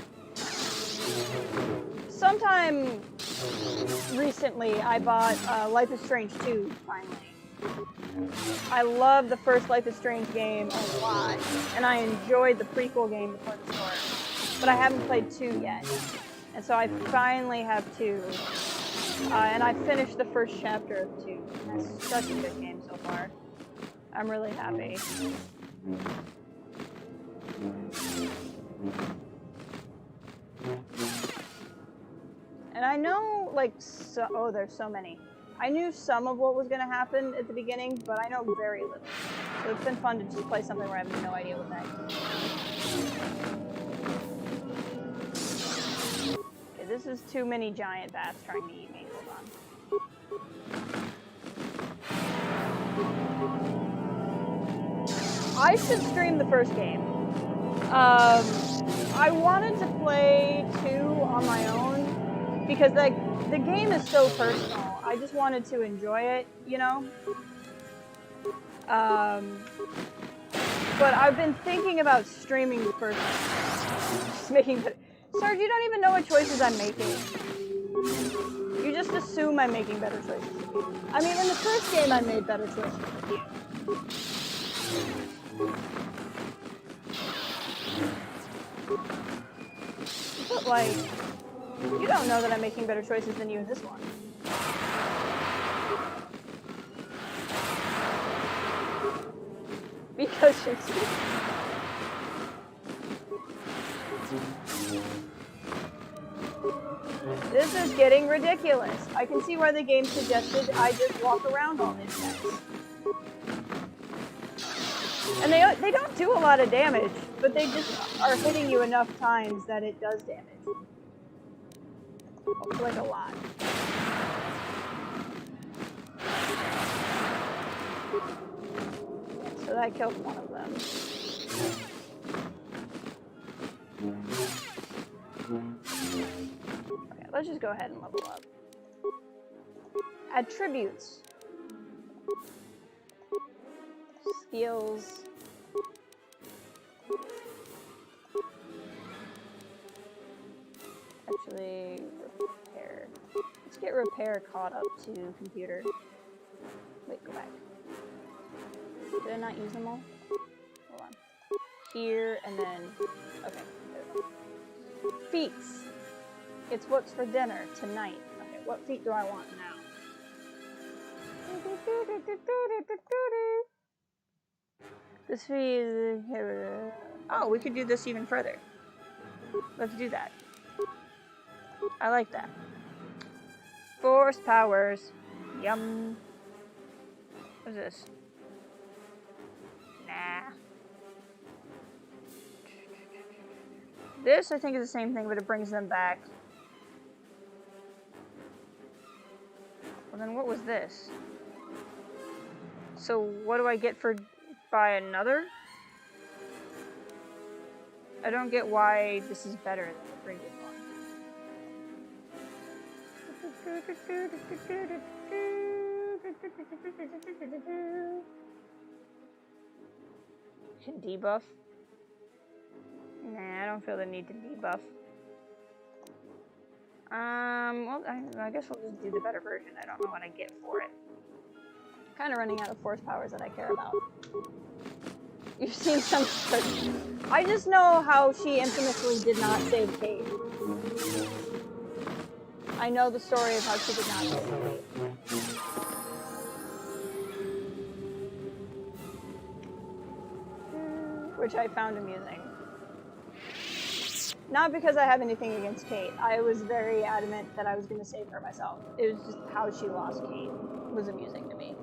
Sometime recently I bought Life is Strange 2 finally. I love the first Life is Strange game a lot, and I enjoyed the prequel game before the story, but I haven't played 2 yet, and so I finally have 2, and I finished the first chapter of 2, and it's such a good game so far. I'm really happy. And I know, like, oh, there's so many. I knew some of what was going to happen at the beginning, but I know very little. So it's been fun to just play something where I have no idea what that is. Okay, this is too many giant bats trying to eat me. Hold on. I should stream the first game. I wanted to play 2 on my own because like the game is so personal. I just wanted to enjoy it, you know? But I've been thinking about streaming the first game. Just making the... Sarge, you don't even know what choices I'm making. You just assume I'm making better choices than you. I mean, in the first game I made better choices than you. But like, you don't know that I'm making better choices than you in this one. Because you're stupid. This is getting ridiculous. I can see why the game suggested I just walk around all these guys. And they don't do a lot of damage, but they just are hitting you enough times that it does damage. Like a lot. So that killed one of them. Okay, let's just go ahead and level up. Attributes. Skills. Actually, repair. Let's get repair caught up to computer. Wait, go back. Did I not use them all? Hold on. Here, and then... Okay, there we go. Feats. It's what's for dinner tonight. Okay, what feat do I want now? This feat is... Oh, we could do this even further. Let's do that. I like that. Force powers. Yum. What's this? Nah. This, I think, is the same thing, but it brings them back. Well, then what was this? So, what do I get for... by another? I don't get why this is better than the previous one. Can debuff? Nah, I don't feel the need to debuff. Well, I guess we'll just do the better version. I don't know what I get for it. Kind of running out of force powers that I care about. You've seen some... I just know how she infamously did not save Kate. I know the story of how she did not save Kate. Which I found amusing. Not because I have anything against Kate. I was very adamant that I was going to save her myself. It was just how she lost Kate was amusing to me.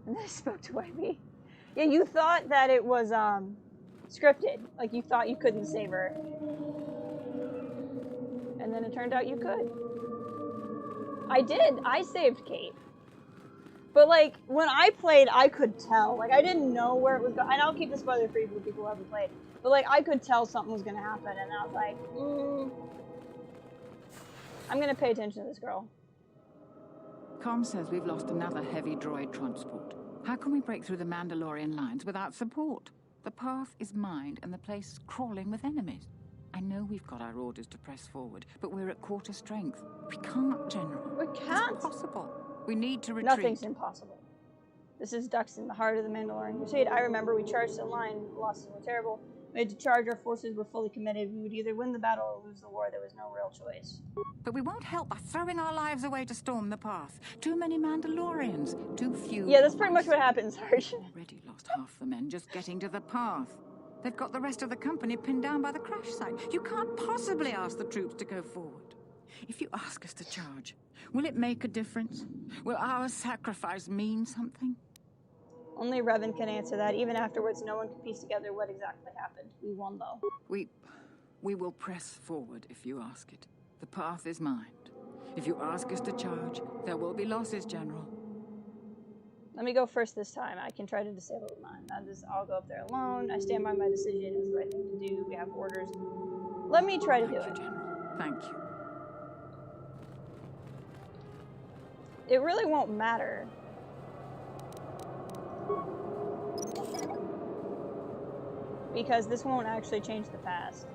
And then I spoke to Webby. Yeah, you thought that it was scripted. Like, you thought you couldn't save her. And then it turned out you could. I did. I saved Kate. But, like, when I played, I could tell. Like, I didn't know where it was going. And I'll keep the spoiler free for people who haven't played. But, like, I could tell something was going to happen. And I was like, I'm going to pay attention to this girl. Com says we've lost another heavy droid transport. How can we break through the Mandalorian lines without support? The path is mined and the place is crawling with enemies. I know we've got our orders to press forward, but we're at quarter strength. We can't, General. We can't. It's impossible. We need to retreat. Nothing's impossible. This is Dux in the heart of the Mandalorian Crusade. I remember we charged the line. The losses were terrible. We had to charge. Our forces were fully committed. We would either win the battle or lose the war. There was no real choice. But we won't help by throwing our lives away to storm the path. Too many Mandalorians. Too few. Yeah, that's pretty much what happened, Sarge. Already lost half the men just getting to the path. They've got the rest of the company pinned down by the crash site. You can't possibly ask the troops to go forward. If you ask us to charge, will it make a difference? Will our sacrifice mean something? Only Revan can answer that. Even afterwards, no one can piece together what exactly happened. We won, though. We will press forward if you ask it. The path is mined. If you ask us to charge, there will be losses, General. Let me go first this time. I can try to disable mine. I'll go up there alone. I stand by my decision. It was the right thing to do. We have orders. Let me try to do it. General. Thank you. It really won't matter. Because this won't actually change the past.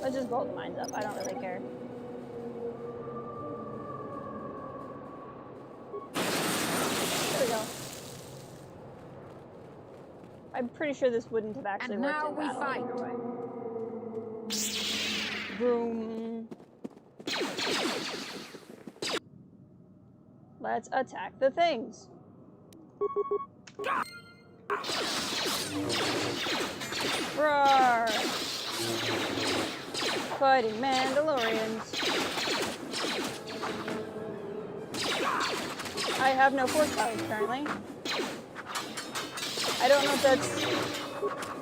Let's just blow the mines up. I don't really care. There we go. I'm pretty sure this wouldn't have actually worked in battle either way. Boom. Let's attack the things. Roar! Fighting Mandalorians. I have no force powers currently. I don't know if that's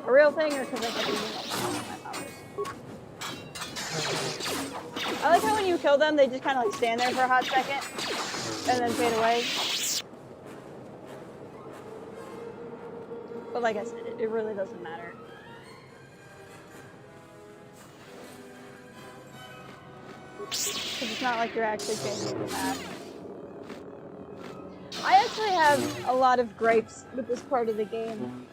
a real thing or because I kept using all my powers. I like how when you kill them, they just kind of like stand there for a hot second and then fade away. But like I said, it really doesn't matter. Because it's not like you're actually changing the map. I actually have a lot of gripes with this part of the game.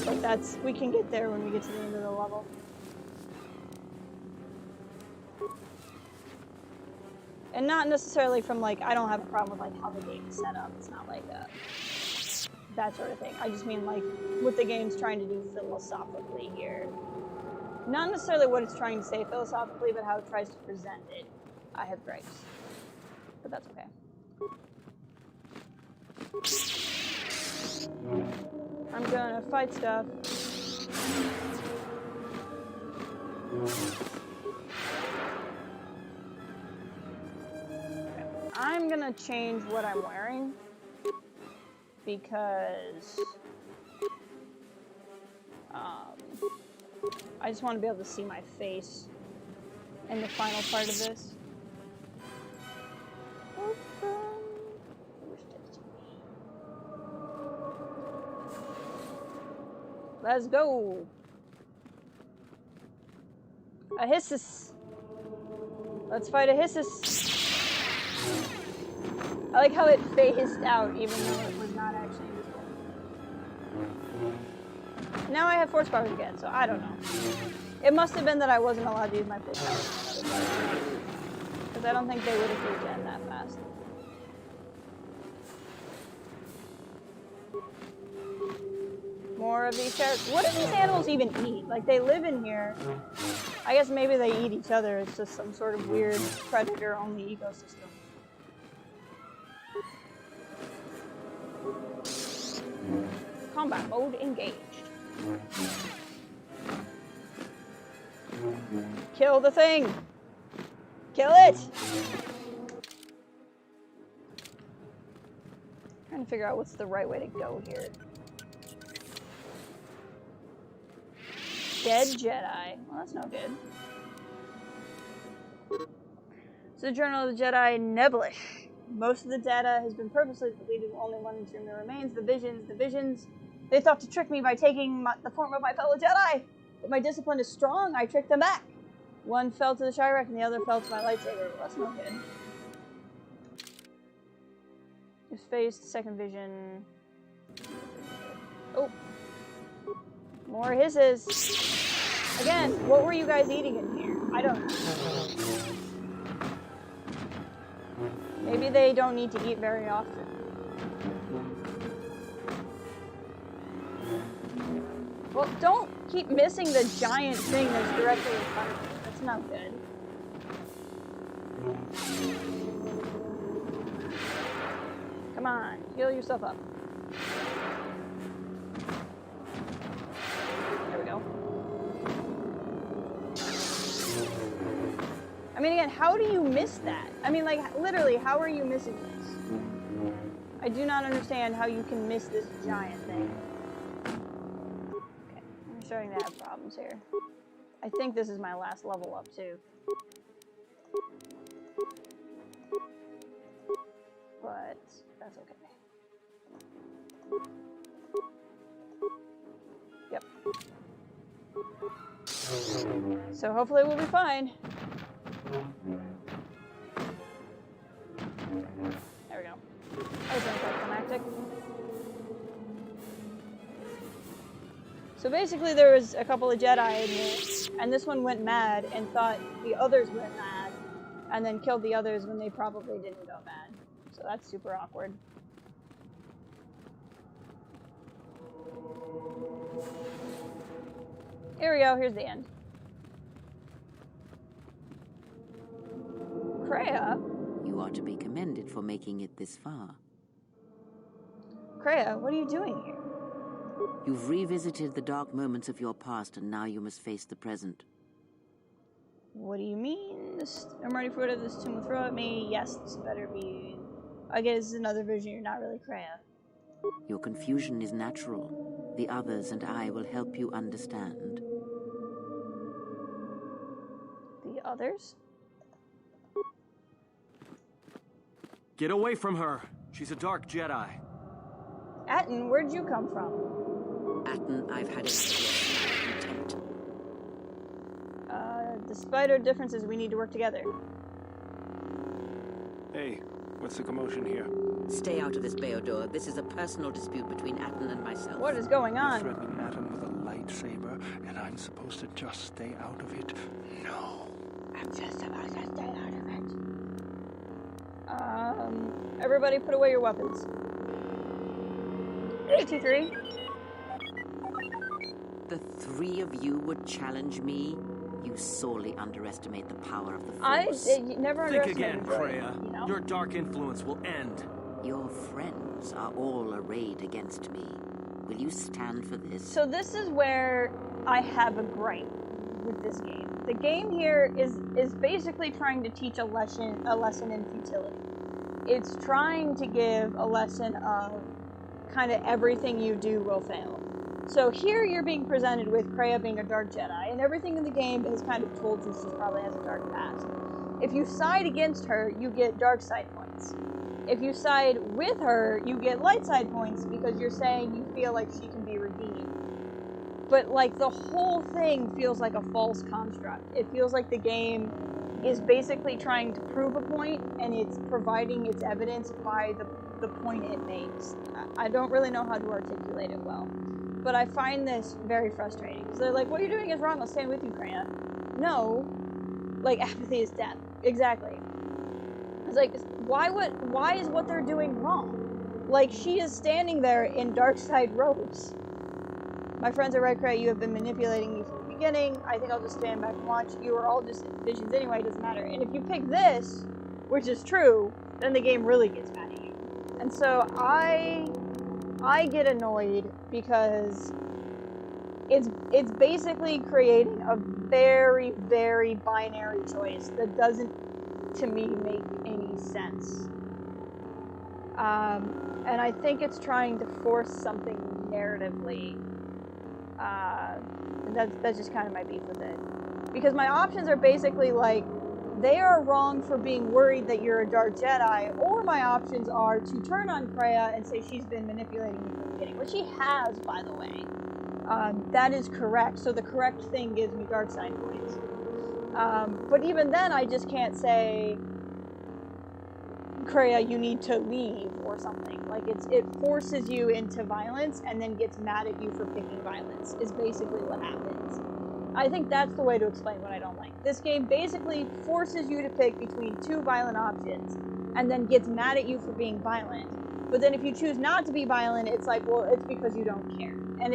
But we can get there when we get to the end of the level. And not necessarily from like, I don't have a problem with like how the game is set up. It's not like that sort of thing. I just mean like what the game's trying to do philosophically here. Not necessarily what it's trying to say philosophically, but how it tries to present it. I have gripes. But that's okay. I'm gonna fight stuff. I'm gonna change what I'm wearing because I just want to be able to see my face in the final part of this. Let's go! A Hissus! Let's fight a Hissus! I like how it phased out even though it was not actually useful. Now I have force powers again, so I don't know. It must have been that I wasn't allowed to use my force powers. Because I don't think they would have regen that fast. More of these characters. What do these animals even eat? Like, they live in here. I guess maybe they eat each other. It's just some sort of weird predator-only ecosystem. Combat mode engaged. Kill the thing! Kill it! Trying to figure out what's the right way to go here. Dead Jedi. Well, that's no good. So, Journal of the Jedi Neblish. Most of the data has been purposely deleted. Only one instrument remains. The visions. They thought to trick me by taking the form of my fellow Jedi. But my discipline is strong. I tricked them back. One fell to the Chirac and the other fell to my lightsaber. Well, that's no good. Just faced second vision. Oh. More hisses. Again, what were you guys eating in here? I don't know. Maybe they don't need to eat very often. Well, don't keep missing the giant thing that's directly in front of you. That's not good. Come on, heal yourself up. There we go. I mean, again, how do you miss that? I mean, like, literally, how are you missing this? I do not understand how you can miss this giant thing. Okay, I'm starting to have problems here. I think this is my last level up, too. But that's okay. Yep. So hopefully we'll be fine. There we go. That was anticlimactic. So basically there was a couple of Jedi in here, and this one went mad and thought the others went mad, and then killed the others when they probably didn't go mad. So that's super awkward. Here we go, here's the end. Kreia? You are to be commended for making it this far. Kreia, what are you doing here? You've revisited the dark moments of your past, and now you must face the present. What do you mean? I'm ready for it. This tomb will throw at me. Yes, this better be. I guess this is another vision. You're not really Kreia. Your confusion is natural. The others and I will help you understand. The others? Get away from her. She's a dark Jedi. Atten, where'd you come from? Atten, I've had contempt. Despite our differences, we need to work together. Hey, what's the commotion here? Stay out of this, Beodor. This is a personal dispute between Atten and myself. What is going on? You're threatening Atten with a lightsaber, and I'm supposed to just stay out of it? No. I'm just supposed to stay out of it. Everybody put away your weapons. Hey, T3. The three of you would challenge me? You sorely underestimate the power of the Force. I never Think underestimated again, Kreia. You know? Your dark influence will end. Your friends are all arrayed against me. Will you stand for this? So this is where I have a gripe with this game. The game here is basically trying to teach a lesson in futility. It's trying to give a lesson of kind of everything you do will fail. So here you're being presented with Kreia being a dark Jedi, and everything in the game is kind of told you she probably has a dark past. If you side against her, you get dark side points. If you side with her, you get light side points because you're saying you feel like she can be redeemed. But like the whole thing feels like a false construct. It feels like the game is basically trying to prove a point, and it's providing its evidence by the point it makes. I don't really know how to articulate it well. But I find this very frustrating. Because they're like, what you're doing is wrong, I'll stand with you, Kreia. No. Like, apathy is death. Exactly. It's like, why is what they're doing wrong? Like, she is standing there in dark side robes. My friends are right, Kreia, you have been manipulating me from the beginning. I think I'll just stand back and watch. You are all just visions anyway, it doesn't matter. And if you pick this, which is true, then the game really gets mad at you. And so I I get annoyed because it's basically creating a very, very binary choice that doesn't, to me, make any sense. And I think it's trying to force something narratively. And that's just kind of my beef with it. Because my options are basically like, they are wrong for being worried that you're a Dark Jedi, or my options are to turn on Kreia and say she's been manipulating you from the beginning, which she has, by the way. That is correct, so the correct thing gives me dark side points. But even then, I just can't say, Kreia, you need to leave, or something. Like, it forces you into violence, and then gets mad at you for picking violence, is basically what happens. I think that's the way to explain what I don't like. This game basically forces you to pick between two violent options, and then gets mad at you for being violent. But then if you choose not to be violent, it's like, well, it's because you don't care. And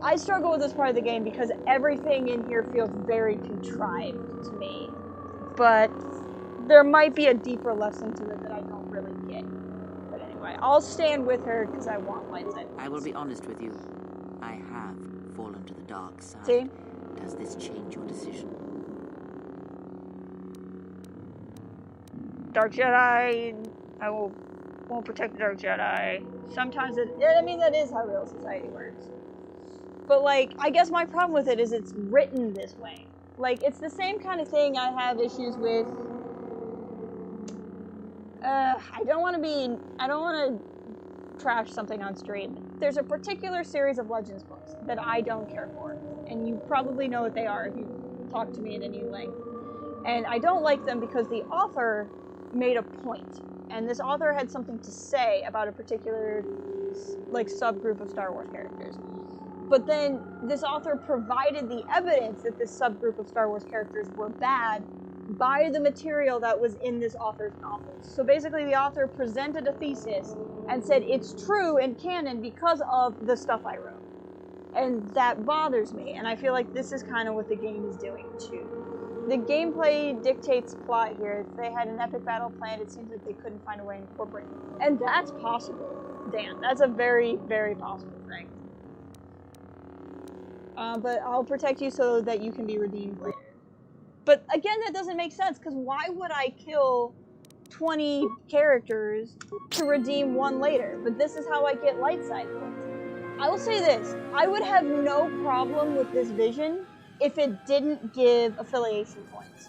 I struggle with this part of the game because everything in here feels very contrived to me. But there might be a deeper lesson to it that I don't really get. But anyway, I'll stand with her because I want light side. I will be honest with you. I have fallen to the dark side. See? Does this change your decision? Dark Jedi, I won't protect the Dark Jedi. Sometimes I mean, that is how real society works. But, like, I guess my problem with it is it's written this way. Like, it's the same kind of thing I have issues with. I don't want to trash something on stream. There's a particular series of Legends books that I don't care for. And you probably know what they are if you talk to me at any length. And I don't like them because the author made a point. And this author had something to say about a particular, like, subgroup of Star Wars characters. But then this author provided the evidence that this subgroup of Star Wars characters were bad by the material that was in this author's novels. So basically the author presented a thesis and said it's true and canon because of the stuff I wrote. And that bothers me, and I feel like this is kind of what the game is doing too. The gameplay dictates plot here. If they had an epic battle planned, it seems like they couldn't find a way to incorporate it. And that's possible, Dan. That's a very, very possible thing. But I'll protect you so that you can be redeemed later. But again, that doesn't make sense, because why would I kill 20 characters to redeem one later? But this is how I get light side points. I will say this, I would have no problem with this vision if it didn't give affiliation points.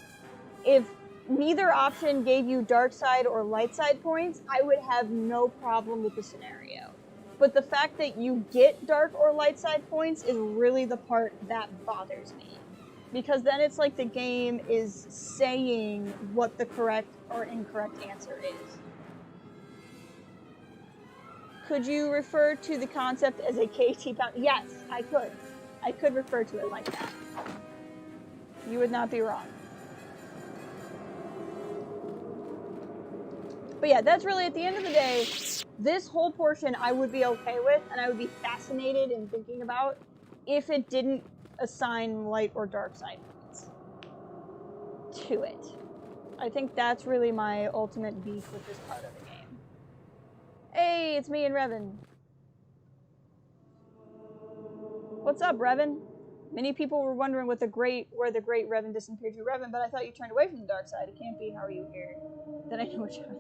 If neither option gave you dark side or light side points, I would have no problem with the scenario. But the fact that you get dark or light side points is really the part that bothers me. Because then it's like the game is saying what the correct or incorrect answer is. Could you refer to the concept as a KT pound? Yes, I could. I could refer to it like that. You would not be wrong. But yeah, that's really, at the end of the day, this whole portion I would be okay with, and I would be fascinated in thinking about if it didn't assign light or dark side points to it. I think that's really my ultimate beef with this part of the game. Hey, it's me and Revan. What's up, Revan? Many people were wondering where the great Revan disappeared to. Revan, but I thought you turned away from the dark side. It can't be. How are you here? Then I know which one.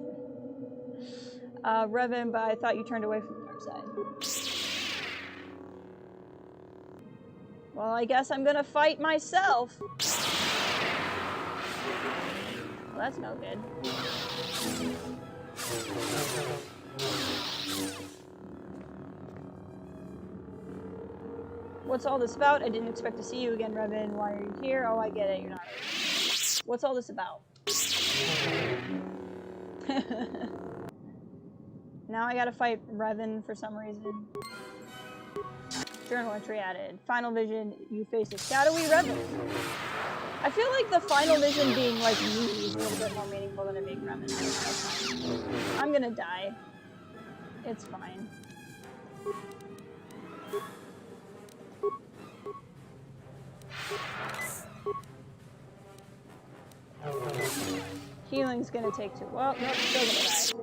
Revan, but I thought you turned away from the dark side. Well, I guess I'm gonna fight myself. Well, that's no good. What's all this about? I didn't expect to see you again, Revan. Why are you here? Oh, I get it. You're not here. What's all this about? Now I gotta fight Revan for some reason. Journal entry added. Final vision, you face a shadowy Revan. I feel like the final vision being like me is a little bit more meaningful than it being Revan. I'm gonna die. It's fine. Healing's gonna take too. Well, nope, still gonna die.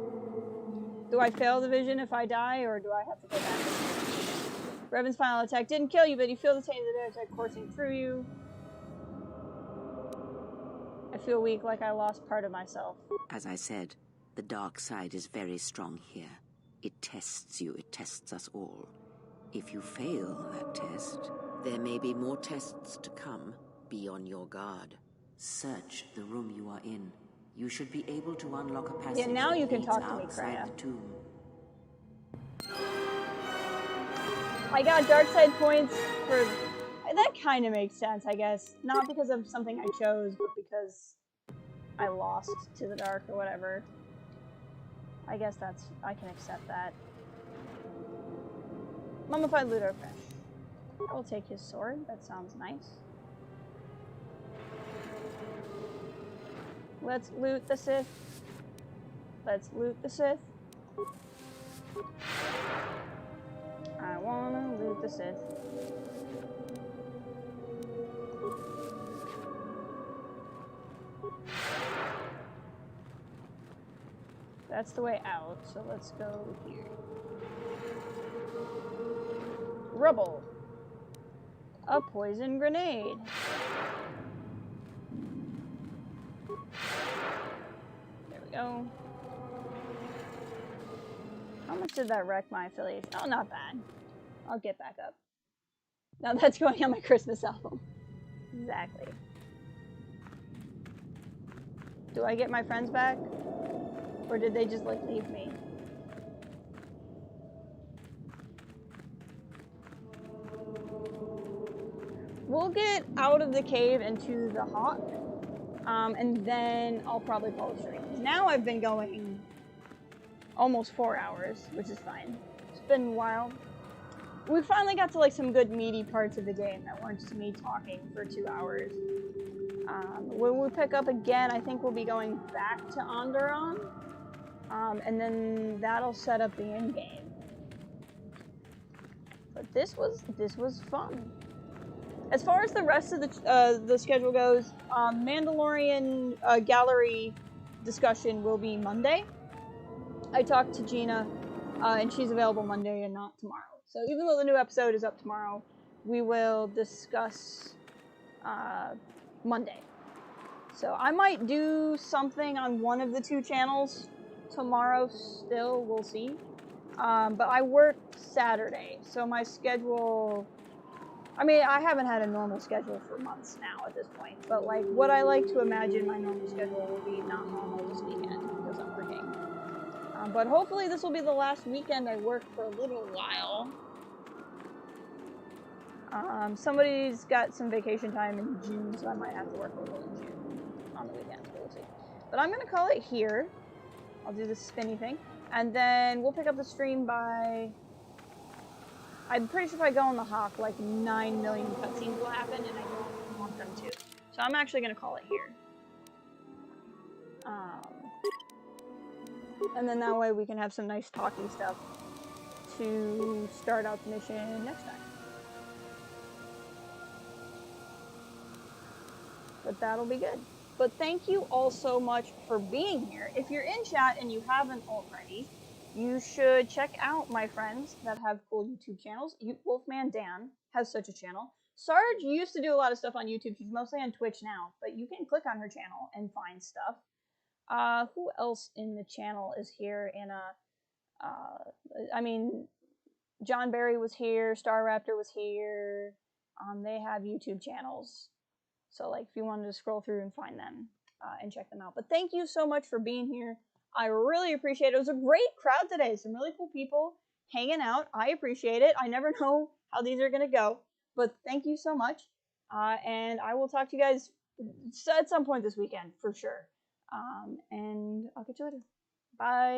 Do I fail the vision if I die, or do I have to go back? Revan's final attack didn't kill you, but you feel the taint of the attack coursing through you. I feel weak, like I lost part of myself. As I said, the dark side is very strong here. It tests you, it tests us all. If you fail that test, there may be more tests to come. Be on your guard. Search the room you are in. You should be able to unlock a passage. Yeah, now you can leads talk to me, outside Kreia. the tomb. I got dark side points for... That kind of makes sense, I guess. Not because of something I chose, but because I lost to the dark or whatever. I guess that's... I can accept that. Mummified Ludofish. I will take his sword. That sounds nice. Let's loot the Sith. Let's loot the Sith. I wanna loot the Sith. That's the way out, so let's go here. Rubble. A poison grenade. There we go. How much did that wreck my affiliation? Oh, not bad. I'll get back up. Now that's going on my Christmas album. Exactly. Do I get my friends back? Or did they just, like, leave me? We'll get out of the cave into the Hawk, and then I'll probably follow stream. Now I've been going almost 4 hours, which is fine. It's been a while. We finally got to like some good meaty parts of the game that weren't just me talking for 2 hours. When we pick up again, I think we'll be going back to Onderon, and then that'll set up the end game. But this was fun. As far as the rest of the schedule goes, Mandalorian gallery discussion will be Monday. I talked to Gina, and she's available Monday and not tomorrow. So even though the new episode is up tomorrow, we will discuss Monday. So I might do something on one of the two channels tomorrow still, we'll see. But I work Saturday, so my schedule... I mean, I haven't had a normal schedule for months now at this point, but like what I like to imagine my normal schedule will be not normal this weekend because I'm working. But hopefully this will be the last weekend I work for a little while. Somebody's got some vacation time in June, so I might have to work a little in June on the weekends, but we'll see. But I'm gonna call it here. I'll do this spinny thing, and then we'll pick up the stream by... I'm pretty sure if I go on the Hawk, like 9 million cutscenes will happen, and I don't want them to. So I'm actually going to call it here. And then that way we can have some nice talking stuff to start out the mission next time. But that'll be good. But thank you all so much for being here. If you're in chat and you haven't already, you should check out my friends that have cool YouTube channels. Wolfman Dan has such a channel. Sarge used to do a lot of stuff on YouTube. She's mostly on Twitch now, but you can click on her channel and find stuff. Who else in the channel is here in I mean, John Barry was here, Star Raptor was here. They have YouTube channels. So like if you wanted to scroll through and find them and check them out. But thank you so much for being here. I really appreciate it. It was a great crowd today. Some really cool people hanging out. I appreciate it. I never know how these are going to go. But thank you so much. And I will talk to you guys at some point this weekend, for sure. And I'll catch you later. Bye.